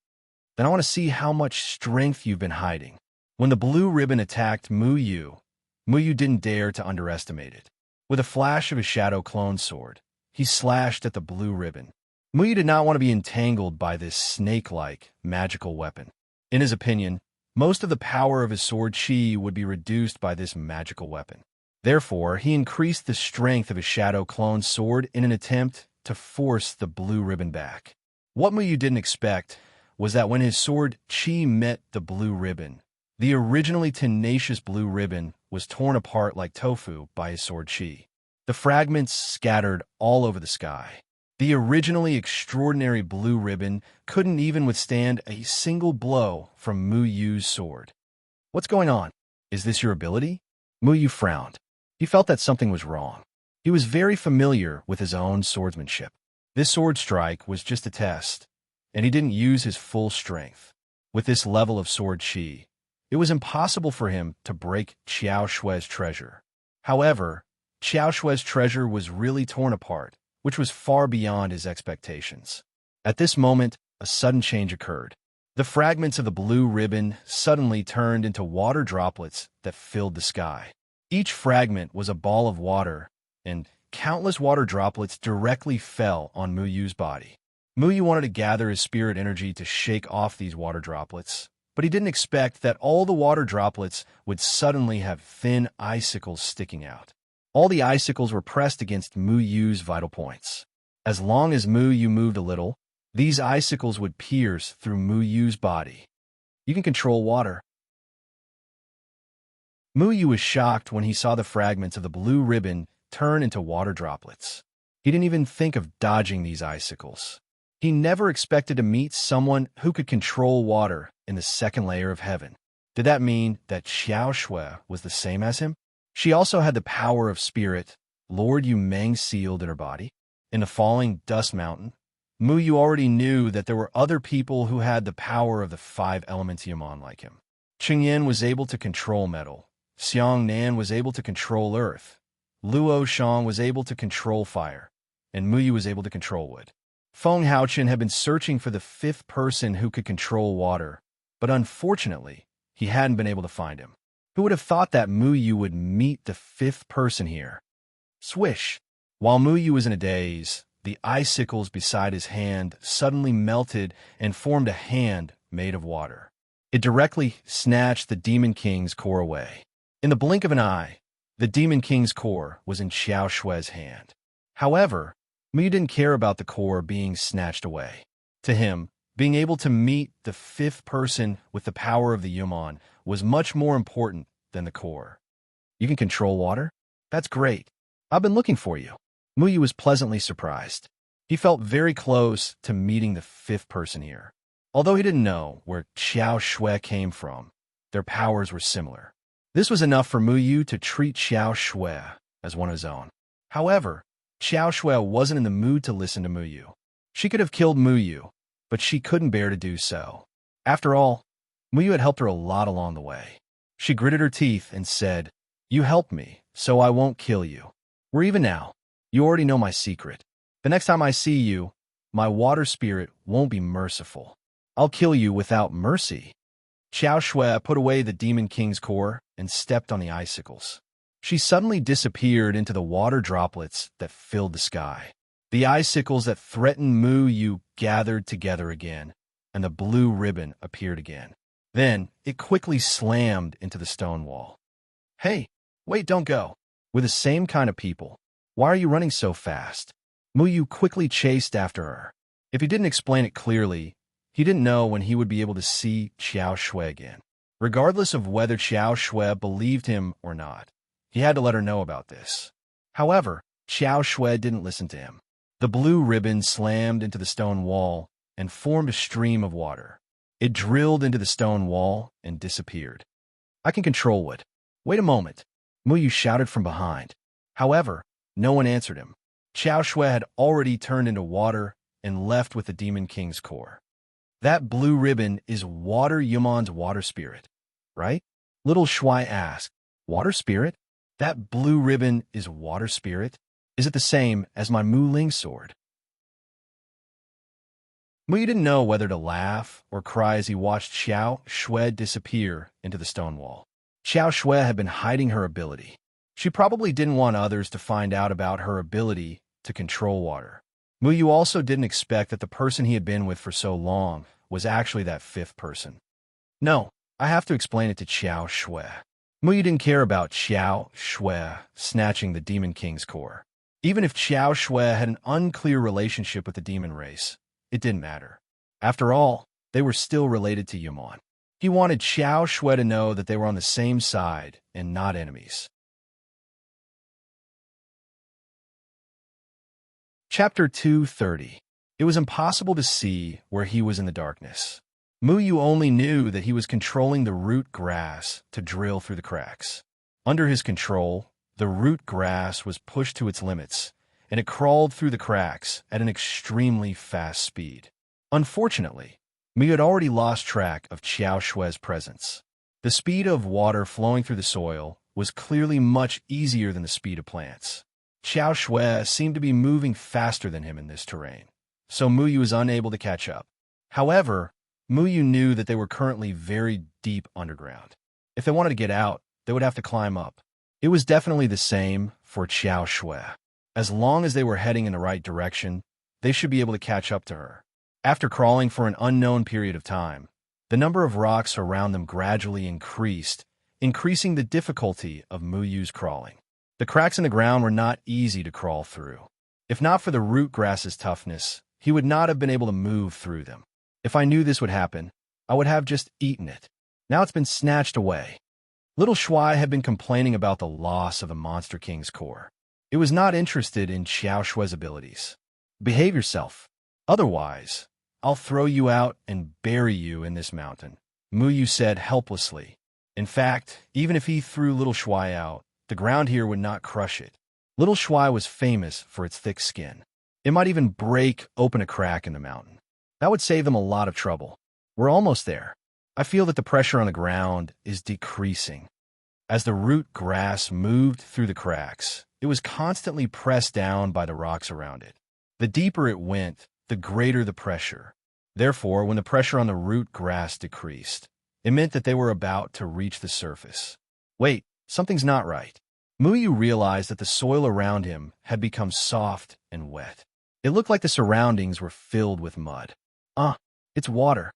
Then I want to see how much strength you've been hiding. When the blue ribbon attacked Muyu didn't dare to underestimate it. With a flash of his shadow clone sword, he slashed at the blue ribbon. Muyu did not want to be entangled by this snake-like magical weapon. In his opinion, most of the power of his sword chi would be reduced by this magical weapon. Therefore, he increased the strength of his shadow clone sword in an attempt to force the blue ribbon back. What Muyu didn't expect was that when his sword chi met the blue ribbon, the originally tenacious blue ribbon was torn apart like tofu by his sword chi. The fragments scattered all over the sky. The originally extraordinary blue ribbon couldn't even withstand a single blow from Muyu's sword. What's going on? Is this your ability? Muyu frowned. He felt that something was wrong. He was very familiar with his own swordsmanship. This sword strike was just a test, and he didn't use his full strength. With this level of sword chi, it was impossible for him to break Xiao Shui's treasure. However, Xiao Shui's treasure was really torn apart, which was far beyond his expectations. At this moment, a sudden change occurred. The fragments of the blue ribbon suddenly turned into water droplets that filled the sky. Each fragment was a ball of water, and countless water droplets directly fell on Muyu's body. Muyu wanted to gather his spirit energy to shake off these water droplets, but he didn't expect that all the water droplets would suddenly have thin icicles sticking out. All the icicles were pressed against Muyu's vital points. As long as Muyu moved a little, these icicles would pierce through Muyu's body. You can control water. Muyu was shocked when he saw the fragments of the blue ribbon turn into water droplets. He didn't even think of dodging these icicles. He never expected to meet someone who could control water in the second layer of heaven. Did that mean that Xiao Shui was the same as him? She also had the power of spirit, Lord Yu Meng sealed in her body. In the falling dust mountain, Mu Yu already knew that there were other people who had the power of the five elements Yaman like him. Qing Yin was able to control metal. Xiang Nan was able to control earth. Luo Shang was able to control fire. And Mu Yu was able to control wood. Feng Haochen had been searching for the fifth person who could control water, but unfortunately, he hadn't been able to find him. Who would have thought that Mu Yu would meet the fifth person here? Swish! While Mu Yu was in a daze, the icicles beside his hand suddenly melted and formed a hand made of water. It directly snatched the Demon King's core away. In the blink of an eye, the Demon King's core was in Xiao Shui's hand. However, Mu Yu didn't care about the core being snatched away. To him, being able to meet the fifth person with the power of the Yuman was much more important than the core. You can control water? That's great. I've been looking for you. Mu Yu was pleasantly surprised. He felt very close to meeting the fifth person here. Although he didn't know where Xiao Shui came from, their powers were similar. This was enough for Mu Yu to treat Xiao Shui as one of his own. However, Xiao Shui wasn't in the mood to listen to Mu Yu. She could have killed Mu Yu, but she couldn't bear to do so. After all, Mu Yu had helped her a lot along the way. She gritted her teeth and said, "You helped me, so I won't kill you. We're even now. You already know my secret. The next time I see you, my water spirit won't be merciful. I'll kill you without mercy." Xiao Shui put away the Demon King's core and stepped on the icicles. She suddenly disappeared into the water droplets that filled the sky. The icicles that threatened Mu Yu gathered together again, and the blue ribbon appeared again. Then it quickly slammed into the stone wall. "Hey, wait, don't go. We're the same kind of people. Why are you running so fast?" Mu Yu quickly chased after her. If he didn't explain it clearly, he didn't know when he would be able to see Xiao Shui again. Regardless of whether Xiao Shui believed him or not, he had to let her know about this. However, Xiao Shui didn't listen to him. The blue ribbon slammed into the stone wall and formed a stream of water. It drilled into the stone wall and disappeared. "I can control wood. Wait a moment," Mu Yu shouted from behind. However, no one answered him. Xiao Shui had already turned into water and left with the Demon King's core. "That blue ribbon is Water Yuman's water spirit, right?" Little Shui asked. "Water spirit? That blue ribbon is water spirit? Is it the same as my Mu Ling sword?" Mu Yu didn't know whether to laugh or cry as he watched Xiao Shui disappear into the stone wall. Xiao Shui had been hiding her ability. She probably didn't want others to find out about her ability to control water. Mu Yu also didn't expect that the person he had been with for so long was actually that fifth person. "No, I have to explain it to Xiao Shui." Mu Yu didn't care about Xiao Shui snatching the Demon King's core. Even if Xiao Shui had an unclear relationship with the demon race, it didn't matter. After all, they were still related to Yuman. He wanted Xiao Shui to know that they were on the same side and not enemies. Chapter 230. It was impossible to see where he was in the darkness. Mu Yu only knew that he was controlling the root grass to drill through the cracks. Under his control, the root grass was pushed to its limits, and it crawled through the cracks at an extremely fast speed. Unfortunately, Mu Yu had already lost track of Xiao Shui's presence. The speed of water flowing through the soil was clearly much easier than the speed of plants. Xiao Shui seemed to be moving faster than him in this terrain, so Mu Yu was unable to catch up. However, Mu Yu knew that they were currently very deep underground. If they wanted to get out, they would have to climb up. It was definitely the same for Xiao Shui. As long as they were heading in the right direction, they should be able to catch up to her. After crawling for an unknown period of time, the number of rocks around them gradually increased, increasing the difficulty of Mu Yu's crawling. The cracks in the ground were not easy to crawl through. If not for the root grass's toughness, he would not have been able to move through them. If I knew this would happen, I would have just eaten it. Now it's been snatched away. Little Shui had been complaining about the loss of the Monster King's core. It was not interested in Xiao Shui's abilities. "Behave yourself. Otherwise, I'll throw you out and bury you in this mountain, Muyu said helplessly. In fact, even if he threw Little Shuai out, the ground here would not crush it. Little Shuai was famous for its thick skin. It might even break open a crack in the mountain. That would save them a lot of trouble. We're almost there. I feel that the pressure on the ground is decreasing. As the root grass moved through the cracks, it was constantly pressed down by the rocks around it. The deeper it went, the greater the pressure. Therefore, when the pressure on the root grass decreased, it meant that they were about to reach the surface. Wait, something's not right. Muyu realized that the soil around him had become soft and wet. It looked like the surroundings were filled with mud. It's water.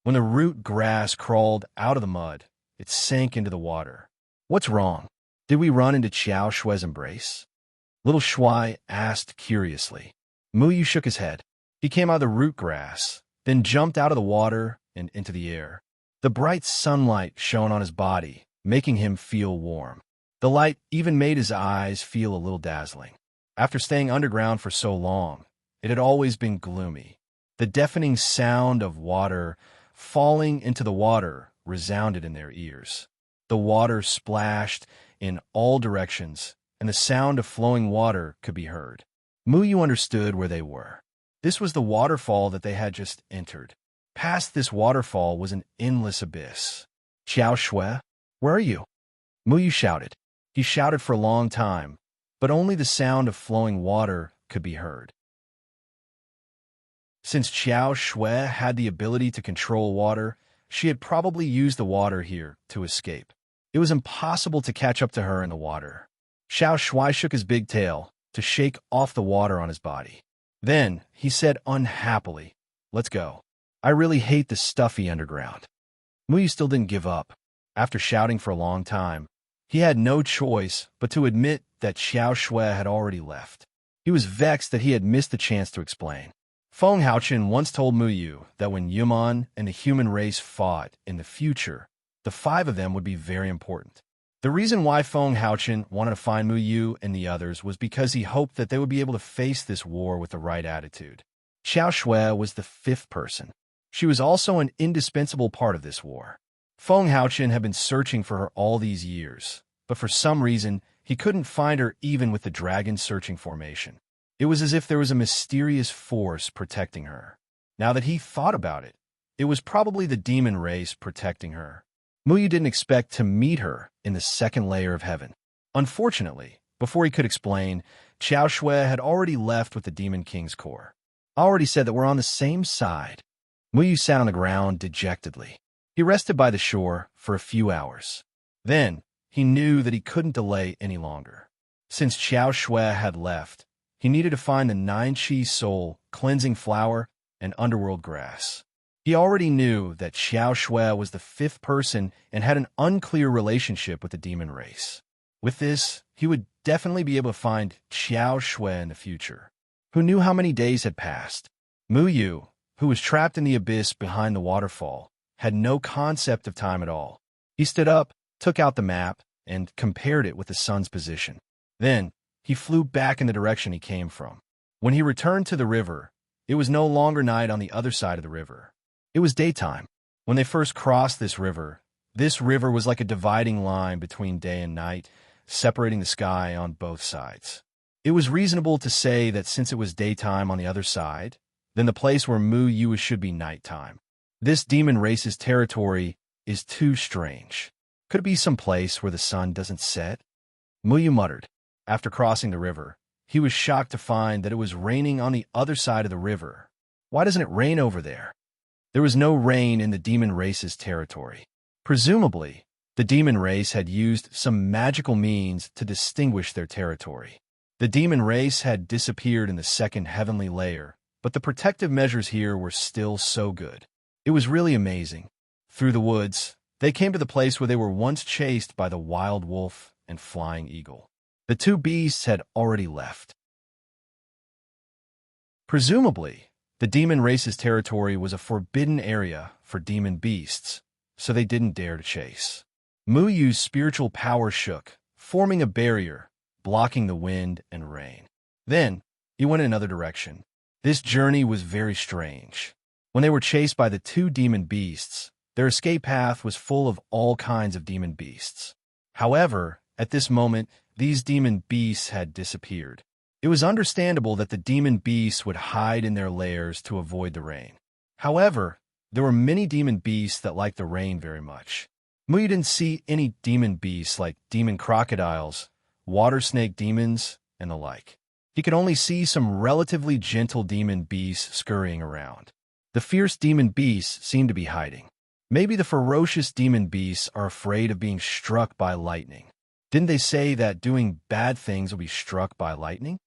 When the root grass crawled out of the mud, it sank into the water. What's wrong? Did we run into Qiao Shui's embrace? Little Shuai asked curiously. Muyu shook his head. He came out of the root grass, then jumped out of the water and into the air. The bright sunlight shone on his body, making him feel warm. The light even made his eyes feel a little dazzling. After staying underground for so long, it had always been gloomy. The deafening sound of water falling into the water resounded in their ears. The water splashed in all directions, and the sound of flowing water could be heard. Muyu understood where they were. This was the waterfall that they had just entered. Past this waterfall was an endless abyss. Qiao Shui, where are you? Muyu shouted. He shouted for a long time, but only the sound of flowing water could be heard. Since Qiao Shui had the ability to control water, she had probably used the water here to escape. It was impossible to catch up to her in the water. Qiao Shui shook his big tail to shake off the water on his body. Then he said unhappily, "Let's go. I really hate the stuffy underground." Muyu still didn't give up. After shouting for a long time, he had no choice but to admit that Qiao Shui had already left. He was vexed that he had missed the chance to explain. Feng Haochen once told Muyu that when Yuman and the human race fought in the future, the 5 of them would be very important. The reason why Feng Haochen wanted to find Muyu and the others was because he hoped that they would be able to face this war with the right attitude. Qiao Shui was the 5th person. She was also an indispensable part of this war. Feng Haochen had been searching for her all these years, but for some reason, he couldn't find her even with the dragon searching formation. It was as if there was a mysterious force protecting her. Now that he thought about it, it was probably the demon race protecting her. Muyu didn't expect to meet her in the 2nd layer of heaven. Unfortunately, before he could explain, Qiao Shui had already left with the Demon King's core. I already said that we're on the same side. Muyu sat on the ground dejectedly. He rested by the shore for a few hours. Then, he knew that he couldn't delay any longer. Since Qiao Shui had left, he needed to find the 9-Chi soul, cleansing flower, and underworld grass. He already knew that Qiao Shui was the 5th person and had an unclear relationship with the demon race. With this, he would definitely be able to find Qiao Shui in the future. Who knew how many days had passed? Muyu, who was trapped in the abyss behind the waterfall, had no concept of time at all. He stood up, took out the map, and compared it with the sun's position. Then, he flew back in the direction he came from. When he returned to the river, it was no longer night on the other side of the river. It was daytime. When they first crossed this river was like a dividing line between day and night, separating the sky on both sides. It was reasonable to say that since it was daytime on the other side, then the place where Muyu should be nighttime. This demon race's territory is too strange. Could it be some place where the sun doesn't set? Muyu muttered. After crossing the river, he was shocked to find that it was raining on the other side of the river. Why doesn't it rain over there? There was no rain in the demon race's territory. Presumably, the demon race had used some magical means to distinguish their territory. The demon race had disappeared in the 2nd heavenly layer, but the protective measures here were still so good. It was really amazing. Through the woods, they came to the place where they were once chased by the wild wolf and flying eagle. The 2 beasts had already left. Presumably, the demon race's territory was a forbidden area for demon beasts, so they didn't dare to chase. Muyu's spiritual power shook, forming a barrier, blocking the wind and rain. Then, he went in another direction. This journey was very strange. When they were chased by the two demon beasts, their escape path was full of all kinds of demon beasts. However, at this moment, these demon beasts had disappeared. It was understandable that the demon beasts would hide in their lairs to avoid the rain. However, there were many demon beasts that liked the rain very much. Muyu didn't see any demon beasts like demon crocodiles, water snake demons, and the like. He could only see some relatively gentle demon beasts scurrying around. The fierce demon beasts seemed to be hiding. Maybe the ferocious demon beasts are afraid of being struck by lightning. Didn't they say that doing bad things will be struck by lightning?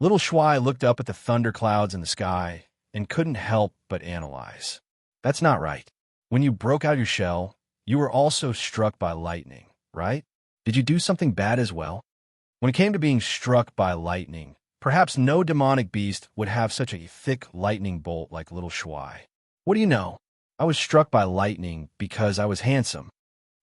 Little Shuai looked up at the thunderclouds in the sky and couldn't help but analyze. That's not right. When you broke out your shell, you were also struck by lightning, right? Did you do something bad as well? When it came to being struck by lightning, perhaps no demonic beast would have such a thick lightning bolt like Little Shuai. What do you know? I was struck by lightning because I was handsome.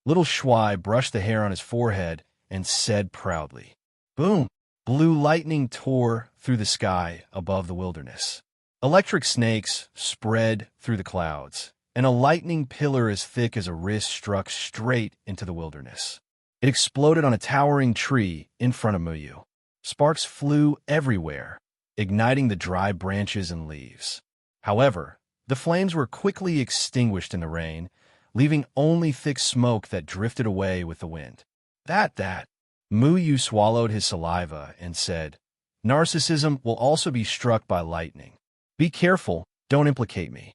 Little Shuai brushed the hair on his forehead and said proudly. Boom! Blue lightning tore through the sky above the wilderness. Electric snakes spread through the clouds, and a lightning pillar as thick as a wrist struck straight into the wilderness. It exploded on a towering tree in front of Muyu. Sparks flew everywhere, igniting the dry branches and leaves. However, the flames were quickly extinguished in the rain, leaving only thick smoke that drifted away with the wind. That. Muyu swallowed his saliva and said, Narcissism will also be struck by lightning. Be careful, don't implicate me.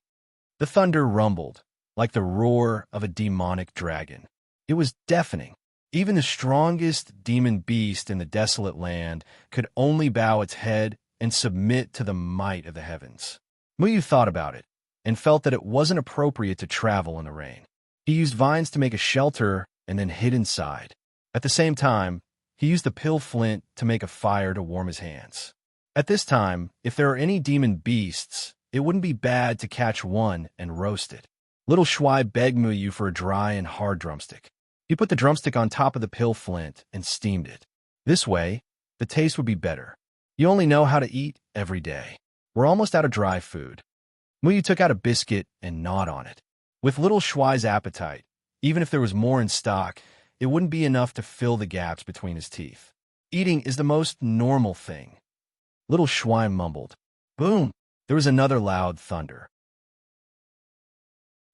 The thunder rumbled, like the roar of a demonic dragon. It was deafening. Even the strongest demon beast in the desolate land could only bow its head and submit to the might of the heavens. Muyu thought about it and felt that it wasn't appropriate to travel in the rain. He used vines to make a shelter and then hid inside. At the same time, he used the pill flint to make a fire to warm his hands. At this time, if there are any demon beasts, it wouldn't be bad to catch one and roast it. Little Shuai begged Muyu for a dry and hard drumstick. He put the drumstick on top of the pill flint and steamed it. This way, the taste would be better. You only know how to eat every day. We're almost out of dry food. Muyu took out a biscuit and gnawed on it. With Little Shuai's appetite, even if there was more in stock, it wouldn't be enough to fill the gaps between his teeth. Eating is the most normal thing. Little Shuai mumbled. Boom! There was another loud thunder.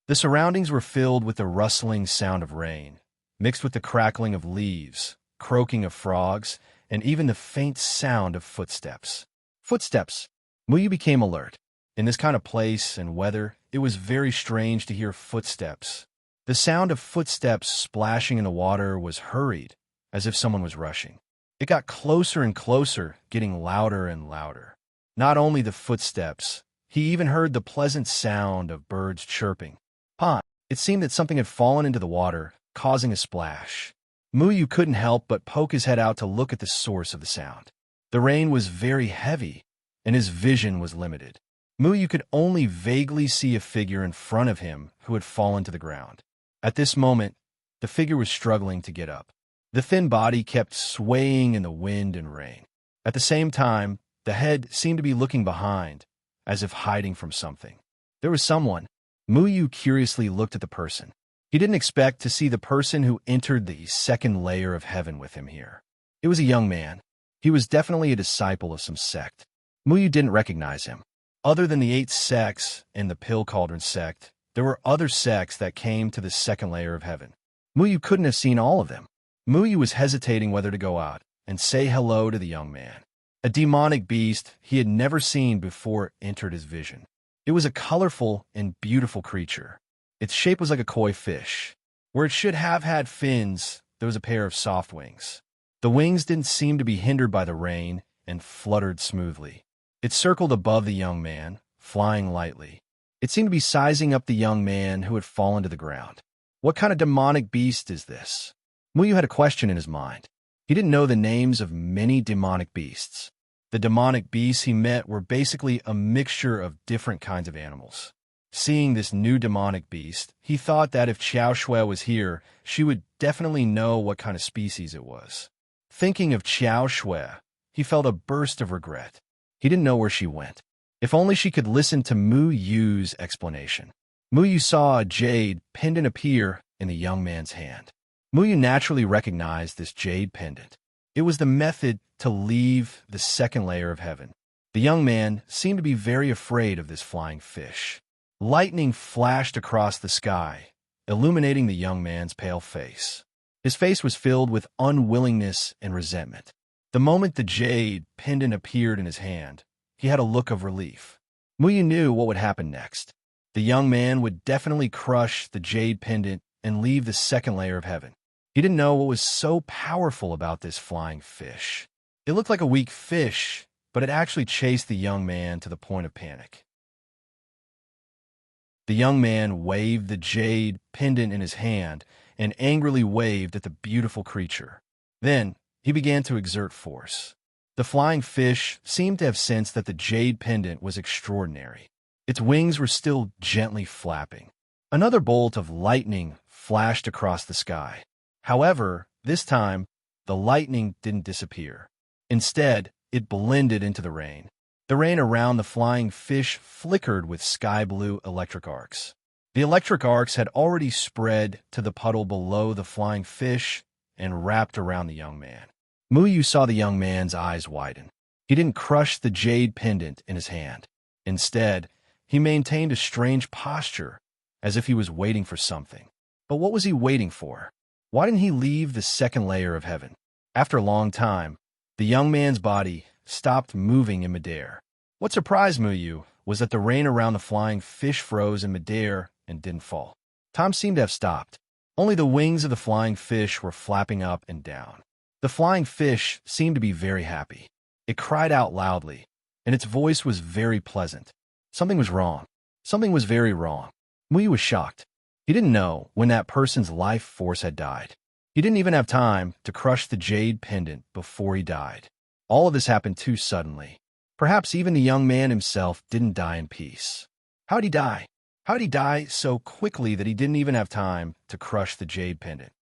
The surroundings were filled with the rustling sound of rain, mixed with the crackling of leaves, croaking of frogs, and even the faint sound of footsteps. Footsteps! Muyu became alert. In this kind of place and weather, it was very strange to hear footsteps. The sound of footsteps splashing in the water was hurried, as if someone was rushing. It got closer and closer, getting louder and louder. Not only the footsteps, he even heard the pleasant sound of birds chirping. It seemed that something had fallen into the water, causing a splash. Muyu couldn't help but poke his head out to look at the source of the sound. The rain was very heavy, and his vision was limited. Muyu could only vaguely see a figure in front of him who had fallen to the ground. At this moment, the figure was struggling to get up. The thin body kept swaying in the wind and rain. At the same time, the head seemed to be looking behind, as if hiding from something. There was someone. Muyu curiously looked at the person. He didn't expect to see the person who entered the second layer of heaven with him here. It was a young man. He was definitely a disciple of some sect. Muyu didn't recognize him. Other than the 8 sects and the Pill Cauldron sect, there were other sects that came to the second layer of heaven. Muyu couldn't have seen all of them. Muyu was hesitating whether to go out and say hello to the young man. A demonic beast he had never seen before entered his vision. It was a colorful and beautiful creature. Its shape was like a koi fish. Where it should have had fins, there was a pair of soft wings. The wings didn't seem to be hindered by the rain and fluttered smoothly. It circled above the young man, flying lightly. It seemed to be sizing up the young man who had fallen to the ground. What kind of demonic beast is this? Muyu had a question in his mind. He didn't know the names of many demonic beasts. The demonic beasts he met were basically a mixture of different kinds of animals. Seeing this new demonic beast, he thought that if Qiao Shui was here, she would definitely know what kind of species it was. Thinking of Qiao Shui, he felt a burst of regret. He didn't know where she went. If only she could listen to Mu Yu's explanation. Mu Yu saw a jade pendant appear in the young man's hand. Mu Yu naturally recognized this jade pendant. It was the method to leave the second layer of heaven. The young man seemed to be very afraid of this flying fish. Lightning flashed across the sky, illuminating the young man's pale face. His face was filled with unwillingness and resentment. The moment the jade pendant appeared in his hand, he had a look of relief. Mu Yu knew what would happen next. The young man would definitely crush the jade pendant and leave the second layer of heaven. He didn't know what was so powerful about this flying fish. It looked like a weak fish, but it actually chased the young man to the point of panic. The young man waved the jade pendant in his hand and angrily waved at the beautiful creature. Then, he began to exert force. The flying fish seemed to have sensed that the jade pendant was extraordinary. Its wings were still gently flapping. Another bolt of lightning flashed across the sky. However, this time, the lightning didn't disappear. Instead, it blended into the rain. The rain around the flying fish flickered with sky-blue electric arcs. The electric arcs had already spread to the puddle below the flying fish and wrapped around the young man. Mu Yu saw the young man's eyes widen. He didn't crush the jade pendant in his hand. Instead, he maintained a strange posture, as if he was waiting for something. But what was he waiting for? Why didn't he leave the second layer of heaven? After a long time, the young man's body stopped moving in midair. What surprised Mu Yu was that the rain around the flying fish froze in midair and didn't fall. Time seemed to have stopped. Only the wings of the flying fish were flapping up and down. The flying fish seemed to be very happy. It cried out loudly, and its voice was very pleasant. Something was wrong. Something was very wrong. Mu Yu was shocked. He didn't know when that person's life force had died. He didn't even have time to crush the jade pendant before he died. All of this happened too suddenly. Perhaps even the young man himself didn't die in peace. How'd he die? How'd he die so quickly that he didn't even have time to crush the jade pendant?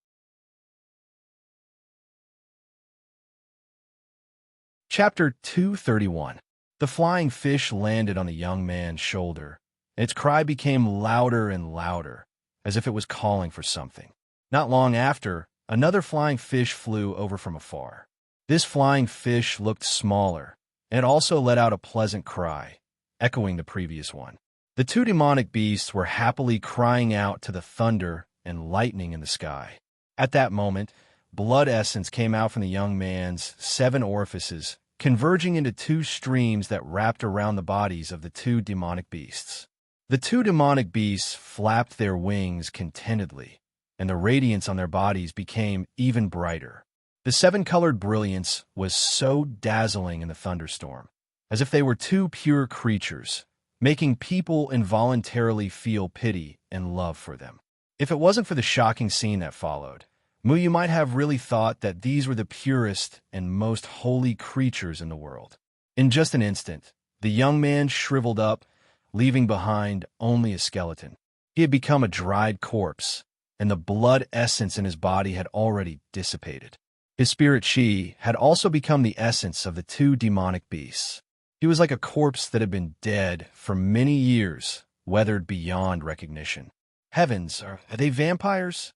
Chapter 231. The flying fish landed on the young man's shoulder, and its cry became louder and louder, as if it was calling for something. Not long after, another flying fish flew over from afar. This flying fish looked smaller, and it also let out a pleasant cry, echoing the previous one. The two demonic beasts were happily crying out to the thunder and lightning in the sky. At that moment, blood essence came out from the young man's 7 orifices, converging into 2 streams that wrapped around the bodies of the 2 demonic beasts. The 2 demonic beasts flapped their wings contentedly, and the radiance on their bodies became even brighter. The 7-colored brilliance was so dazzling in the thunderstorm, as if they were 2 pure creatures, making people involuntarily feel pity and love for them. If it wasn't for the shocking scene that followed, Mu Yu might have really thought that these were the purest and most holy creatures in the world. In just an instant, the young man shriveled up, leaving behind only a skeleton. He had become a dried corpse, and the blood essence in his body had already dissipated. His spirit chi had also become the essence of the 2 demonic beasts. He was like a corpse that had been dead for many years, weathered beyond recognition. Heavens, are they vampires?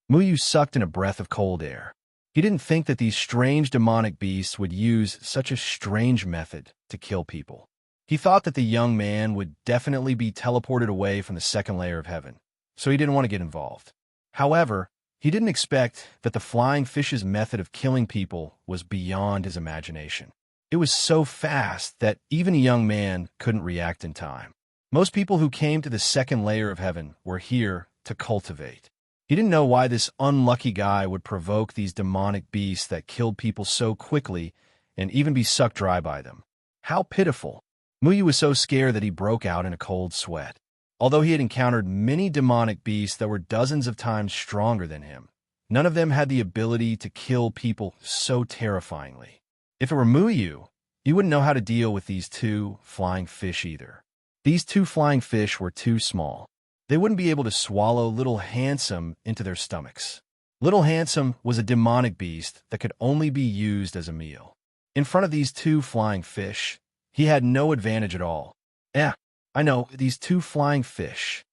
Mu Yu sucked in a breath of cold air. He didn't think that these strange demonic beasts would use such a strange method to kill people. He thought that the young man would definitely be teleported away from the second layer of heaven, so he didn't want to get involved. However, he didn't expect that the flying fish's method of killing people was beyond his imagination. It was so fast that even a young man couldn't react in time. Most people who came to the second layer of heaven were here to cultivate. He didn't know why this unlucky guy would provoke these demonic beasts that killed people so quickly and even be sucked dry by them. How pitiful. Mu Yu was so scared that he broke out in a cold sweat. Although he had encountered many demonic beasts that were dozens of times stronger than him, none of them had the ability to kill people so terrifyingly. If it were Mu Yu, he wouldn't know how to deal with these 2 flying fish either. These 2 flying fish were too small. They wouldn't be able to swallow Little Handsome into their stomachs. Little Handsome was a demonic beast that could only be used as a meal. In front of these 2 flying fish, he had no advantage at all. Yeah, I know, these two flying fish.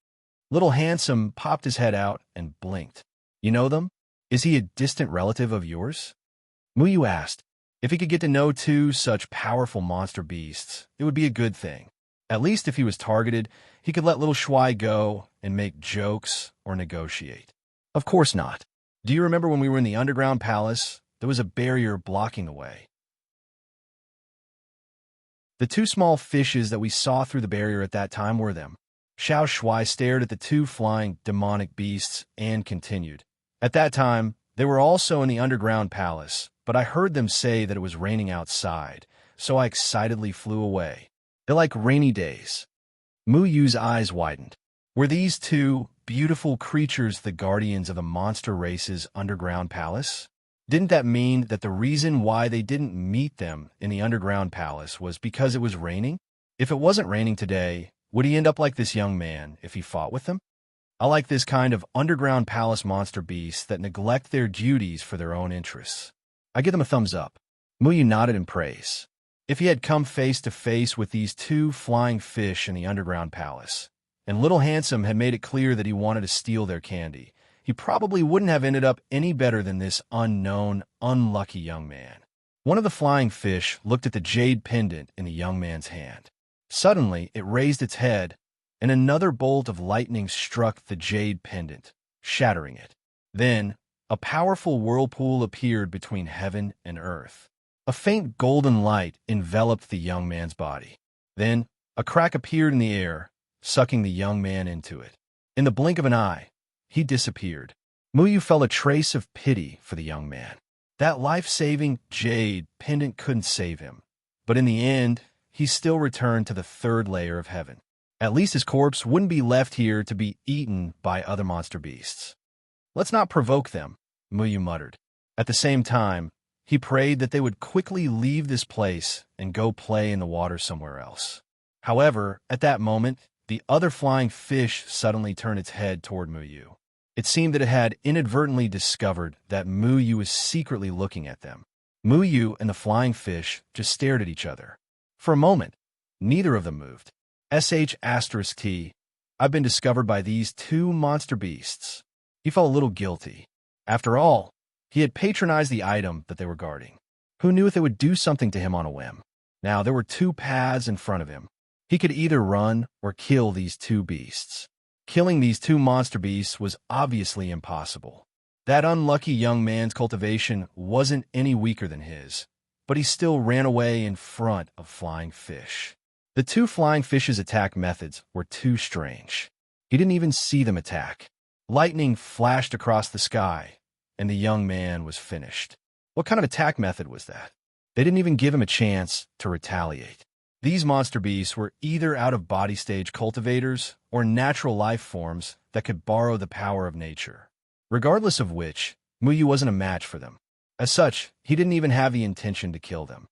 Little Handsome popped his head out and blinked. You know them? Is he a distant relative of yours? Muyu asked. If he could get to know two such powerful monster beasts, it would be a good thing. At least if he was targeted, he could let little Shuai go and make jokes or negotiate. Of course not. Do you remember when we were in the underground palace? There was a barrier blocking the way. The two small fishes that we saw through the barrier at that time were them. Xiao Shuai stared at the two flying demonic beasts and continued. At that time, they were also in the underground palace, but I heard them say that it was raining outside, so I excitedly flew away. They're like rainy days. Mu Yu's eyes widened. Were these two beautiful creatures the guardians of the monster race's underground palace? Didn't that mean that the reason why they didn't meet them in the underground palace was because it was raining? If it wasn't raining today, would he end up like this young man if he fought with them? I like this kind of underground palace monster beasts that neglect their duties for their own interests. I give them a thumbs up. Muyu nodded in praise. If he had come face to face with these two flying fish in the underground palace, and Little Handsome had made it clear that he wanted to steal their candy, he probably wouldn't have ended up any better than this unknown, unlucky young man. One of the flying fish looked at the jade pendant in the young man's hand. Suddenly, it raised its head, and another bolt of lightning struck the jade pendant, shattering it. Then, a powerful whirlpool appeared between heaven and earth. A faint golden light enveloped the young man's body. Then, a crack appeared in the air, sucking the young man into it. In the blink of an eye, he disappeared. Muyu felt a trace of pity for the young man. That life-saving jade pendant couldn't save him. But in the end, he still returned to the third layer of heaven. At least his corpse wouldn't be left here to be eaten by other monster beasts. Let's not provoke them, Muyu muttered. At the same time, he prayed that they would quickly leave this place and go play in the water somewhere else. However, at that moment, the other flying fish suddenly turned its head toward Muyu. It seemed that it had inadvertently discovered that Muyu was secretly looking at them. Muyu and the flying fish just stared at each other. For a moment, neither of them moved. *T. I've been discovered by these two monster beasts. He felt a little guilty. After all, he had patronized the item that they were guarding. Who knew if they would do something to him on a whim? Now, there were two paths in front of him. He could either run or kill these two beasts. Killing these two monster beasts was obviously impossible. That unlucky young man's cultivation wasn't any weaker than his, but he still ran away in front of flying fish. The two flying fish's attack methods were too strange. He didn't even see them attack. Lightning flashed across the sky, and the young man was finished. What kind of attack method was that? They didn't even give him a chance to retaliate. These monster beasts were either out-of-body stage cultivators or natural life forms that could borrow the power of nature. Regardless of which, Muyu wasn't a match for them. As such, he didn't even have the intention to kill them.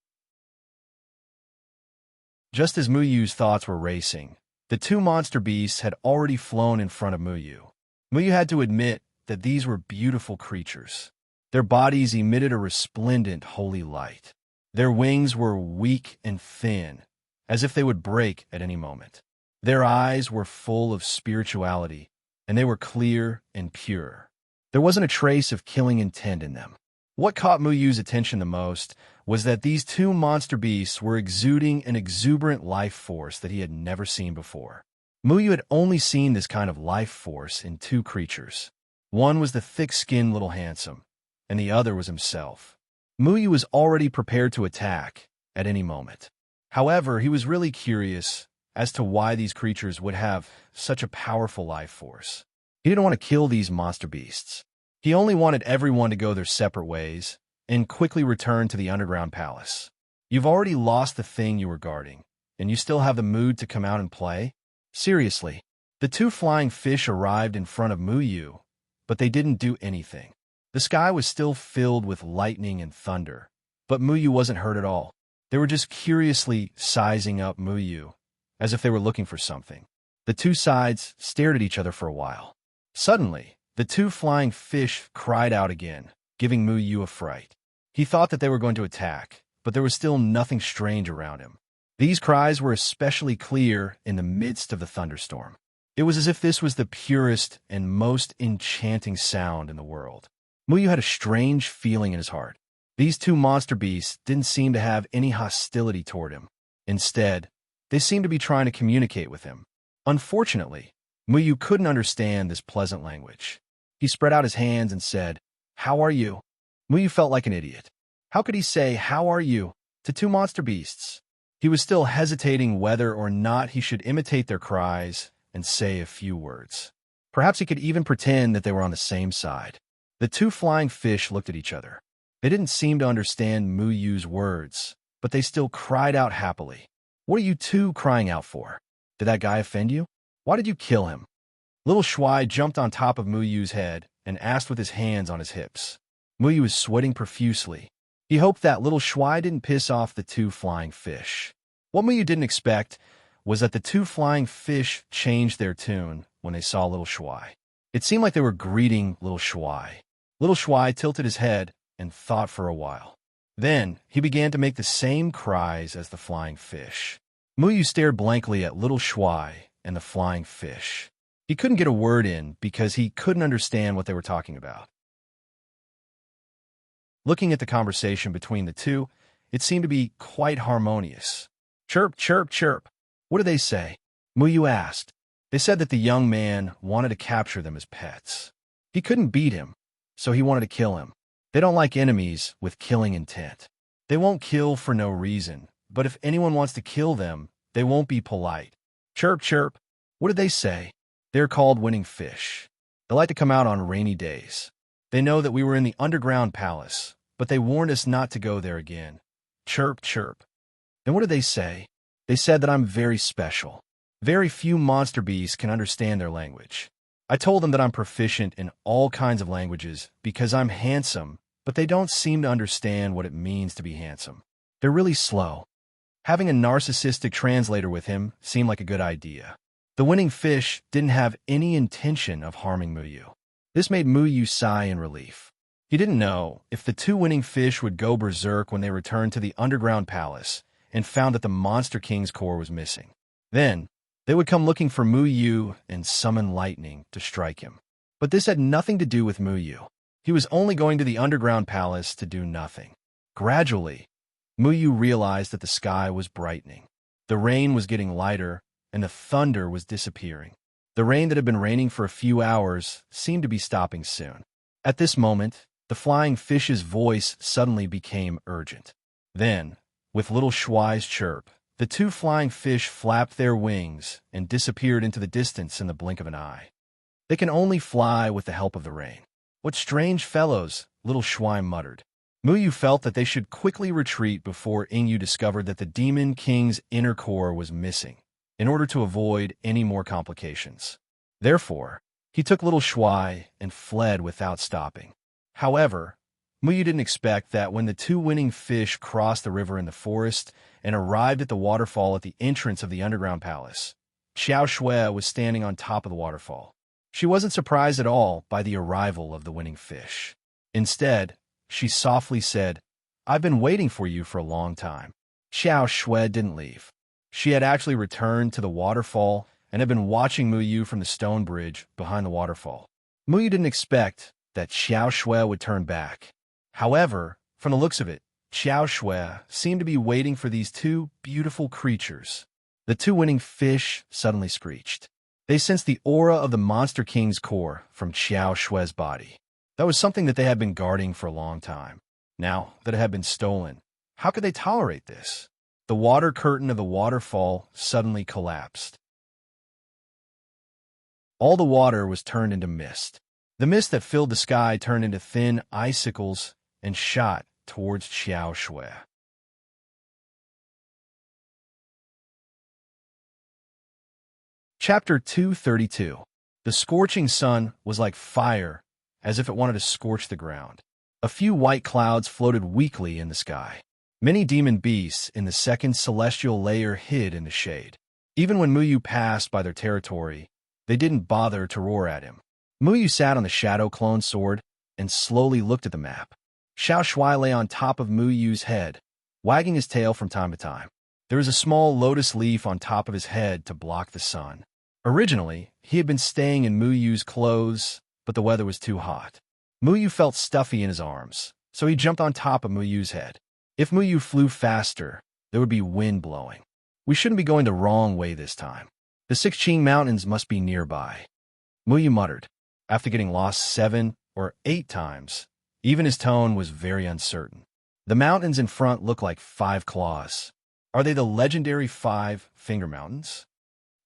Just as Muyu's thoughts were racing, the two monster beasts had already flown in front of Muyu. Muyu had to admit that these were beautiful creatures. Their bodies emitted a resplendent holy light. Their wings were weak and thin, as if they would break at any moment. Their eyes were full of spirituality, and they were clear and pure. There wasn't a trace of killing intent in them. What caught Muyu's attention the most was that these two monster beasts were exuding an exuberant life force that he had never seen before. Muyu had only seen this kind of life force in two creatures. One was the thick-skinned Little Handsome, and the other was himself. Muyu was already prepared to attack at any moment. However, he was really curious as to why these creatures would have such a powerful life force. He didn't want to kill these monster beasts. He only wanted everyone to go their separate ways and quickly return to the underground palace. You've already lost the thing you were guarding, and you still have the mood to come out and play? Seriously. The two flying fish arrived in front of Muyu, but they didn't do anything. The sky was still filled with lightning and thunder, but Muyu wasn't hurt at all. They were just curiously sizing up Muyu, as if they were looking for something. The two sides stared at each other for a while. Suddenly, the two flying fish cried out again, giving Muyu a fright. He thought that they were going to attack, but there was still nothing strange around him. These cries were especially clear in the midst of the thunderstorm. It was as if this was the purest and most enchanting sound in the world. Muyu had a strange feeling in his heart. These two monster beasts didn't seem to have any hostility toward him. Instead, they seemed to be trying to communicate with him. Unfortunately, Muyu couldn't understand this pleasant language. He spread out his hands and said, "How are you?" Muyu felt like an idiot. How could he say, "How are you?" to two monster beasts? He was still hesitating whether or not he should imitate their cries and say a few words. Perhaps he could even pretend that they were on the same side. The two flying fish looked at each other. They didn't seem to understand Muyu's words, but they still cried out happily. "What are you two crying out for? Did that guy offend you? Why did you kill him?" Little Shuai jumped on top of Muyu's head and asked with his hands on his hips. Muyu was sweating profusely. He hoped that Little Shuai didn't piss off the two flying fish. What Muyu didn't expect was that the two flying fish changed their tune when they saw Little Shuai. It seemed like they were greeting Little Shuai. Little Shuai tilted his head and thought for a while. Then he began to make the same cries as the flying fish. Muyu stared blankly at Little Shuai and the flying fish. He couldn't get a word in because he couldn't understand what they were talking about. Looking at the conversation between the two, it seemed to be quite harmonious. "Chirp, chirp, chirp. What did they say?" Muyu asked. They said that the young man wanted to capture them as pets. He couldn't beat him, so he wanted to kill him. They don't like enemies with killing intent. They won't kill for no reason, but if anyone wants to kill them, they won't be polite. "Chirp, chirp. What did they say?" They're called winning fish. They like to come out on rainy days. They know that we were in the underground palace, but they warned us not to go there again. "Chirp, chirp." And what did they say? They said that I'm very special. Very few monster beasts can understand their language. I told them that I'm proficient in all kinds of languages because I'm handsome, but they don't seem to understand what it means to be handsome. They're really slow. Having a narcissistic translator with him seemed like a good idea. The winning fish didn't have any intention of harming Muyu. This made Muyu sigh in relief. He didn't know if the two winning fish would go berserk when they returned to the underground palace and found that the Monster King's core was missing. Then, they would come looking for Muyu and summon lightning to strike him. But this had nothing to do with Muyu. He was only going to the underground palace to do nothing. Gradually, Muyu realized that the sky was brightening. The rain was getting lighter, and the thunder was disappearing. The rain that had been raining for a few hours seemed to be stopping soon. At this moment, the flying fish's voice suddenly became urgent. Then, with Little Shuai's chirp, the two flying fish flapped their wings and disappeared into the distance in the blink of an eye. They can only fly with the help of the rain. "What strange fellows," Little Shuai muttered. Muyu felt that they should quickly retreat before Ingyu discovered that the Demon King's inner core was missing, in order to avoid any more complications. Therefore, he took Little Shuai and fled without stopping. However, Muyu didn't expect that when the two winning fish crossed the river in the forest and arrived at the waterfall at the entrance of the underground palace, Xiao Shui was standing on top of the waterfall. She wasn't surprised at all by the arrival of the winning fish. Instead, she softly said, "I've been waiting for you for a long time." Xiao Shui didn't leave. She had actually returned to the waterfall and had been watching Muyu from the stone bridge behind the waterfall. Muyu didn't expect that Xiao Shui would turn back. However, from the looks of it, Xiao Shui seemed to be waiting for these two beautiful creatures. The two winning fish suddenly screeched. They sensed the aura of the Monster King's core from Xiao Shui's body. That was something that they had been guarding for a long time. Now that it had been stolen, how could they tolerate this? The water curtain of the waterfall suddenly collapsed. All the water was turned into mist. The mist that filled the sky turned into thin icicles and shot towards Xiao Shui. Chapter 232. The scorching sun was like fire, as if it wanted to scorch the ground. A few white clouds floated weakly in the sky. Many demon beasts in the second celestial layer hid in the shade. Even when Muyu passed by their territory, they didn't bother to roar at him. Muyu sat on the shadow clone sword and slowly looked at the map. Xiao Shui lay on top of Muyu's head, wagging his tail from time to time. There was a small lotus leaf on top of his head to block the sun. Originally, he had been staying in Muyu's clothes, but the weather was too hot. Muyu felt stuffy in his arms, so he jumped on top of Muyu's head. If Muyu flew faster, there would be wind blowing. We shouldn't be going the wrong way this time. The Six Qing Mountains must be nearby. Muyu muttered. After getting lost 7 or 8 times, even his tone was very uncertain. The mountains in front look like 5 claws. Are they the legendary 5 Finger Mountains?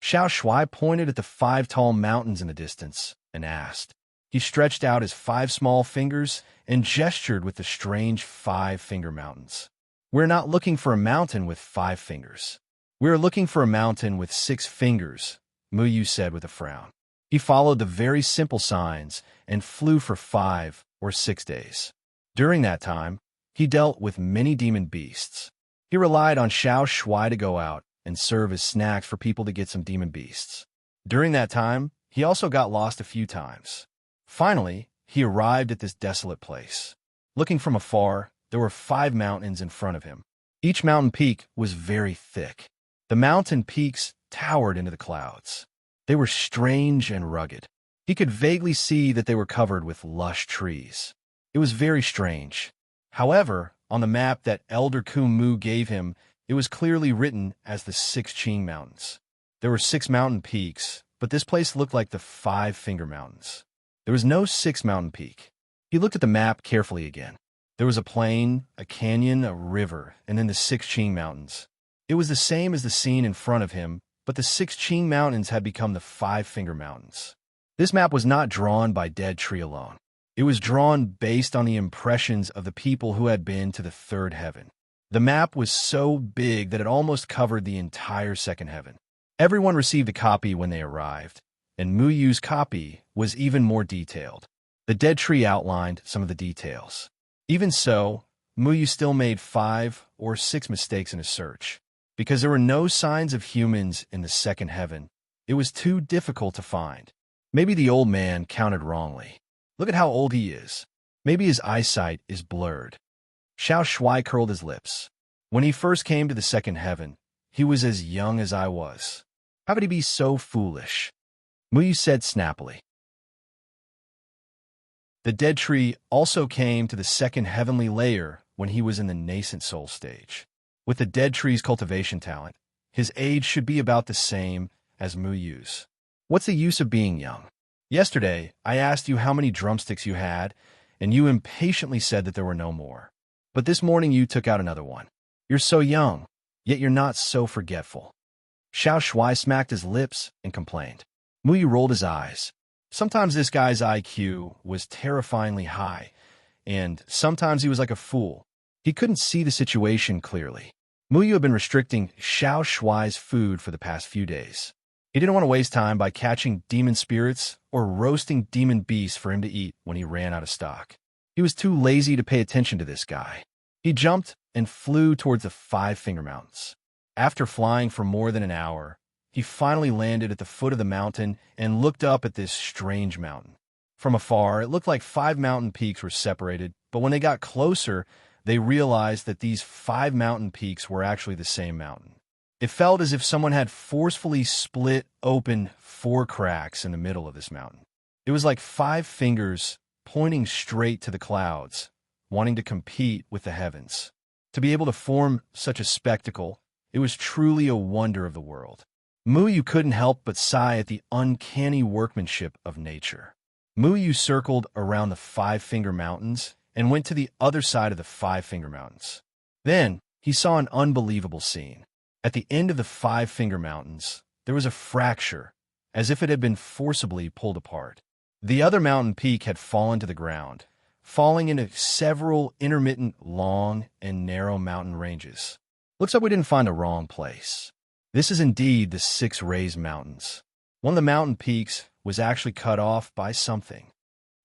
Xiao Shuai pointed at the 5 tall mountains in the distance and asked. He stretched out his 5 small fingers and gestured with the strange 5 Finger Mountains. We're not looking for a mountain with 5 fingers. We're looking for a mountain with 6 fingers, Muyu said with a frown. He followed the very simple signs and flew for 5 or 6 days. During that time, he dealt with many demon beasts. He relied on Xiao Shuai to go out and serve as snacks for people to get some demon beasts. During that time, he also got lost a few times. Finally, he arrived at this desolate place. Looking from afar, there were 5 mountains in front of him. Each mountain peak was very thick. The mountain peaks towered into the clouds. They were strange and rugged. He could vaguely see that they were covered with lush trees. It was very strange. However, on the map that Elder Kumu gave him, it was clearly written as the 6 Qing Mountains. There were 6 mountain peaks, but this place looked like the 5 Finger Mountains. There was no 6th mountain peak. He looked at the map carefully again. There was a plain, a canyon, a river, and then the 6 Qing Mountains. It was the same as the scene in front of him, but the 6 Qing Mountains had become the 5 Finger Mountains. This map was not drawn by Dead Tree alone. It was drawn based on the impressions of the people who had been to the 3rd heaven. The map was so big that it almost covered the entire 2nd heaven. Everyone received a copy when they arrived, and Muyu's copy was even more detailed. The Dead Tree outlined some of the details. Even so, Muyu still made 5 or 6 mistakes in his search. Because there were no signs of humans in the 2nd heaven, it was too difficult to find. Maybe the old man counted wrongly. Look at how old he is. Maybe his eyesight is blurred. Xiao Shuai curled his lips. When he first came to the 2nd heaven, he was as young as I was. How could he be so foolish? Muyu said snappily. The Dead Tree also came to the 2nd heavenly layer when he was in the nascent soul stage. With the Dead Tree's cultivation talent, his age should be about the same as Muyu's. What's the use of being young? Yesterday, I asked you how many drumsticks you had, and you impatiently said that there were no more. But this morning you took out another one. You're so young, yet you're not so forgetful. Xiao Shuai smacked his lips and complained. Muyu rolled his eyes. Sometimes this guy's IQ was terrifyingly high, and sometimes he was like a fool. He couldn't see the situation clearly. Muyu had been restricting Xiao Shuai's food for the past few days. He didn't want to waste time by catching demon spirits or roasting demon beasts for him to eat when he ran out of stock. He was too lazy to pay attention to this guy. He jumped and flew towards the 5 Finger Mountains. After flying for more than an hour, he finally landed at the foot of the mountain and looked up at this strange mountain. From afar, it looked like 5 mountain peaks were separated, but when they got closer, they realized that these 5 mountain peaks were actually the same mountain. It felt as if someone had forcefully split open 4 cracks in the middle of this mountain. It was like 5 fingers pointing straight to the clouds, wanting to compete with the heavens. To be able to form such a spectacle, it was truly a wonder of the world. Muyu couldn't help but sigh at the uncanny workmanship of nature. Muyu circled around the 5 Finger Mountains and went to the other side of the 5 Finger Mountains. Then, he saw an unbelievable scene. At the end of the 5 Finger Mountains, there was a fracture, as if it had been forcibly pulled apart. The other mountain peak had fallen to the ground, falling into several intermittent long and narrow mountain ranges. Looks like we didn't find a wrong place. This is indeed the 6 Raised Mountains. One of the mountain peaks was actually cut off by something.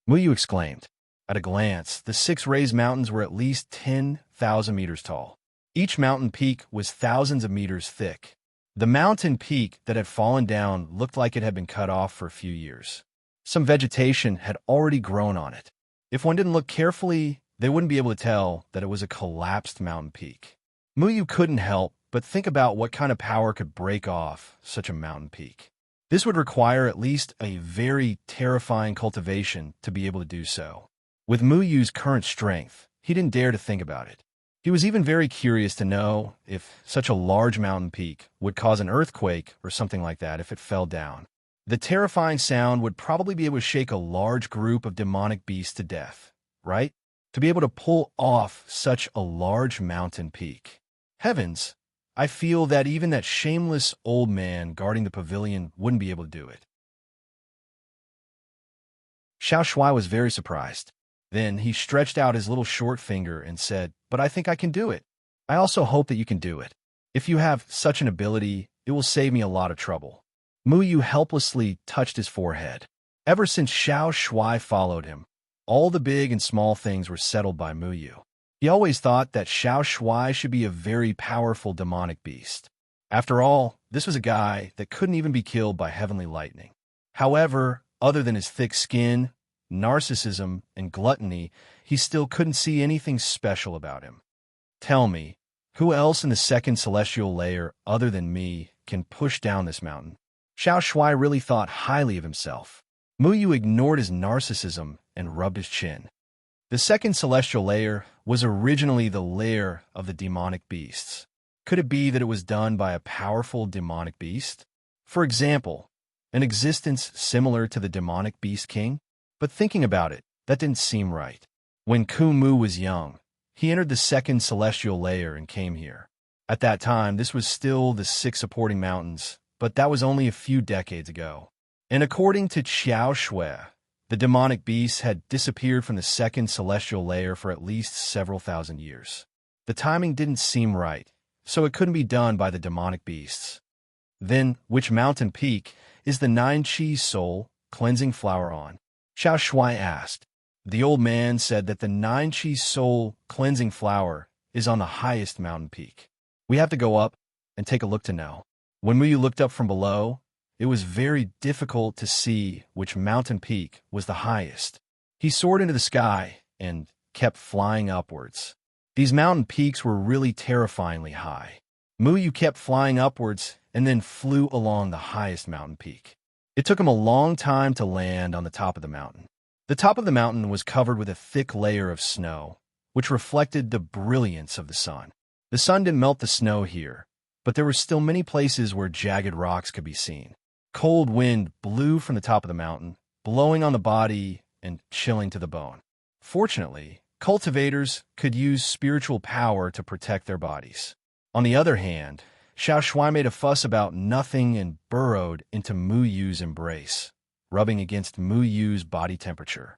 Muyu exclaimed. At a glance, the 6 Raised Mountains were at least 10,000 meters tall. Each mountain peak was thousands of meters thick. The mountain peak that had fallen down looked like it had been cut off for a few years. Some vegetation had already grown on it. If one didn't look carefully, they wouldn't be able to tell that it was a collapsed mountain peak. Muyu couldn't help but think about what kind of power could break off such a mountain peak. This would require at least a very terrifying cultivation to be able to do so. With Muyu's current strength, he didn't dare to think about it. He was even very curious to know if such a large mountain peak would cause an earthquake or something like that if it fell down. The terrifying sound would probably be able to shake a large group of demonic beasts to death, right? To be able to pull off such a large mountain peak. Heavens, I feel that even that shameless old man guarding the pavilion wouldn't be able to do it. Xiao Shuai was very surprised. Then he stretched out his little short finger and said, "But I think I can do it. I also hope that you can do it. If you have such an ability, it will save me a lot of trouble." Muyu helplessly touched his forehead. Ever since Xiao Shuai followed him, all the big and small things were settled by Muyu. He always thought that Xiao Shuai should be a very powerful demonic beast. After all, this was a guy that couldn't even be killed by heavenly lightning. However, other than his thick skin, narcissism, and gluttony, he still couldn't see anything special about him. Tell me, who else in the second celestial layer other than me can push down this mountain? Xiao Shuai really thought highly of himself. Muyu ignored his narcissism and rubbed his chin. The second celestial layer was originally the lair of the demonic beasts. Could it be that it was done by a powerful demonic beast? For example, an existence similar to the demonic beast king? But thinking about it, that didn't seem right. When Kumu was young, he entered the second celestial layer and came here. At that time, this was still the 6 supporting mountains, but that was only a few decades ago. And according to Xiao Shui, the demonic beasts had disappeared from the second celestial layer for at least several thousand years. The timing didn't seem right, so it couldn't be done by the demonic beasts. Then, which mountain peak is the 9 Chi soul cleansing flower on? Xiao Shuai asked. The old man said that the 9 Chi soul cleansing flower is on the highest mountain peak. We have to go up and take a look to know. When Muyu looked up from below, it was very difficult to see which mountain peak was the highest. He soared into the sky and kept flying upwards. These mountain peaks were really terrifyingly high. Muyu kept flying upwards and then flew along the highest mountain peak. It took him a long time to land on the top of the mountain. The top of the mountain was covered with a thick layer of snow, which reflected the brilliance of the sun. The sun didn't melt the snow here, but there were still many places where jagged rocks could be seen. Cold wind blew from the top of the mountain, blowing on the body and chilling to the bone. Fortunately, cultivators could use spiritual power to protect their bodies. On the other hand, Xiao Shuai made a fuss about nothing and burrowed into Muyu's embrace, rubbing against Muyu's body temperature.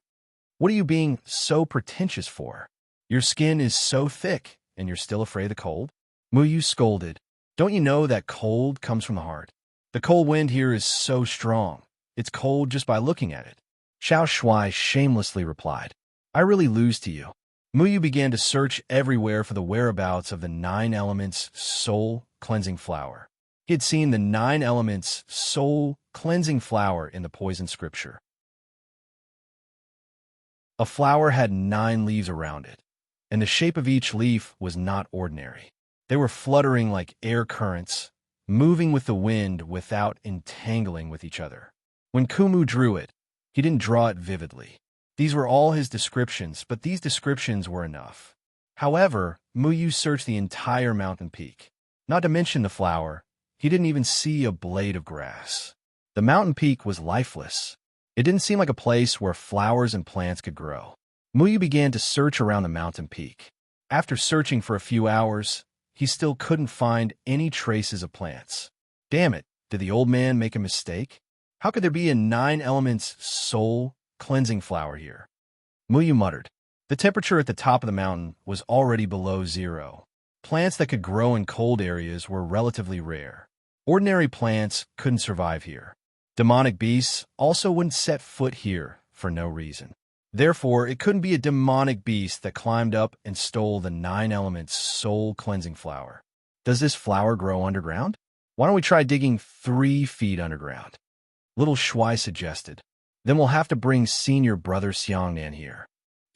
What are you being so pretentious for? Your skin is so thick, and you're still afraid of the cold? Muyu scolded. Don't you know that cold comes from the heart? The cold wind here is so strong. It's cold just by looking at it. Xiao Shuai shamelessly replied. I really lose to you. Muyu began to search everywhere for the whereabouts of the 9 elements soul cleansing flower. He had seen the 9 elements soul cleansing flower in the poison scripture. A flower had 9 leaves around it, and the shape of each leaf was not ordinary. They were fluttering like air currents, moving with the wind without entangling with each other. When Kumu drew it, he didn't draw it vividly. These were all his descriptions, but these descriptions were enough. However, Muyu searched the entire mountain peak. Not to mention the flower, he didn't even see a blade of grass. The mountain peak was lifeless. It didn't seem like a place where flowers and plants could grow. Muyu began to search around the mountain peak. After searching for a few hours, he still couldn't find any traces of plants. Damn it, did the old man make a mistake? How could there be a 9 elements soul cleansing flower here? Muyu muttered. The temperature at the top of the mountain was already below 0. Plants that could grow in cold areas were relatively rare. Ordinary plants couldn't survive here. Demonic beasts also wouldn't set foot here for no reason. Therefore, it couldn't be a demonic beast that climbed up and stole the 9 elements soul cleansing flower. Does this flower grow underground? Why don't we try digging 3 feet underground? Little Shuai suggested. Then we'll have to bring senior brother Xiangnan here.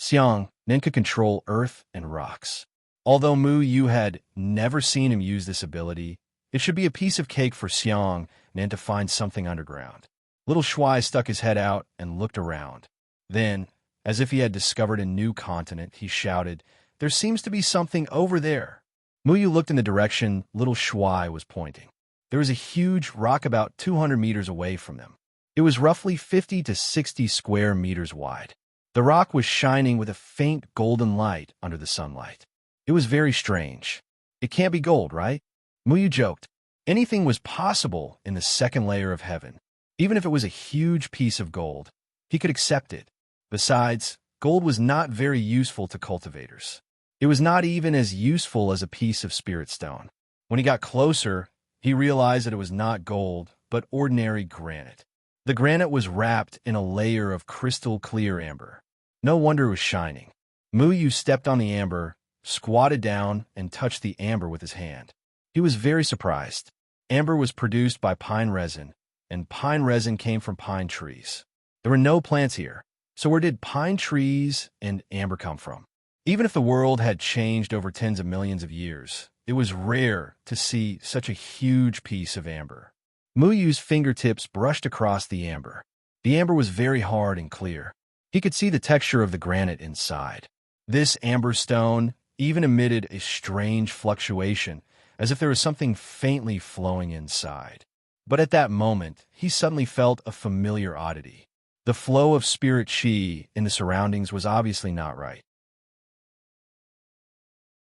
Xiangnan could control earth and rocks. Although Mu Yu had never seen him use this ability, it should be a piece of cake for Xiang and to find something underground. Little Shuai stuck his head out and looked around. Then, as if he had discovered a new continent, he shouted, "There seems to be something over there." Mu Yu looked in the direction little Shuai was pointing. There was a huge rock about 200 meters away from them. It was roughly 50 to 60 square meters wide. The rock was shining with a faint golden light under the sunlight. It was very strange. "It can't be gold, right?" Mu Yu joked. Anything was possible in the second layer of heaven. Even if it was a huge piece of gold, he could accept it. Besides, gold was not very useful to cultivators. It was not even as useful as a piece of spirit stone. When he got closer, he realized that it was not gold, but ordinary granite. The granite was wrapped in a layer of crystal clear amber. No wonder it was shining. Mu Yu stepped on the amber, squatted down, and touched the amber with his hand. He was very surprised. Amber was produced by pine resin, and pine resin came from pine trees. There were no plants here, so where did pine trees and amber come from? Even if the world had changed over tens of millions of years, it was rare to see such a huge piece of amber. Mu Yu's fingertips brushed across the amber. The amber was very hard and clear. He could see the texture of the granite inside. This amber stone even emitted a strange fluctuation, as if there was something faintly flowing inside. But at that moment, he suddenly felt a familiar oddity. The flow of spirit chi in the surroundings was obviously not right.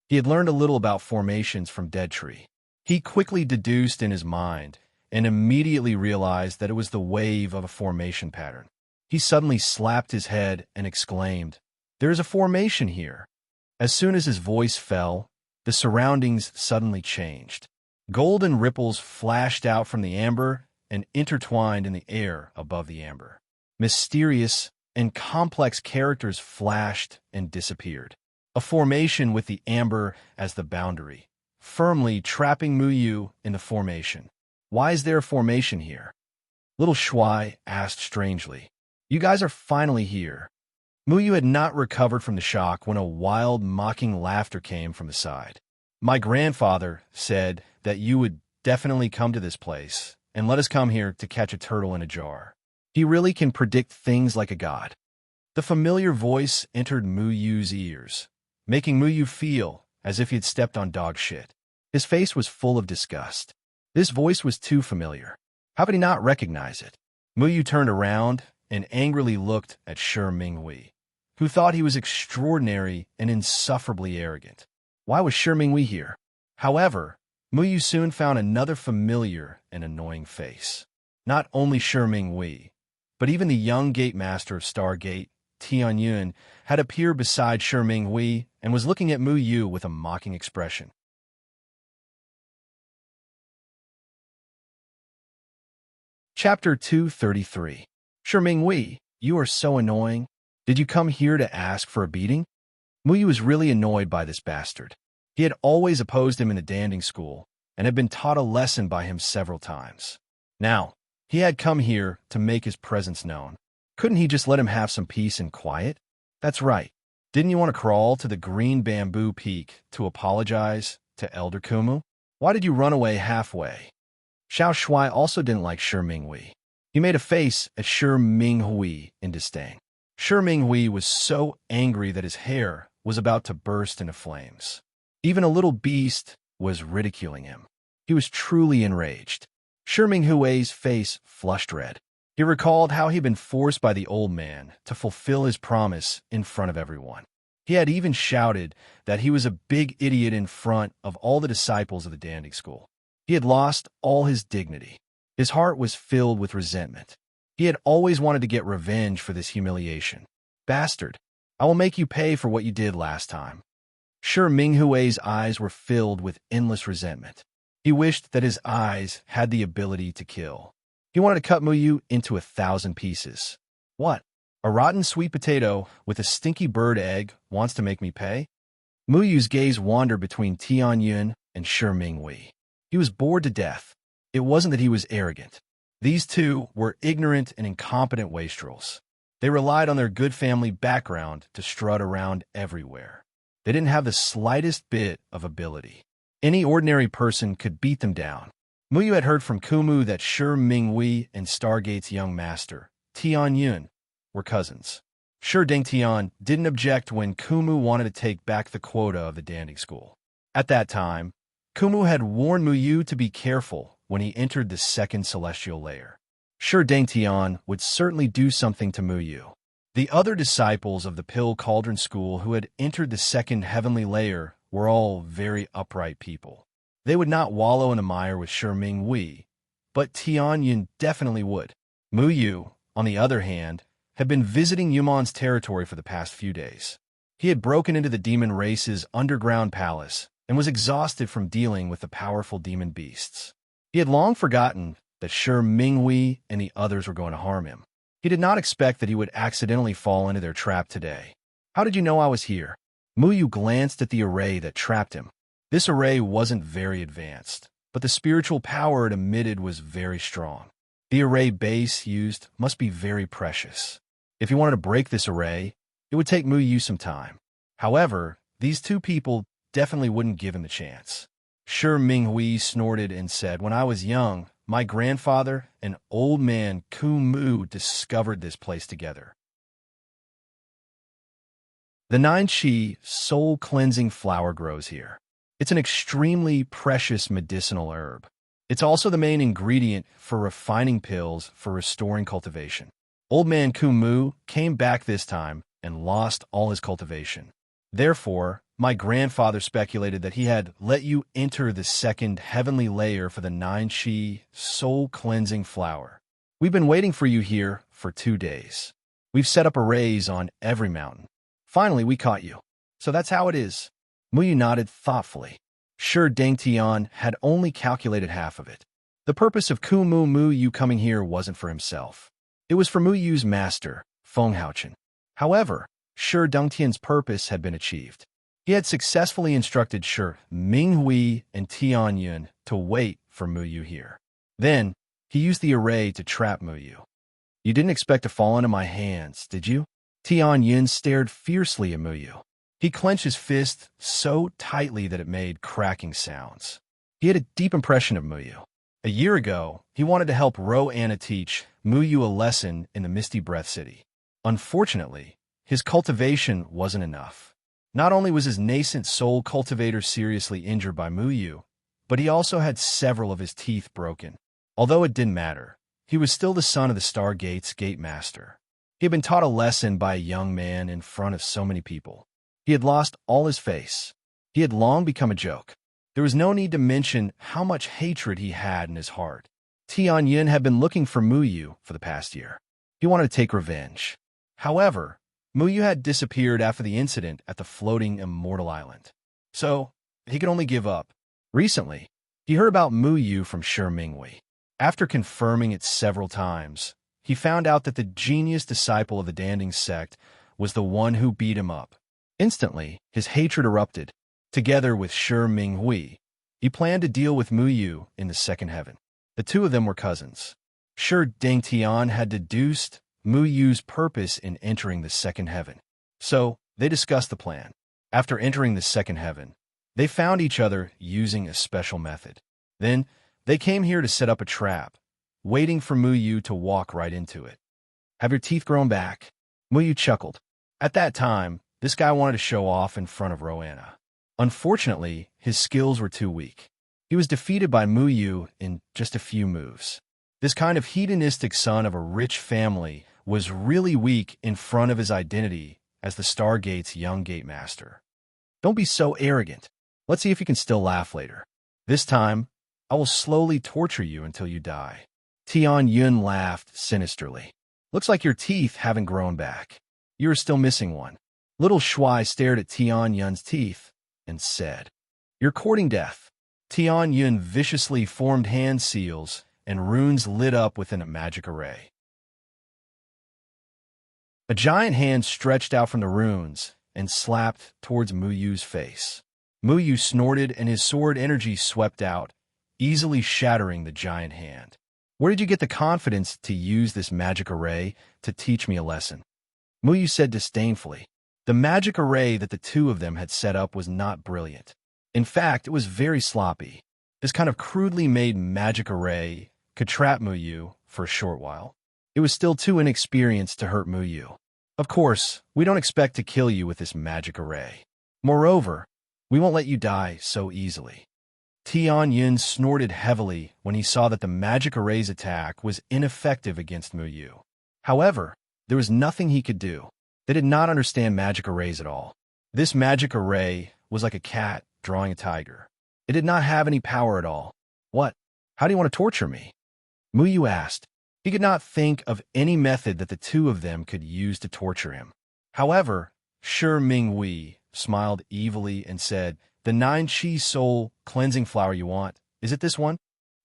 He had learned a little about formations from Dead Tree. He quickly deduced in his mind and immediately realized that it was the wave of a formation pattern. He suddenly slapped his head and exclaimed, "There is a formation here." As soon as his voice fell, the surroundings suddenly changed. Golden ripples flashed out from the amber and intertwined in the air above the amber. Mysterious and complex characters flashed and disappeared. A formation with the amber as the boundary, firmly trapping Mu Yu in the formation. "Why is there a formation here?" Little Shuai asked strangely. "You guys are finally here." Mu Yu had not recovered from the shock when a wild, mocking laughter came from the side. "My grandfather said that you would definitely come to this place and let us come here to catch a turtle in a jar. He really can predict things like a god." The familiar voice entered Mu Yu's ears, making Mu Yu feel as if he had stepped on dog shit. His face was full of disgust. This voice was too familiar. How could he not recognize it? Mu Yu turned around and angrily looked at Shi Minghui, who thought he was extraordinary and insufferably arrogant. Why was Shi Minghui here? However, Mu Yu soon found another familiar and annoying face. Not only Shi Minghui, but even the young gate master of Star Gate, Tianyun, had appeared beside Shi Minghui and was looking at Mu Yu with a mocking expression. Chapter 233. "Shi Minghui, you are so annoying. Did you come here to ask for a beating?" Mu Yu was really annoyed by this bastard. He had always opposed him in the danding school and had been taught a lesson by him several times. Now, he had come here to make his presence known. Couldn't he just let him have some peace and quiet? That's right. Didn't you want to crawl to the green bamboo peak to apologize to Elder Kumu? Why did you run away halfway? Xiao Shuai also didn't like Shi Minghui. He made a face at Shi Minghui in disdain. Shi Minghui was so angry that his hair was about to burst into flames. Even a little beast was ridiculing him. He was truly enraged. Shi Minghui's face flushed red. He recalled how he'd been forced by the old man to fulfill his promise in front of everyone. He had even shouted that he was a big idiot in front of all the disciples of the danding school. He had lost all his dignity. His heart was filled with resentment. He had always wanted to get revenge for this humiliation. "Bastard, I will make you pay for what you did last time." Shi Minghui's eyes were filled with endless resentment. He wished that his eyes had the ability to kill. He wanted to cut Mu Yu into 1,000 pieces. "What? A rotten sweet potato with a stinky bird egg wants to make me pay?" Mu Yu's gaze wandered between Tianyun and Shi Minghui. He was bored to death. It wasn't that he was arrogant. These two were ignorant and incompetent wastrels. They relied on their good family background to strut around everywhere. They didn't have the slightest bit of ability. Any ordinary person could beat them down. Muyu had heard from Kumu that Shi Minghui and Stargate's young master, Tian Yun, were cousins. Shi Dingtian didn't object when Kumu wanted to take back the quota of the dancing school. At that time, Kumu had warned Muyu to be careful when he entered the second celestial layer. Shi Dingtian would certainly do something to Muyu. The other disciples of the Pill Cauldron School who had entered the second heavenly layer were all very upright people. They would not wallow in a mire with Shi Minghui, but Tian Yun definitely would. Muyu, on the other hand, had been visiting Yumon's territory for the past few days. He had broken into the demon race's underground palace and was exhausted from dealing with the powerful demon beasts. He had long forgotten that Shi Minghui and the others were going to harm him. He did not expect that he would accidentally fall into their trap today. "How did you know I was here?" Muyu glanced at the array that trapped him. This array wasn't very advanced, but the spiritual power it emitted was very strong. The array base used must be very precious. If he wanted to break this array, it would take Muyu some time. However, these two people definitely wouldn't give him the chance. Shi Minghui snorted and said, "When I was young, my grandfather and old man Kumu discovered this place together. The 9-chi soul-cleansing flower grows here. It's an extremely precious medicinal herb. It's also the main ingredient for refining pills for restoring cultivation. Old man Kumu came back this time and lost all his cultivation. Therefore, my grandfather speculated that he had let you enter the second heavenly layer for the 9-chi soul-cleansing flower. We've been waiting for you here for 2 days. We've set up arrays on every mountain. Finally, we caught you. So that's how it is." Muyu nodded thoughtfully. Shi Dingtian had only calculated half of it. The purpose of Muyu coming here wasn't for himself. It was for Muyu's master, Feng Haochen. However, Shi Dingtian's purpose had been achieved. He had successfully instructed Shi Minghui and Tian Yun to wait for Muyu here. Then, he used the array to trap Muyu. "You didn't expect to fall into my hands, did you?" Tian Yun stared fiercely at Muyu. He clenched his fist so tightly that it made cracking sounds. He had a deep impression of Muyu. A year ago, he wanted to help Roanna teach Muyu a lesson in the Misty Breath City. Unfortunately, his cultivation wasn't enough. Not only was his nascent soul cultivator seriously injured by Muyu, but he also had several of his teeth broken. Although it didn't matter, he was still the son of the Stargate's gate master. He had been taught a lesson by a young man in front of so many people. He had lost all his face. He had long become a joke. There was no need to mention how much hatred he had in his heart. Tian Yun had been looking for Muyu for the past year. He wanted to take revenge. However, Muyu had disappeared after the incident at the floating immortal island. So, he could only give up. Recently, he heard about Muyu from Shi Minghui. After confirming it several times, he found out that the genius disciple of the Danding sect was the one who beat him up. Instantly, his hatred erupted. Together with Shi Minghui, he planned to deal with Muyu in the second heaven. The two of them were cousins. Shi Dingtian had deduced Muyu's purpose in entering the second heaven. So, they discussed the plan. After entering the second heaven, they found each other using a special method. Then, they came here to set up a trap, waiting for Muyu to walk right into it. "Have your teeth grown back?" Muyu chuckled. At that time, this guy wanted to show off in front of Roanna. Unfortunately, his skills were too weak. He was defeated by Muyu in just a few moves. This kind of hedonistic son of a rich family was really weak in front of his identity as the Stargate's young gate master. "Don't be so arrogant. Let's see if you can still laugh later. This time, I will slowly torture you until you die." Tian Yun laughed sinisterly. "Looks like your teeth haven't grown back. You are still missing one." Little Shuai stared at Tian Yun's teeth and said, "You're courting death." Tian Yun viciously formed hand seals, and runes lit up within a magic array. A giant hand stretched out from the runes and slapped towards Muyu's face. Muyu snorted and his sword energy swept out, easily shattering the giant hand. "Where did you get the confidence to use this magic array to teach me a lesson?" Muyu said disdainfully. The magic array that the two of them had set up was not brilliant. In fact, it was very sloppy. This kind of crudely made magic array could trap Muyu for a short while. It was still too inexperienced to hurt Muyu. Of course, we don't expect to kill you with this magic array. Moreover, we won't let you die so easily. Tianyun snorted heavily when he saw that the magic array's attack was ineffective against Muyu. However, there was nothing he could do. They did not understand magic arrays at all. This magic array was like a cat drawing a tiger. It did not have any power at all. What? How do you want to torture me? Muyu asked. He could not think of any method that the two of them could use to torture him. However, Shi Minghui smiled evilly and said, "The 9 Qi soul cleansing flower you want, is it this one?"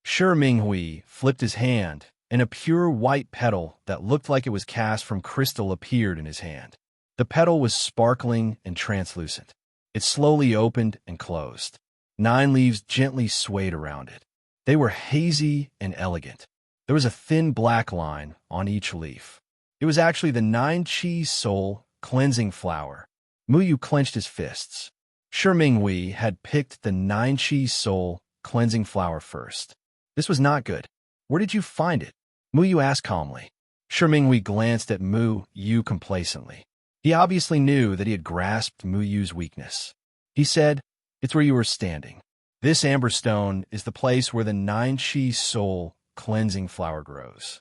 Shi Minghui flipped his hand, and a pure white petal that looked like it was cast from crystal appeared in his hand. The petal was sparkling and translucent. It slowly opened and closed. 9 leaves gently swayed around it. They were hazy and elegant. There was a thin black line on each leaf. It was actually the 9 Qi soul cleansing flower. Muyu clenched his fists. Shi Minghui had picked the 9 Qi soul cleansing flower first. This was not good. Where did you find it? Muyu asked calmly. Shi Minghui glanced at Muyu complacently. He obviously knew that he had grasped Muyu's weakness. He said, "It's where you were standing. This amber stone is the place where the 9 Qi soul cleansing flower grows."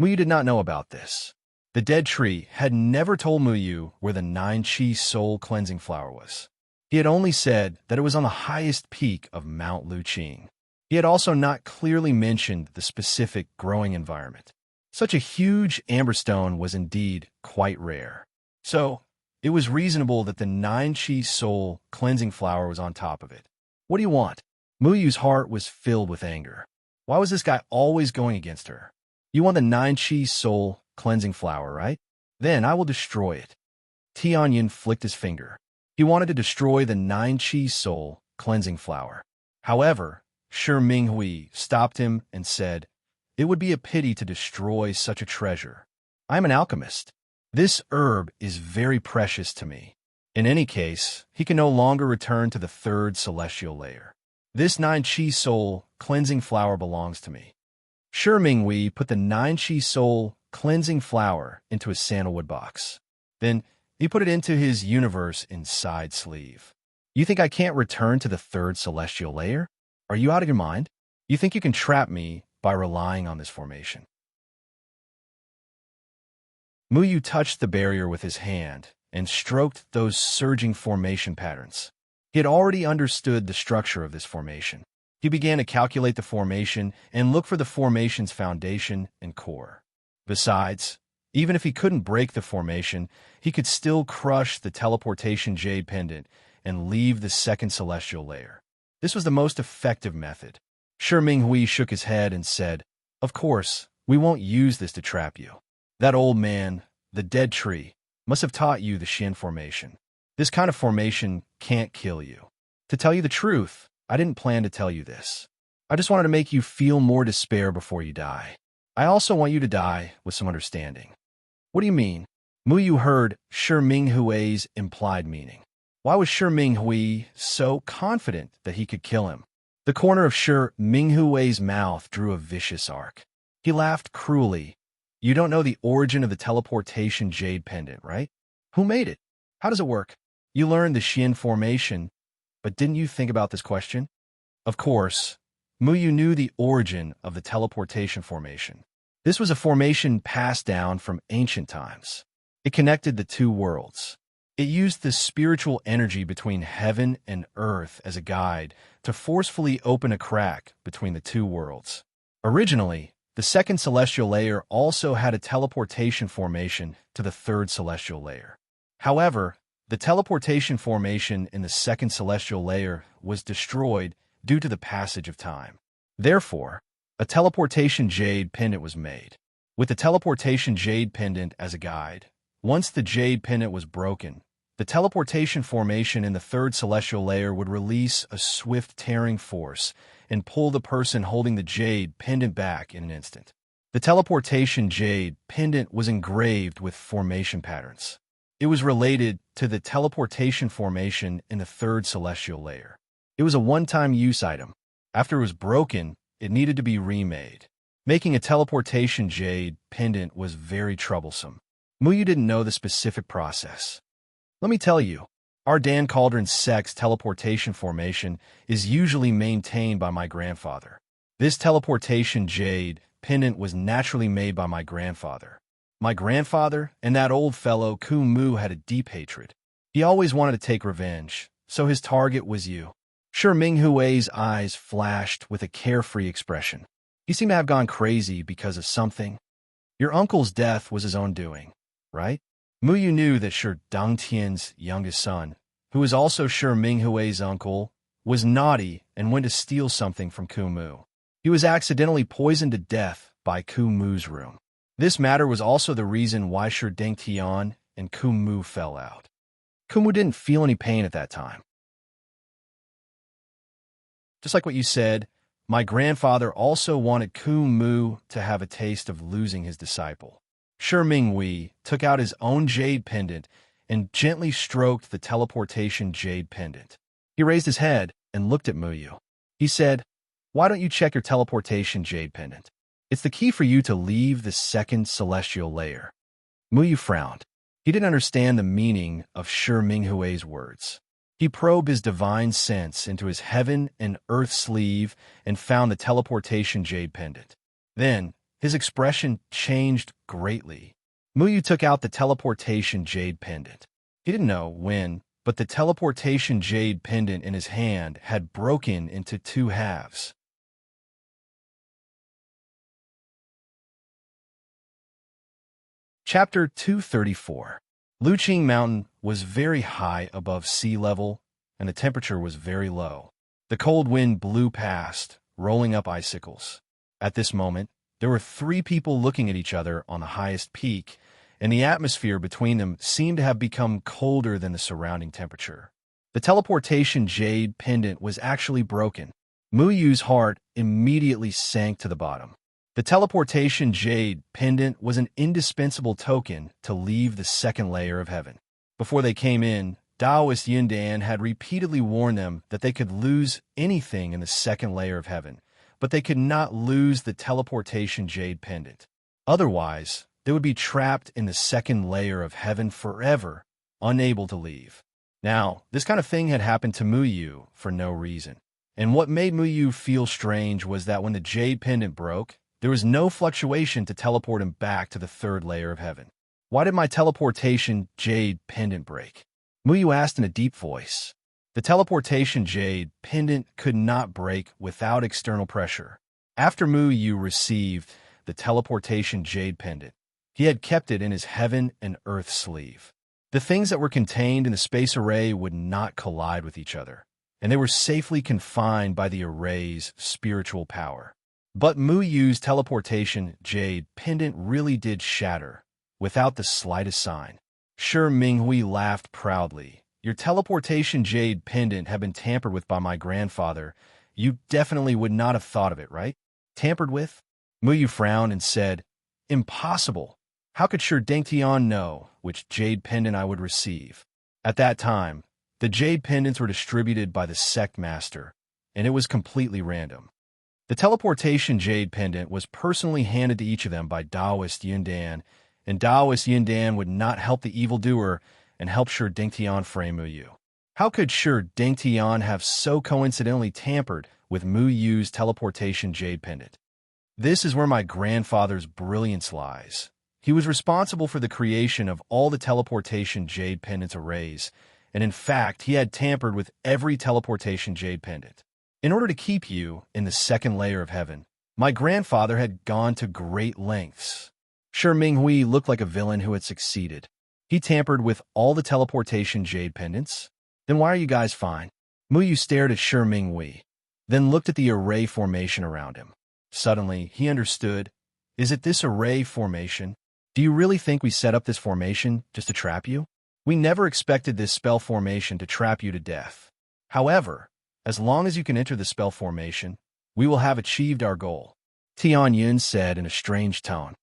Muyu did not know about this. The dead tree had never told Muyu where the 9 Qi soul cleansing flower was. He had only said that it was on the highest peak of Mount Luqing. He had also not clearly mentioned the specific growing environment. Such a huge amberstone was indeed quite rare. So, it was reasonable that the 9 Qi soul cleansing flower was on top of it. What do you want? Muyu's heart was filled with anger. Why was this guy always going against her? You want the 9 Qi soul cleansing flower, right? Then I will destroy it. Tianyun flicked his finger. He wanted to destroy the 9 Qi soul cleansing flower. However, Shi Minghui stopped him and said, "It would be a pity to destroy such a treasure. I am an alchemist. This herb is very precious to me. In any case, he can no longer return to the third celestial layer. This 9 Qi soul cleansing flower belongs to me." Shi Minghui put the 9 Qi soul cleansing flower into his sandalwood box. Then he put it into his universe inside sleeve. You think I can't return to the third celestial layer? Are you out of your mind? You think you can trap me by relying on this formation? Muyu touched the barrier with his hand and stroked those surging formation patterns. He had already understood the structure of this formation. He began to calculate the formation and look for the formation's foundation and core. Besides, even if he couldn't break the formation, he could still crush the teleportation jade pendant and leave the second celestial layer. This was the most effective method. Shi Minghui shook his head and said, "Of course, we won't use this to trap you. That old man, the dead tree, must have taught you the Shin formation. This kind of formation can't kill you. To tell you the truth, I didn't plan to tell you this. I just wanted to make you feel more despair before you die. I also want you to die with some understanding." What do you mean? Muyu heard Shi Minghui's implied meaning. Why was Shi Minghui so confident that he could kill him? The corner of Shi Minghui's mouth drew a vicious arc. He laughed cruelly. You don't know the origin of the teleportation jade pendant, right? Who made it? How does it work? You learned the Shin formation, but didn't you think about this question? Of course, Muyu knew the origin of the teleportation formation. This was a formation passed down from ancient times. It connected the two worlds. It used the spiritual energy between heaven and earth as a guide to forcefully open a crack between the two worlds. Originally, the second celestial layer also had a teleportation formation to the third celestial layer. However, the teleportation formation in the second celestial layer was destroyed due to the passage of time. Therefore, a teleportation jade pendant was made. With the teleportation jade pendant as a guide, once the jade pendant was broken, the teleportation formation in the third celestial layer would release a swift tearing force and pull the person holding the jade pendant back in an instant. The teleportation jade pendant was engraved with formation patterns. It was related to the teleportation formation in the third celestial layer. It was a one-time use item. After it was broken, it needed to be remade. Making a teleportation jade pendant was very troublesome. Muyu didn't know the specific process. Let me tell you, our Dan Cauldron Sex teleportation formation is usually maintained by my grandfather. This teleportation jade pendant was naturally made by my grandfather. My grandfather and that old fellow Kumu had a deep hatred. He always wanted to take revenge, so his target was you. Sure, Minghui's eyes flashed with a carefree expression. He seemed to have gone crazy because of something. Your uncle's death was his own doing, right? Muyu knew that Shi Dongtian's youngest son, who was also Shi Minghui's uncle, was naughty and went to steal something from Kumu. He was accidentally poisoned to death by Kumu's room. This matter was also the reason why Shi Dongtian and Kumu fell out. Kumu didn't feel any pain at that time. Just like what you said, my grandfather also wanted Kumu to have a taste of losing his disciple. Shi Minghui took out his own jade pendant and gently stroked the teleportation jade pendant. He raised his head and looked at Muyu. He said, "Why don't you check your teleportation jade pendant? It's the key for you to leave the second celestial layer." Muyu frowned. He didn't understand the meaning of Shi Minghui's words. He probed his divine sense into his heaven and earth sleeve and found the teleportation jade pendant. Then, his expression changed greatly. Muyu took out the teleportation jade pendant. He didn't know when, but the teleportation jade pendant in his hand had broken into two halves. Chapter 234. Luqing Mountain was very high above sea level, and the temperature was very low. The cold wind blew past, rolling up icicles. At this moment, there were 3 people looking at each other on the highest peak, and the atmosphere between them seemed to have become colder than the surrounding temperature. The teleportation jade pendant was actually broken. Muyu's heart immediately sank to the bottom. The teleportation jade pendant was an indispensable token to leave the second layer of heaven. Before they came in, Taoist Yundan had repeatedly warned them that they could lose anything in the second layer of heaven, but they could not lose the teleportation jade pendant. Otherwise, they would be trapped in the second layer of heaven forever, unable to leave. Now, this kind of thing had happened to Muyu for no reason. And what made Muyu feel strange was that when the jade pendant broke, there was no fluctuation to teleport him back to the third layer of heaven. Why did my teleportation jade pendant break? Muyu asked in a deep voice. The teleportation jade pendant could not break without external pressure. After Muyu received the teleportation jade pendant, he had kept it in his heaven and earth sleeve. The things that were contained in the space array would not collide with each other, and they were safely confined by the array's spiritual power. But Muyu's teleportation jade pendant really did shatter, without the slightest sign. Shi Minghui laughed proudly. Your teleportation jade pendant had been tampered with by my grandfather. You definitely would not have thought of it, right? Tampered with? Muyu frowned and said, "Impossible. How could Shi Dongtian know which jade pendant I would receive?" At that time, the jade pendants were distributed by the sect master, and it was completely random. The teleportation jade pendant was personally handed to each of them by Taoist Yundan, and Taoist Yundan would not help the evildoer and help Shi Dongtian fray Muyu. How could Shi Dongtian have so coincidentally tampered with Muyu's teleportation jade pendant? This is where my grandfather's brilliance lies. He was responsible for the creation of all the teleportation jade pendants arrays, and in fact, he had tampered with every teleportation jade pendant. In order to keep you in the second layer of heaven, my grandfather had gone to great lengths. Shi Minghui looked like a villain who had succeeded. He tampered with all the teleportation jade pendants. Then why are you guys fine? Muyu stared at Shi Minghui, then looked at the array formation around him. Suddenly, he understood. Is it this array formation? Do you really think we set up this formation just to trap you? We never expected this spell formation to trap you to death. However, as long as you can enter the spell formation, we will have achieved our goal, Tian Yun said in a strange tone.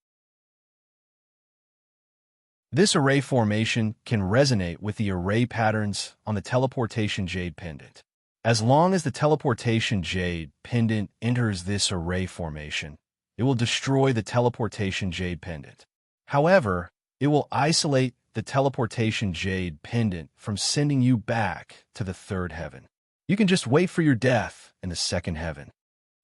This array formation can resonate with the array patterns on the teleportation jade pendant. As long as the teleportation jade pendant enters this array formation, it will destroy the teleportation jade pendant. However, it will isolate the teleportation jade pendant from sending you back to the third heaven. You can just wait for your death in the second heaven.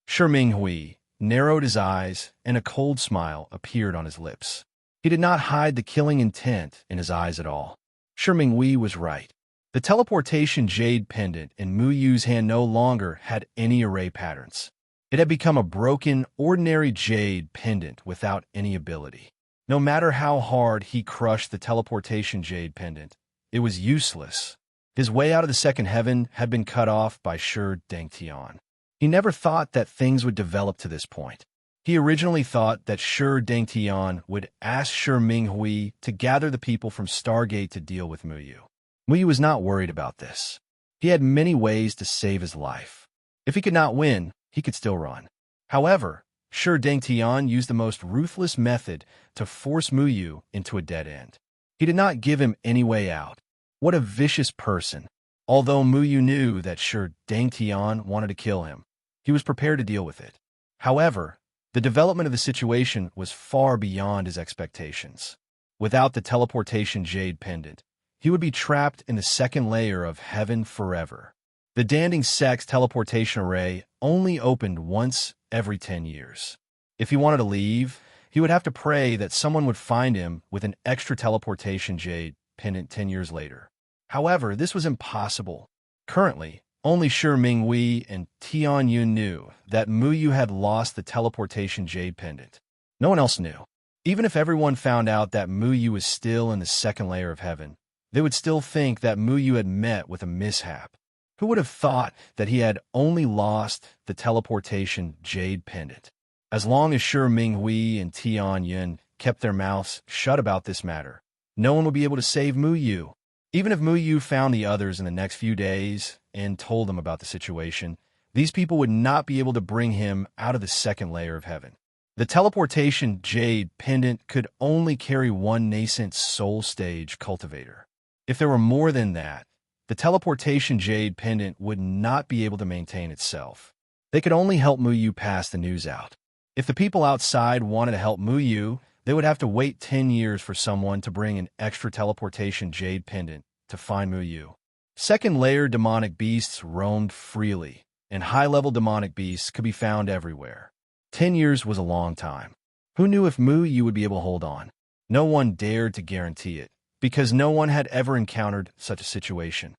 Shi Hui narrowed his eyes, and a cold smile appeared on his lips. He did not hide the killing intent in his eyes at all. Shi Hui was right. The teleportation jade pendant in Mu Yu's hand no longer had any array patterns. It had become a broken, ordinary jade pendant without any ability. No matter how hard he crushed the teleportation jade pendant, it was useless. His way out of the second heaven had been cut off by Shi Dangtian. He never thought that things would develop to this point. He originally thought that Shi Dangtian would ask Shi Hui to gather the people from Stargate to deal with Mu Yu. Mu Yu was not worried about this. He had many ways to save his life. If he could not win, he could still run. However, Shi Dangtian used the most ruthless method to force Mu Yu into a dead end. He did not give him any way out. What a vicious person. Although Mu Yu knew that Shi Dangtian wanted to kill him, he was prepared to deal with it. However, the development of the situation was far beyond his expectations. Without the teleportation jade pendant, he would be trapped in the second layer of heaven forever. The Danding Sect's teleportation array only opened once every 10 years. If he wanted to leave, he would have to pray that someone would find him with an extra teleportation jade pendant 10 years later. However, this was impossible. Currently, only Shi Hui and Tian Yun knew that Mu Yu had lost the teleportation jade pendant. No one else knew. Even if everyone found out that Mu Yu was still in the second layer of heaven, they would still think that Mu Yu had met with a mishap. Who would have thought that he had only lost the teleportation jade pendant? As long as Shi Hui and Tian Yun kept their mouths shut about this matter, no one would be able to save Mu Yu. Even if Mu Yu found the others in the next few days and told them about the situation, these people would not be able to bring him out of the second layer of heaven. The teleportation jade pendant could only carry one nascent soul stage cultivator. If there were more than that, the teleportation jade pendant would not be able to maintain itself. They could only help Mu Yu pass the news out. If the people outside wanted to help Mu Yu, they would have to wait 10 years for someone to bring an extra teleportation jade pendant to find Mu Yu. Second-layer demonic beasts roamed freely, and high-level demonic beasts could be found everywhere. 10 years was a long time. Who knew if Mu Yu would be able to hold on? No one dared to guarantee it, because no one had ever encountered such a situation.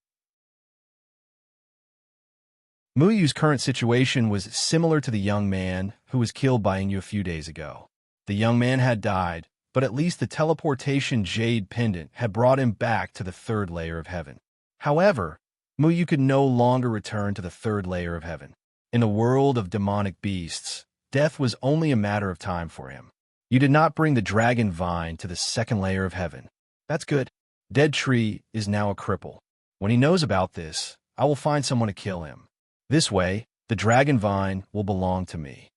Mu Yu's current situation was similar to the young man who was killed by Yin Yu a few days ago. The young man had died, but at least the teleportation jade pendant had brought him back to the third layer of heaven. However, Mu Yu could no longer return to the third layer of heaven. In the world of demonic beasts, death was only a matter of time for him. You did not bring the dragon vine to the second layer of heaven. That's good. Dead Tree is now a cripple. When he knows about this, I will find someone to kill him. This way, the dragon vine will belong to me.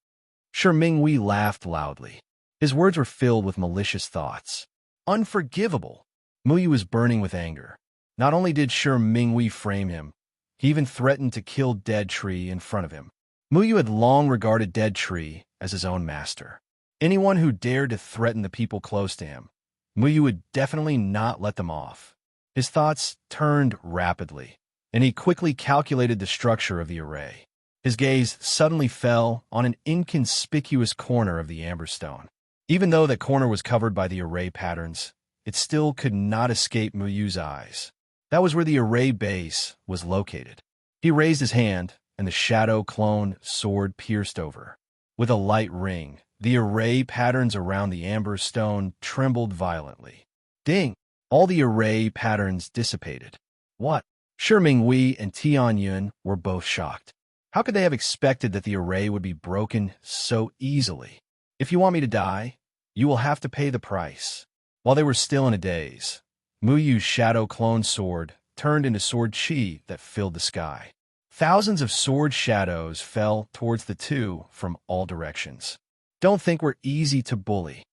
Shi Hui laughed loudly. His words were filled with malicious thoughts. Unforgivable! Mu Yu was burning with anger. Not only did Shi Hui frame him, he even threatened to kill Dead Tree in front of him. Mu Yu had long regarded Dead Tree as his own master. Anyone who dared to threaten the people close to him, Mu Yu would definitely not let them off. His thoughts turned rapidly, and he quickly calculated the structure of the array. His gaze suddenly fell on an inconspicuous corner of the amber stone. Even though that corner was covered by the array patterns, it still could not escape Mu Yu's eyes. That was where the array base was located. He raised his hand, and the shadow clone sword pierced over. With a light ring, the array patterns around the amber stone trembled violently. Ding! All the array patterns dissipated. What? Shi Hui and Tian Yun were both shocked. How could they have expected that the array would be broken so easily? If you want me to die, you will have to pay the price. While they were still in a daze, Mu Yu's shadow clone sword turned into sword chi that filled the sky. Thousands of sword shadows fell towards the two from all directions. Don't think we're easy to bully.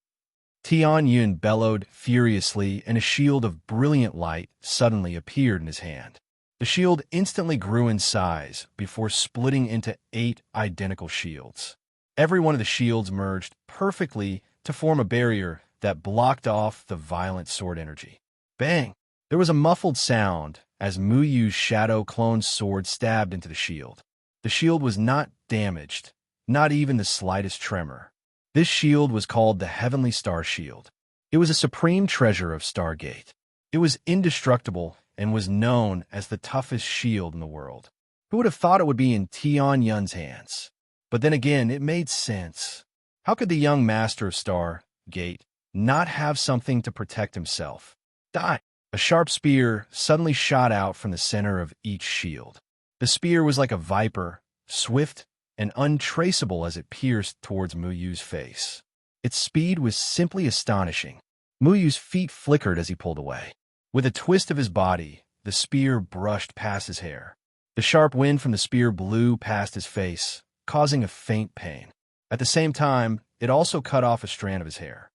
Tian Yun bellowed furiously, and a shield of brilliant light suddenly appeared in his hand. The shield instantly grew in size before splitting into 8 identical shields. Every one of the shields merged perfectly to form a barrier that blocked off the violent sword energy. Bang! There was a muffled sound as Mu Yu's shadow clone sword stabbed into the shield. The shield was not damaged, not even the slightest tremor. This shield was called the Heavenly Star Shield. It was a supreme treasure of Stargate. It was indestructible and was known as the toughest shield in the world. Who would have thought it would be in Tian Yun's hands? But then again, it made sense. How could the young master of Stargate not have something to protect himself? Die! A sharp spear suddenly shot out from the center of each shield. The spear was like a viper, swift and untraceable as it pierced towards Mu Yu's face. Its speed was simply astonishing. Mu Yu's feet flickered as he pulled away. With a twist of his body, the spear brushed past his hair. The sharp wind from the spear blew past his face, causing a faint pain. At the same time, it also cut off a strand of his hair.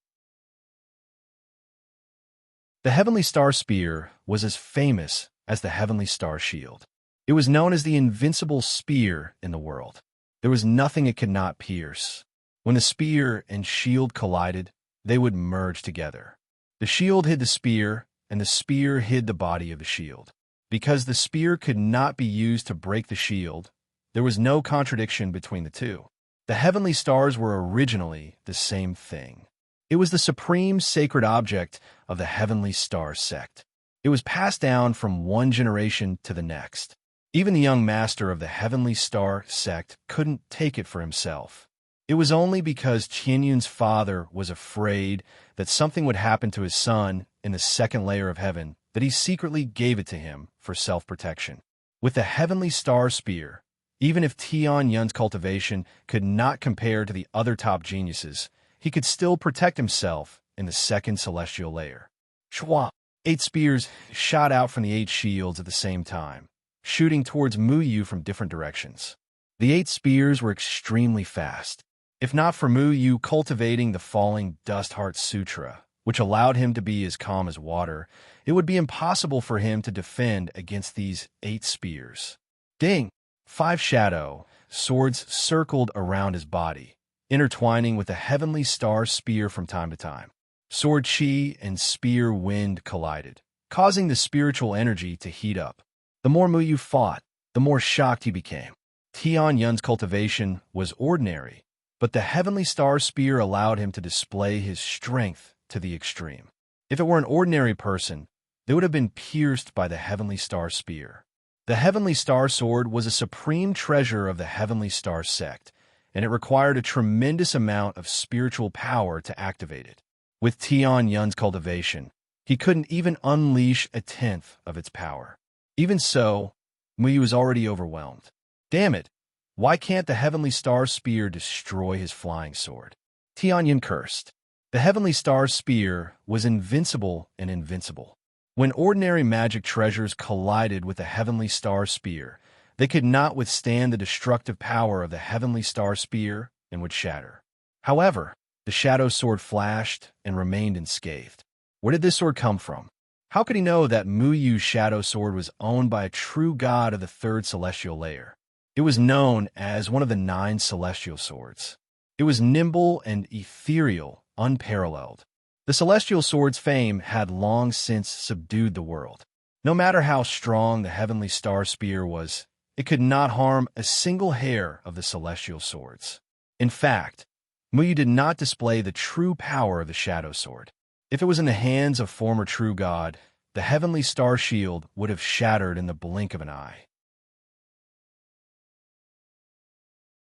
The Heavenly Star Spear was as famous as the Heavenly Star Shield. It was known as the invincible spear in the world. There was nothing it could not pierce. When the spear and shield collided, they would merge together. The shield hid the spear, and the spear hid the body of the shield. Because the spear could not be used to break the shield, there was no contradiction between the two. The heavenly stars were originally the same thing. It was the supreme sacred object of the Heavenly Star sect. It was passed down from one generation to the next. Even the young master of the Heavenly Star sect couldn't take it for himself. It was only because Qianyun's father was afraid that something would happen to his son in the second layer of heaven that he secretly gave it to him for self-protection. With the Heavenly Star Spear, even if Tian Yun's cultivation could not compare to the other top geniuses, he could still protect himself in the second celestial layer. Shwa! 8 spears shot out from the 8 shields at the same time, shooting towards Mu Yu from different directions. The 8 spears were extremely fast. If not for Mu Yu cultivating the Falling Dust Heart Sutra, which allowed him to be as calm as water, it would be impossible for him to defend against these 8 spears. Ding! 5 shadow swords circled around his body, intertwining with the Heavenly Star Spear from time to time. Sword chi and spear wind collided, causing the spiritual energy to heat up. The more Mu Yu fought, the more shocked he became. Tian Yun's cultivation was ordinary, but the Heavenly Star Spear allowed him to display his strength to the extreme. If it were an ordinary person, they would have been pierced by the Heavenly Star Spear. The Heavenly Star Sword was a supreme treasure of the Heavenly Star sect, and it required a tremendous amount of spiritual power to activate it. With Tian Yun's cultivation, he couldn't even unleash a tenth of its power. Even so, Mu Yu was already overwhelmed. Damn it! Why can't the Heavenly Star Spear destroy his flying sword? Tian Yun cursed. The Heavenly Star Spear was invincible and invincible. When ordinary magic treasures collided with the Heavenly Star Spear, they could not withstand the destructive power of the Heavenly Star Spear and would shatter. However, the Shadow Sword flashed and remained unscathed. Where did this sword come from? How could he know that Mu Yu's Shadow Sword was owned by a true god of the 3rd celestial layer? It was known as one of the 9 celestial swords. It was nimble and ethereal, unparalleled. The celestial sword's fame had long since subdued the world. No matter how strong the Heavenly Star Spear was, it could not harm a single hair of the celestial swords. In fact, Mu Yu did not display the true power of the Shadow Sword. If it was in the hands of former true god, the Heavenly Star Shield would have shattered in the blink of an eye.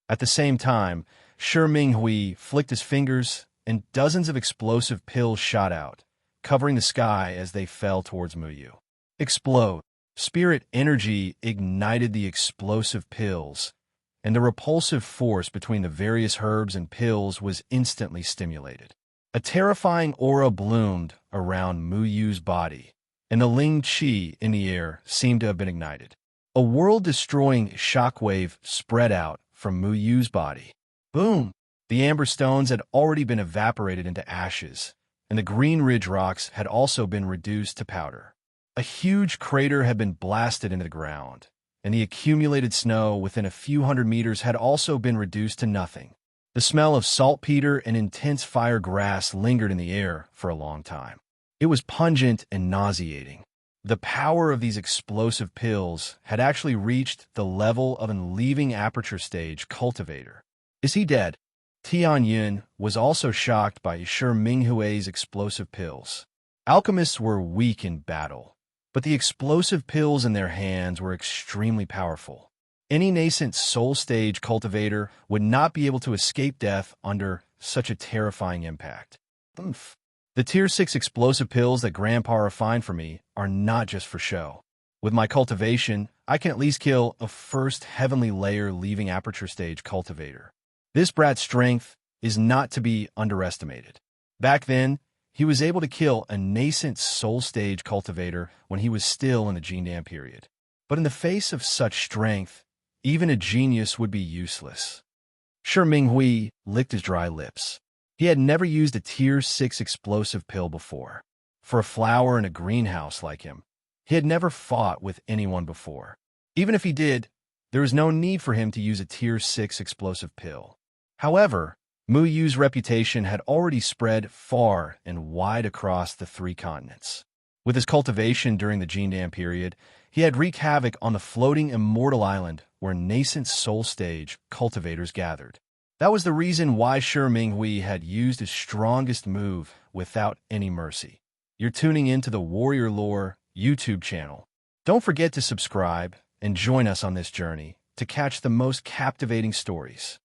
At the same time, Shi Minghui flicked his fingers, and dozens of explosive pills shot out, covering the sky as they fell towards Mu Yu. Explode! Spirit energy ignited the explosive pills, and the repulsive force between the various herbs and pills was instantly stimulated. A terrifying aura bloomed around Mu Yu's body, and the Ling Qi in the air seemed to have been ignited. A world-destroying shockwave spread out from Mu Yu's body. Boom! The amber stones had already been evaporated into ashes, and the Green Ridge rocks had also been reduced to powder. A huge crater had been blasted into the ground, and the accumulated snow within a few hundred meters had also been reduced to nothing. The smell of saltpeter and intense fire grass lingered in the air for a long time. It was pungent and nauseating. The power of these explosive pills had actually reached the level of an leaving aperture stage cultivator. Is he dead? Tian Yun was also shocked by Shi Minghui's explosive pills. Alchemists were weak in battle, but the explosive pills in their hands were extremely powerful. Any nascent soul stage cultivator would not be able to escape death under such a terrifying impact. Oomph. The Tier 6 explosive pills that Grandpa refined for me are not just for show. With my cultivation, I can at least kill a first heavenly layer leaving aperture stage cultivator. This brat's strength is not to be underestimated. Back then, he was able to kill a nascent soul stage cultivator when he was still in the Jindan period. But in the face of such strength, even a genius would be useless. Shi Minghui licked his dry lips. He had never used a Tier 6 explosive pill before. For a flower in a greenhouse like him, he had never fought with anyone before. Even if he did, there was no need for him to use a Tier 6 explosive pill. However, Mu Yu's reputation had already spread far and wide across the 3 continents. With his cultivation during the Jindan period, he had wreaked havoc on the floating immortal island where nascent soul stage cultivators gathered. That was the reason why Shi Minghui had used his strongest move without any mercy. You're tuning into the Warrior Lore YouTube channel. Don't forget to subscribe and join us on this journey to catch the most captivating stories.